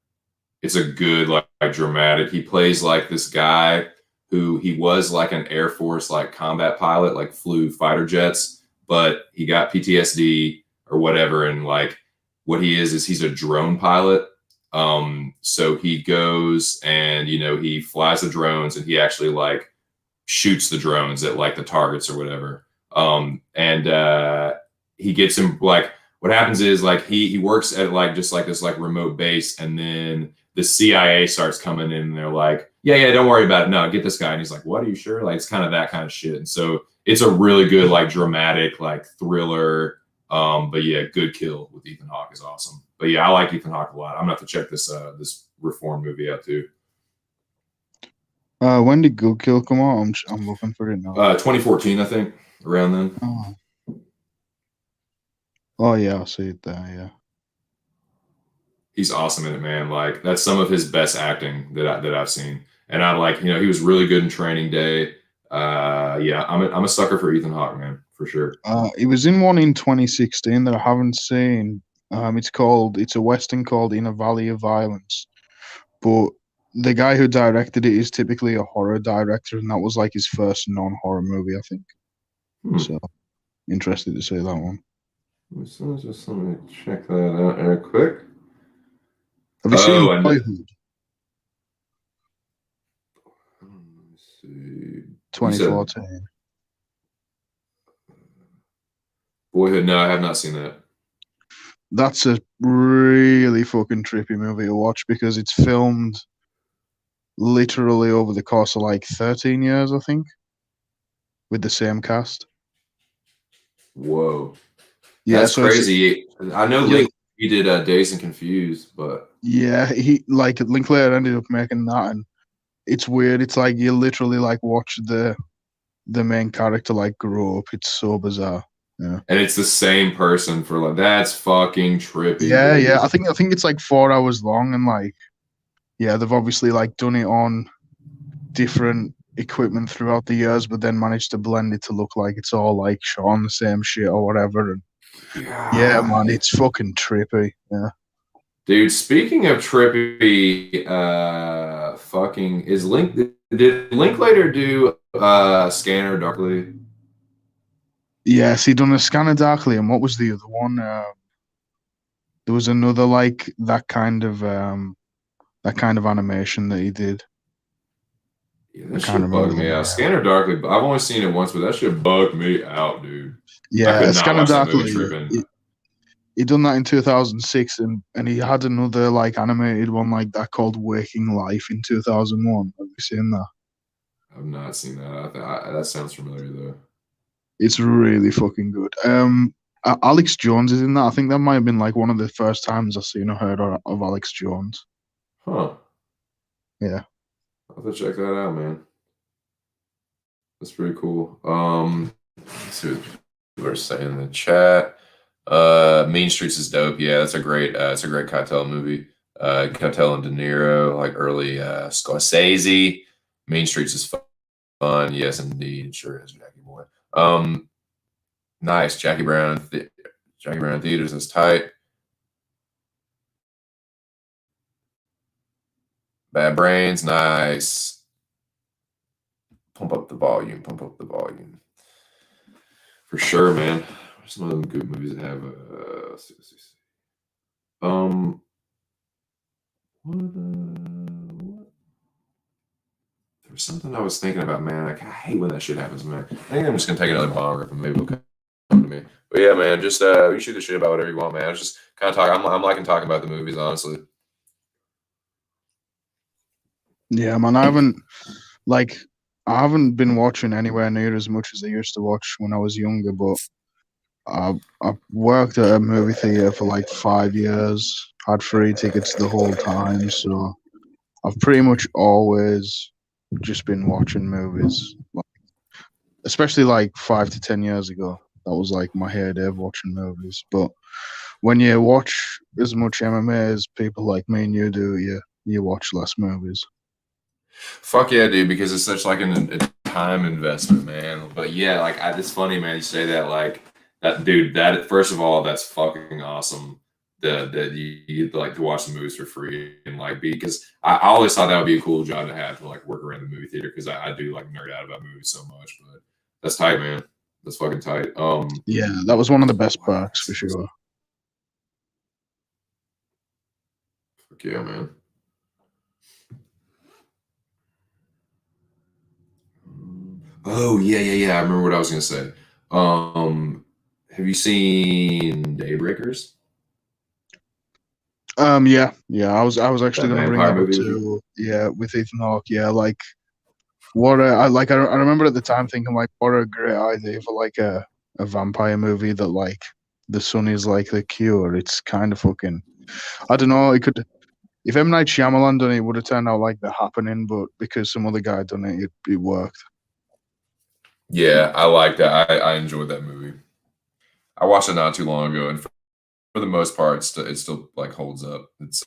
S1: It's a good, like dramatic. He plays like this guy who he was like an Air Force like combat pilot, like flew fighter jets, but he got PTSD or whatever. And like what he is he's a drone pilot. So he goes and, you know, he flies the drones and he actually like shoots the drones at like the targets or whatever. He gets him like, what happens is like he works at like just like this like remote base, and then the CIA starts coming in and they're like, yeah, don't worry about it. No, get this guy. And he's like, what, are you sure? Like it's kind of that kind of shit. And so it's a really good like dramatic like thriller. But yeah, Good Kill with Ethan Hawke is awesome. But yeah, I like Ethan Hawke a lot. I'm gonna have to check this this Reform movie out too.
S3: When did Good Kill come out? I'm looking for it now.
S1: 2014, I think, around then.
S3: Oh yeah, I see it there. Yeah,
S1: he's awesome in it, man. Like that's some of his best acting that I've seen. And I like, you know, he was really good in Training Day. Yeah, I'm a sucker for Ethan Hawke, man, for sure.
S3: He was in one in 2016 that I haven't seen. It's a western called In a Valley of Violence, but the guy who directed it is typically a horror director, and that was like his first non-horror movie, I think. So interested to see that one.
S1: So just let me check that out real quick.
S3: Have you seen Boyhood?
S1: Let's see.
S3: 2014.
S1: Boyhood, no, I have not seen that.
S3: That's a really fucking trippy movie to watch because it's filmed literally over the course of like 13 years, I think, with the same cast.
S1: Whoa.
S3: Yeah,
S1: that's so crazy. I know he did Dazed and Confused, but
S3: yeah, he like Linklater ended up making that, and it's weird. It's like you literally like watch the main character like grow up. It's so bizarre. Yeah,
S1: and it's the same person for like that's fucking trippy.
S3: Yeah, dude. Yeah. I think it's like 4 hours long, and like yeah, they've obviously like done it on different equipment throughout the years, but then managed to blend it to look like it's all like shot on the same shit or whatever. And yeah, man, it's fucking trippy. Yeah.
S1: Dude, speaking of trippy, fucking did Linklater do Scanner Darkly?
S3: Yes, he done a Scanner Darkly, and what was the other one? There was another like that kind of animation that he did.
S1: Yeah, that shit bugged me out. Scanner Darkly, I've only seen it once, but that shit bugged me out, dude.
S3: Yeah, Scanner Darkly. He done that in 2006, and he had another like animated one like that called Waking Life in 2001. Have you seen that?
S1: I've not seen that. That sounds familiar though.
S3: It's really fucking good. Alex Jones is in that. I think that might have been like one of the first times I've seen or heard of Alex Jones.
S1: Huh.
S3: Yeah.
S1: I'll have to check that out, man. That's pretty cool. Let's see what people are saying in the chat. Mean Streets is dope. Yeah, that's a great Keitel movie. Keitel and De Niro, like early Scorsese. Mean Streets is fun. Yes, indeed. It sure is, Jackie boy. Nice. Jackie Brown Theaters is tight. Bad Brains, nice. Pump up the volume. For sure, man. Some of them good movies that have see. Let's see. What? There was something I was thinking about, man. Like, I hate when that shit happens, man. I think I'm just gonna take another bong rip and maybe it'll come to me. But yeah, man, just you shoot the shit about whatever you want, man. I was just kind of talking. I'm liking talking about the movies, honestly.
S3: Yeah, man, I haven't been watching anywhere near as much as I used to watch when I was younger, but I worked at a movie theater for like 5 years, had free tickets the whole time, so I've pretty much always just been watching movies, especially like 5 to 10 years ago. That was like my heyday of watching movies. But when you watch as much MMA as people like me and you do, you watch less movies.
S1: Fuck yeah, dude, because it's such like a time investment, man. But yeah, like it's funny, man. You say that, like that, dude. That first of all, that's fucking awesome. That you get to, like to watch the movies for free and like because I always thought that would be a cool job to have to like work around the movie theater because I do like nerd out about movies so much. But that's tight, man. That's fucking tight.
S3: Yeah, that was one of the best perks for sure.
S1: Fuck yeah, man. Oh yeah. I remember what I was gonna say. Have you seen Daybreakers?
S3: Yeah. I was actually
S1: That
S3: going to bring
S1: vampire
S3: that up
S1: movie?
S3: too. Yeah, with Ethan Hawke. Yeah, like I remember at the time thinking like, what a great idea for like a vampire movie that like the sun is like the cure. It's kind of fucking. I don't know. It could. If M Night Shyamalan done it, it would have turned out like The Happening, but because some other guy done it, it worked.
S1: Yeah, I like that. I enjoyed that movie. I watched it not too long ago, and for the most part, it still like holds up. It's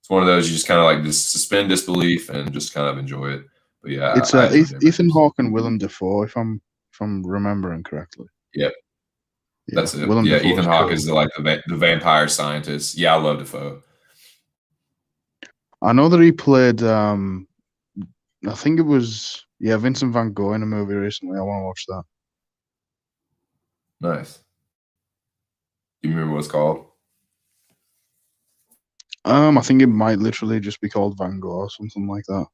S1: one of those you just kind of like just suspend disbelief and just kind of enjoy it. But yeah,
S3: It's
S1: I enjoyed
S3: Ethan
S1: Daybreakers.
S3: Hawke and Willem Dafoe, if I'm remembering correctly.
S1: Yep,
S3: Yeah,
S1: that's it.
S3: Willem
S1: Yeah,
S3: Dafoe
S1: Ethan
S3: is
S1: Hawke
S3: cool.
S1: is the vampire scientist. Yeah, I love Defoe.
S3: I know that he played. I think it was Vincent Van Gogh in a movie recently. I want to watch that.
S1: Nice. Do you remember what it's called?
S3: I think it might literally just be called Van Gogh or something like that.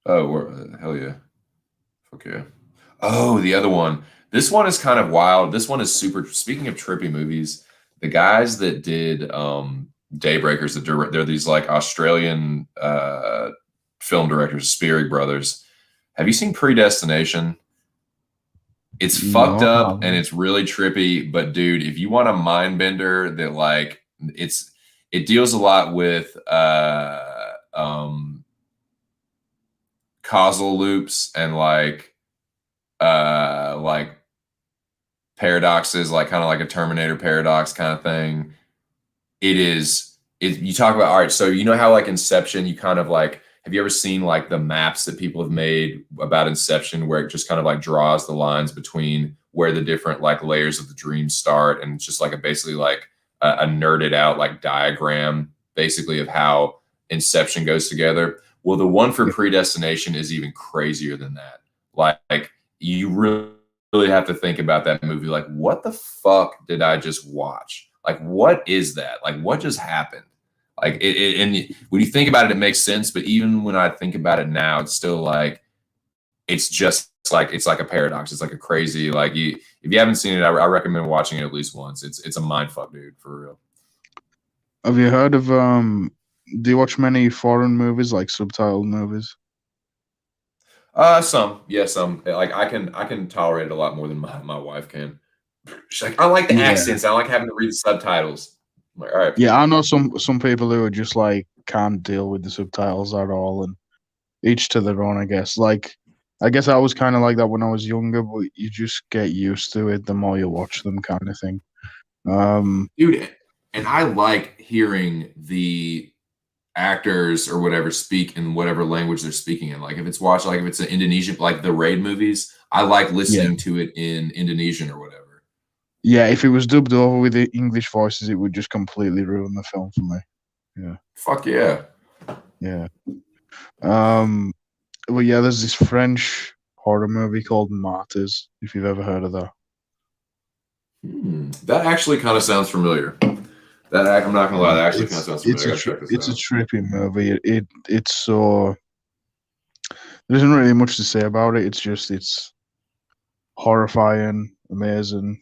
S1: Oh, hell yeah. Okay. Oh, the other one. This one is kind of wild. This one is super. Speaking of trippy movies, the guys that did Daybreakers, they're these like Australian film directors, Spierig brothers. Have you seen Predestination? It's fucked
S3: No, I
S1: up and
S3: haven't.
S1: it's really trippy. But dude, if you want a mind bender that like it deals a lot with causal loops and like paradoxes, like kind of like a Terminator paradox kind of thing. You talk about, all right, so you know how like Inception, you kind of like, have you ever seen like the maps that people have made about Inception where it just kind of like draws the lines between where the different like layers of the dream start, and it's just like basically like a nerded out like diagram basically of how Inception goes together. Well, the one for
S3: Yeah.
S1: Predestination is even crazier than that. Like you really have to think about that movie. Like, what the fuck did I just watch? Like, what is that? Like, what just happened? Like, and when you think about it, it makes sense. But even when I think about it now, it's still like, it's like a paradox. It's like a crazy, like if you haven't seen it, I recommend watching it at least once. It's a mind fuck, dude, for real.
S3: Have you heard of do you watch many foreign movies, like subtitled movies?
S1: Some. Like I can tolerate it a lot more than my wife can. She's like, I like the
S3: Yeah.
S1: accents. I don't like having to read the subtitles. I'm like, all right.
S3: Yeah, I know some people who are just like can't deal with the subtitles at all, and each to their own, I guess. Like, I guess I was kind of like that when I was younger, but you just get used to it the more you watch them, kind of thing.
S1: Dude, and I like hearing the actors or whatever speak in whatever language they're speaking in. Like if it's watched, like if it's an Indonesian, like the Raid movies, I like listening to it in Indonesian or whatever.
S3: Yeah, if it was dubbed over with the English voices, it would just completely ruin the film for me. Yeah.
S1: Fuck yeah.
S3: Yeah. Well, yeah, there's this French horror movie called Martyrs, if you've ever heard of that.
S1: That actually kind of sounds familiar. I'm not gonna lie, that actually kind of
S3: It's
S1: sounds
S3: it's
S1: familiar.
S3: a
S1: I gotta check this
S3: it's a
S1: out.
S3: trippy movie. It's so there isn't really much to say about it. It's horrifying, amazing,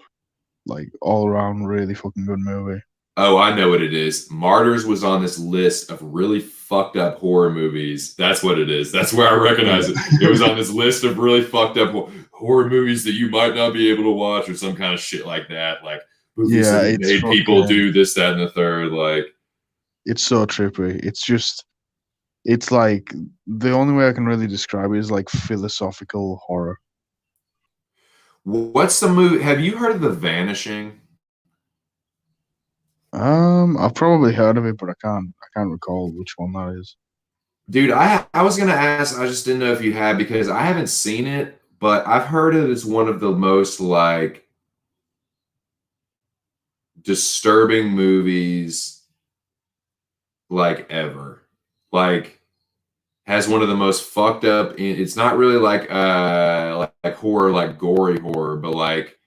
S3: like all around really fucking good movie.
S1: Oh, I know what it is. Martyrs was on this list of really fucked up horror movies. That's what it is. That's where I recognize it. It was on this list of really fucked up horror movies that you might not be able to watch or some kind of shit like that. Like movies
S3: Yeah,
S1: that
S3: it's
S1: made people
S3: fucking
S1: do this, that, and the third. Like,
S3: it's so trippy. It's like the only way I can really describe it is like philosophical horror.
S1: what's the movie? Have you heard of The Vanishing?
S3: I've probably heard of it, but I can't recall which one that is.
S1: Dude, I was gonna ask, I just didn't know if you had because I haven't seen it, but I've heard it as one of the most like disturbing movies like ever. Like has one of the most fucked up it's not really like horror, like gory horror, but like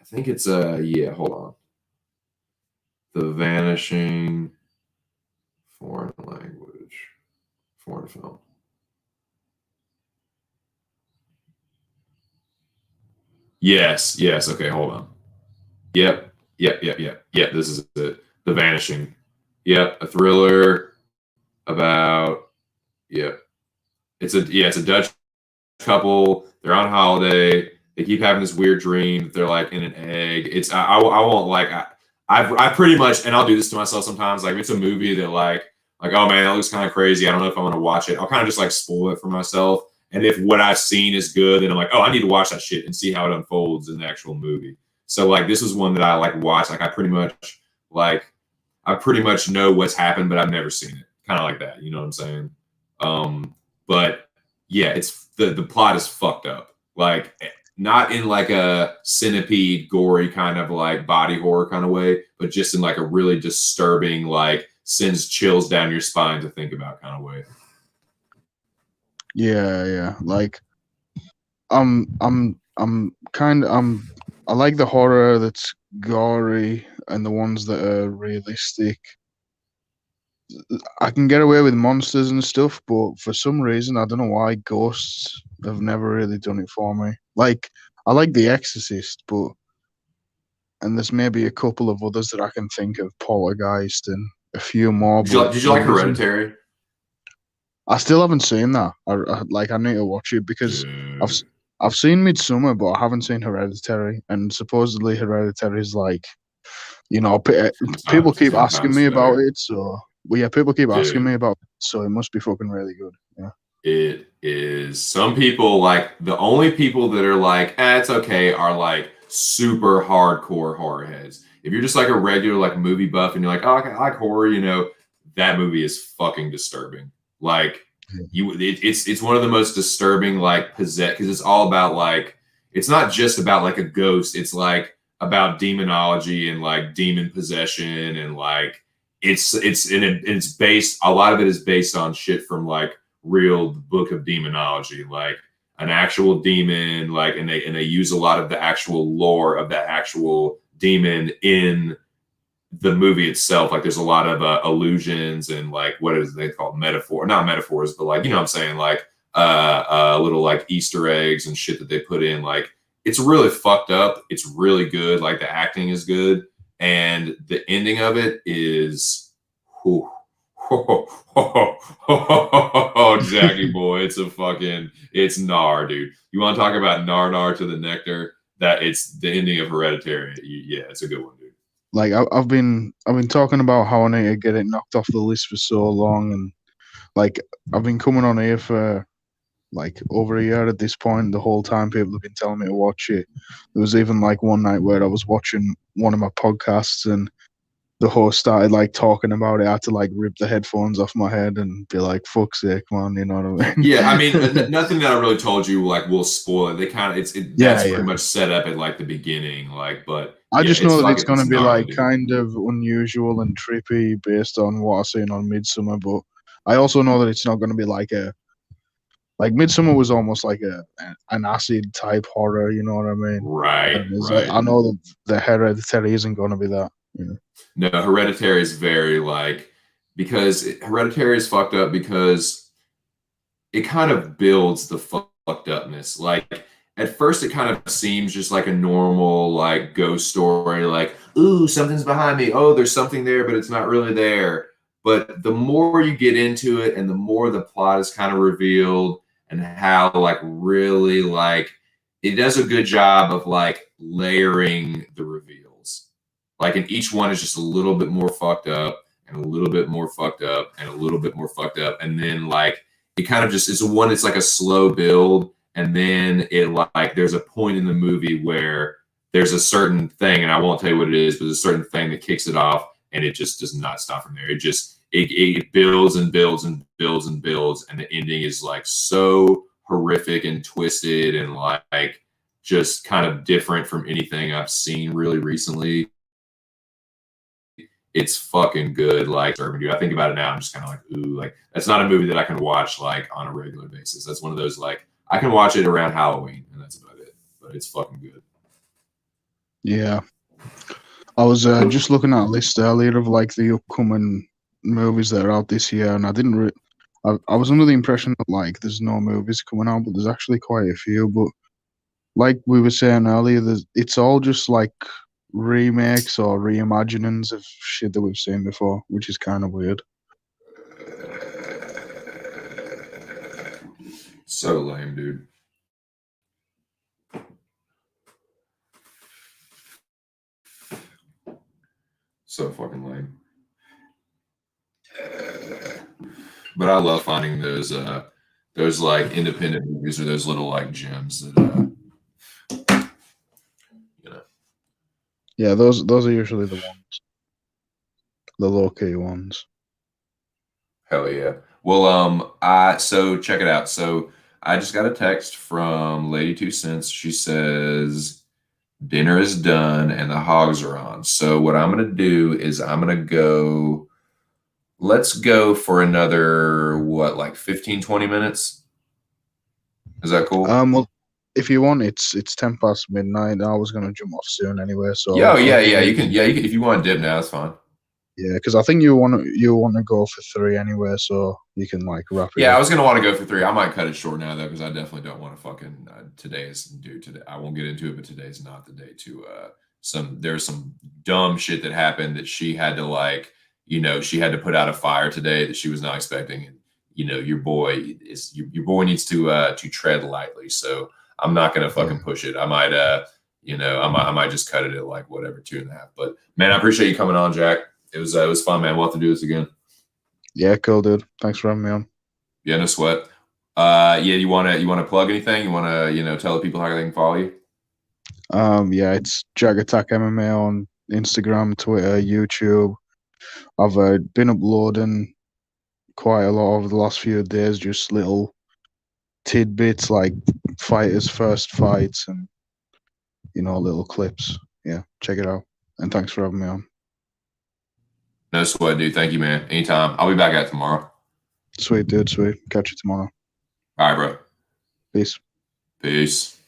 S1: I think it's yeah, hold on. The Vanishing, foreign language, foreign film. Yes, yes. Okay, hold on. Yep. This is it. The Vanishing. Yep, a thriller about. Yep, it's a Dutch couple. They're on holiday. They keep having this weird dream that they're like in an egg. I won't like I pretty much, and I'll do this to myself sometimes. Like if it's a movie that like oh man, that looks kind of crazy. I don't know if I want to watch it. I'll kind of just like spoil it for myself. And if what I've seen is good, then I'm like, oh, I need to watch that shit and see how it unfolds in the actual movie. So like this is one that I like watch. Like I pretty much know what's happened, but I've never seen it. Kind of like that. You know what I'm saying? But yeah, it's the plot is fucked up. Like not in like a centipede gory kind of like body horror kind of way, but just in like a really disturbing, like sends chills down your spine to think about kind of way.
S3: Yeah. Like I like the horror that's gory and the ones that are realistic. I can get away with monsters and stuff, but for some reason I don't know why ghosts have never really done it for me. Like I like The Exorcist, but and there's maybe a couple of others that I can think of, Poltergeist and a few more. But
S1: Did you like Hereditary?
S3: I still haven't seen that. I need to watch it because I've
S1: Dude.
S3: I've seen Midsummer, but I haven't seen Hereditary. And supposedly Hereditary is like, people keep
S1: 10
S3: asking
S1: times
S3: me about
S1: better.
S3: it. So well, yeah, people keep asking
S1: Dude.
S3: me about it. So it must be fucking really good. Yeah.
S1: It is. Some people like the only people that are like, it's okay, are like super hardcore horror heads. If you're just like a regular like movie buff and you're like, oh, I like horror, that movie is fucking disturbing. Like it's one of the most disturbing like possess because it's all about like it's not just about like a ghost. It's like about demonology and like demon possession and like it's based a lot of it is based on shit from like real book of demonology, like an actual demon, like and they use a lot of the actual lore of that actual demon in the movie itself. Like there's a lot of illusions and like what is they call metaphor, not metaphors, but like you know what I'm saying, like little like Easter eggs and shit that they put in. Like it's really fucked up. It's really good. Like the acting is good, and the ending of it is. Whew, oh, Jackie boy, it's Nar, dude. You want to talk about Nar to the nectar? That it's the ending of Hereditary. Yeah, it's a good one, dude.
S3: Like I've been talking about how I need to get it knocked off the list for so long, and like I've been coming on here for like over a year at this point. The whole time people have been telling me to watch it. There was even like one night where I was watching one of my podcasts and the host started like talking about it. I had to like rip the headphones off my head and be like, "Fuck's sake, man!" You know what I mean?
S1: Yeah, I mean, nothing that I really told you like will spoil it. They kind of that's pretty
S3: Yeah.
S1: much set up at like the beginning, like. But
S3: I
S1: yeah,
S3: just know that it's
S1: it's
S3: gonna be
S1: gnarly,
S3: like
S1: dude.
S3: kind of unusual and trippy based on what I've seen on Midsummer, but I also know that it's not gonna be like Like Midsummer was almost like an acid type horror. You know what I mean?
S1: Right,
S3: I
S1: right.
S3: know that the Hereditary isn't going to be that. You know?
S1: No, Hereditary is very like because Hereditary is fucked up because it kind of builds the fucked upness. Like at first, it kind of seems just like a normal like ghost story. Like, ooh, something's behind me. Oh, there's something there, but it's not really there. But the more you get into it, and the more the plot is kind of revealed, and how like really like it does a good job of like layering the reveals. Like, and each one is just a little bit more fucked up, and a little bit more fucked up, and a little bit more fucked up, and then like it kind of just it's like a slow build, and then it like there's a point in the movie where there's a certain thing, and I won't tell you what it is, but there's a certain thing that kicks it off, and it just does not stop from there. It builds and builds and builds and builds, and the ending is like so horrific and twisted and like just kind of different from anything I've seen really recently. It's fucking good. Like I think about it now, I'm just kind of like, ooh, like that's not a movie that I can watch like on a regular basis. That's one of those like I can watch it around Halloween, and that's about it. But it's fucking good.
S3: Yeah. I was just looking at a list earlier of like the upcoming movies that are out this year, and I didn't. I was under the impression that like there's no movies coming out, but there's actually quite a few. But like we were saying earlier, it's all just like remakes or reimaginings of shit that we've seen before, which is kind of weird.
S1: So lame, dude. So fucking lame. But I love finding those like independent movies or those little like gems that you know.
S3: Yeah, those are usually the ones, the low key ones.
S1: Hell yeah. Well, I so check it out. So I just got a text from Lady Two Cents. She says dinner is done and the hogs are on. So what I'm gonna do is I'm gonna go. Let's go for another what, like 15, 20 minutes? Is that cool?
S3: Well, if you want, it's 10 past midnight. I was gonna jump off soon anyway, so
S1: Yeah, yeah,
S3: I'll
S1: yeah.
S3: go.
S1: You can, yeah, you can, if you want to dip now, that's fine.
S3: Yeah, because I think you want to go for three anyway, so you can like wrap it
S1: Yeah, I
S3: up.
S1: was gonna want to go for three. I might cut it short now though, because I definitely don't want to fucking today. I won't get into it, but today's not the day to there's some dumb shit that happened that she had to like, she had to put out a fire today that she was not expecting, and your boy your boy needs to tread lightly. So I'm not gonna
S3: Yeah,
S1: fucking push it. I might I might just cut it at like whatever 2.5. But man, I appreciate you coming on, Jack. It was fun, man. We'll have to do this again.
S3: yeah, cool, dude. Thanks for having me on.
S1: Yeah, no sweat. Yeah, you wanna plug anything? You wanna tell the people how they can follow you?
S3: Yeah, it's Jag Attack MMA on Instagram, Twitter, YouTube. I've been uploading quite a lot over the last few days, just little tidbits like fighters' first fights and little clips. Yeah, check it out. And thanks for having me on.
S1: No sweat, dude. Thank you, man. Anytime. I'll be back at tomorrow.
S3: Sweet, dude. Sweet. Catch you tomorrow.
S1: All right, bro.
S3: Peace.
S1: Peace.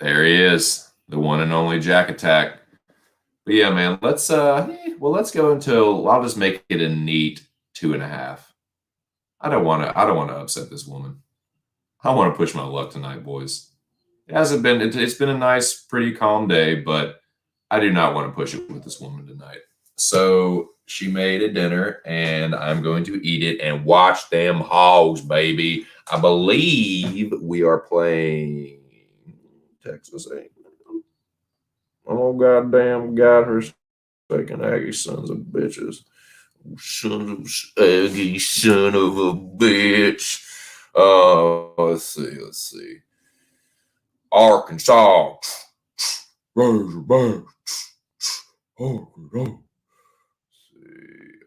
S1: There he is, the one and only Jack Attack. But yeah, man, let's go until I'll just make it a neat 2.5. I don't wanna upset this woman. I want to push my luck tonight, boys. It's been a nice, pretty calm day, but I do not want to push it with this woman tonight. So she made a dinner, and I'm going to eat it and watch them hogs, baby. I believe we are playing Texas A&M. Oh goddamn, got her second Aggie sons of bitches. Aggie son of a bitch. Let's see. Arkansas. Razorback.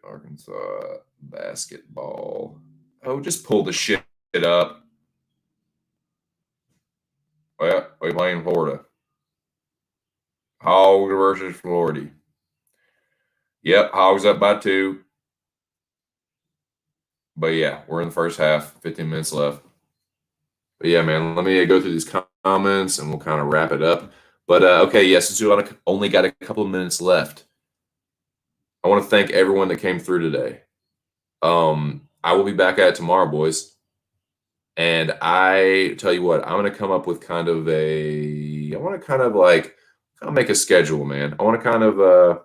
S1: Arkansas basketball. Oh, just pull the shit up. Well, we play in Florida. Hogs versus Florida. Yep, Hogs up by 2. But yeah, we're in the first half, 15 minutes left. But yeah, man, let me go through these comments and we'll kind of wrap it up. But okay, yes, since we only got a couple of minutes left, I want to thank everyone that came through today. I will be back at it tomorrow, boys. And I tell you what, I'm going to come up with I want to kind of make a schedule, man. I want to kind of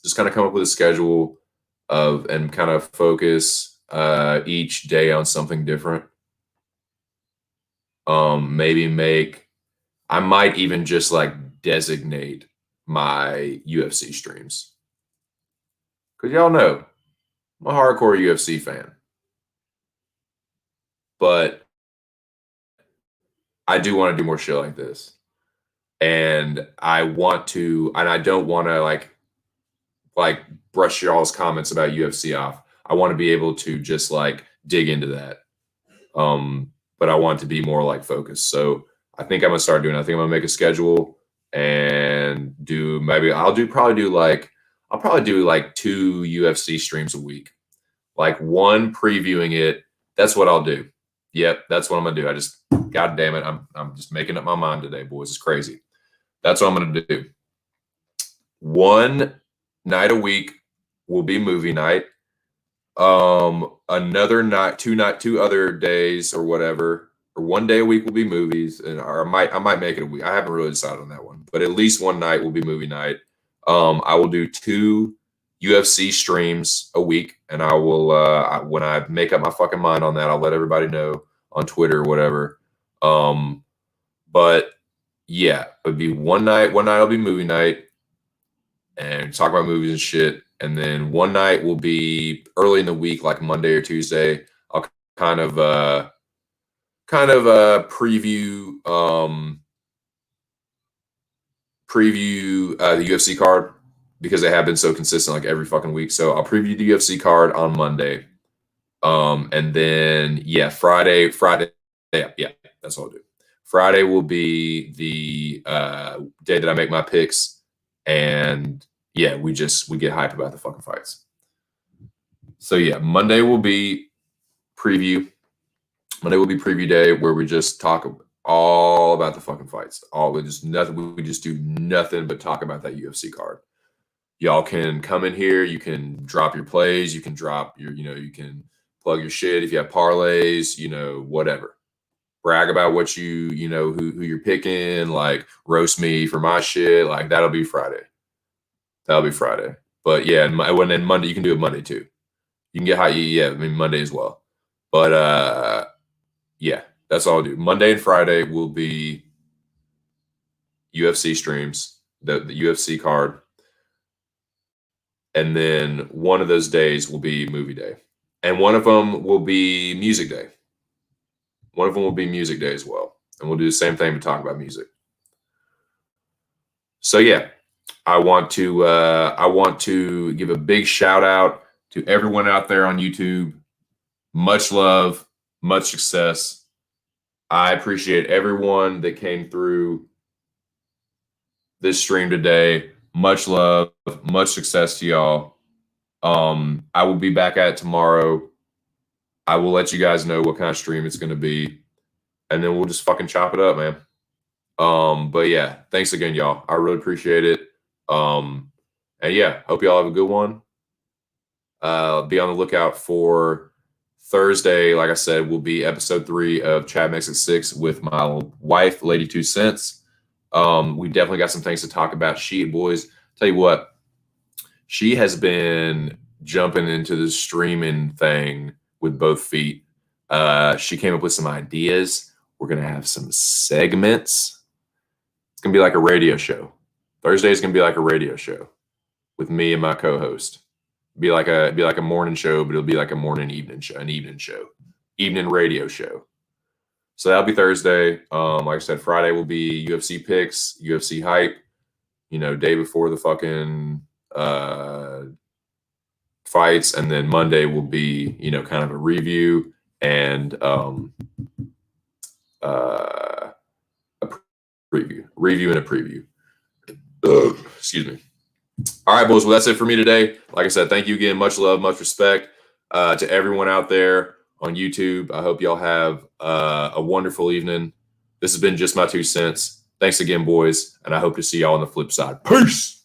S1: just kind of come up with a schedule and kind of focus each day on something different. I might even just like designate my UFC streams. Because y'all know, I'm a hardcore UFC fan. But I do want to do more shit like this. And I don't want to like brush y'all's comments about UFC off. I want to be able to just like dig into that. But I want to be more like focused. So I think I'm gonna start doing it. I think I'm gonna make a schedule and I'll probably do like 2 UFC streams a week. Like one previewing it. That's what I'll do. Yep, that's what I'm gonna do. God damn it, I'm just making up my mind today, boys. It's crazy. That's what I'm gonna do. One night a week will be movie night. Another night, 2 other days or whatever, or one day a week will be movies, or I might make it a week. I haven't really decided on that one, but at least one night will be movie night. I will do 2 UFC streams a week, and I will when I make up my fucking mind on that, I'll let everybody know on Twitter or whatever. But yeah, it'd be one night will be movie night and talk about movies and shit. And then one night will be early in the week, like Monday or Tuesday. I'll kind of preview the UFC card because they have been so consistent like every fucking week. So I'll preview the UFC card on Monday. And then Friday, yeah, that's all I'll do. Friday will be the day that I make my picks, and yeah, we get hype about the fucking fights. So yeah, Monday will be preview. Monday will be preview day where we just talk all about the fucking fights. We just do nothing but talk about that UFC card. Y'all can come in here. You can drop your plays. You can drop you can plug your shit if you have parlays. Whatever. Brag about what who you're picking. Like roast me for my shit. Like that'll be Friday. But yeah, and then Monday you can do it Monday too. You can get high. Yeah, I mean Monday as well. But yeah, that's all I'll do. Monday and Friday will be UFC streams, the UFC card. And then one of those days will be movie day. And one of them will be music day. One of them will be music day as well. And we'll do the same thing but talk about music. So yeah, I want to give a big shout out to everyone out there on YouTube. Much love, much success. I appreciate everyone that came through this stream today. Much love, much success to y'all. I will be back at it tomorrow. I will let you guys know what kind of stream it's going to be, and then we'll just fucking chop it up, man. But yeah, thanks again, y'all. I really appreciate it. And yeah, hope y'all have a good one. Be on the lookout for Thursday. Like I said, will be episode 3 of Chad Makes It 6 with my wife, Lady 2 Cents. We definitely got some things to talk about. Boys, tell you what, she has been jumping into the streaming thing with both feet. She came up with some ideas. We're going to have some segments. It's going to be like a radio show. Thursday is going to be like a radio show with me and my co-host. Be like a morning show, but it'll be like a evening show, evening radio show. So that'll be Thursday. Like I said, Friday will be UFC picks, UFC hype. Day before the fucking fights, and then Monday will be kind of a review and a review and a preview. Excuse me. All right, boys. Well, that's it for me today. Like I said, thank you again. Much love, much respect. To everyone out there on YouTube, I hope y'all have a wonderful evening. This has been Just My 2 Cents. Thanks again, boys, and I hope to see y'all on the flip side. Peace!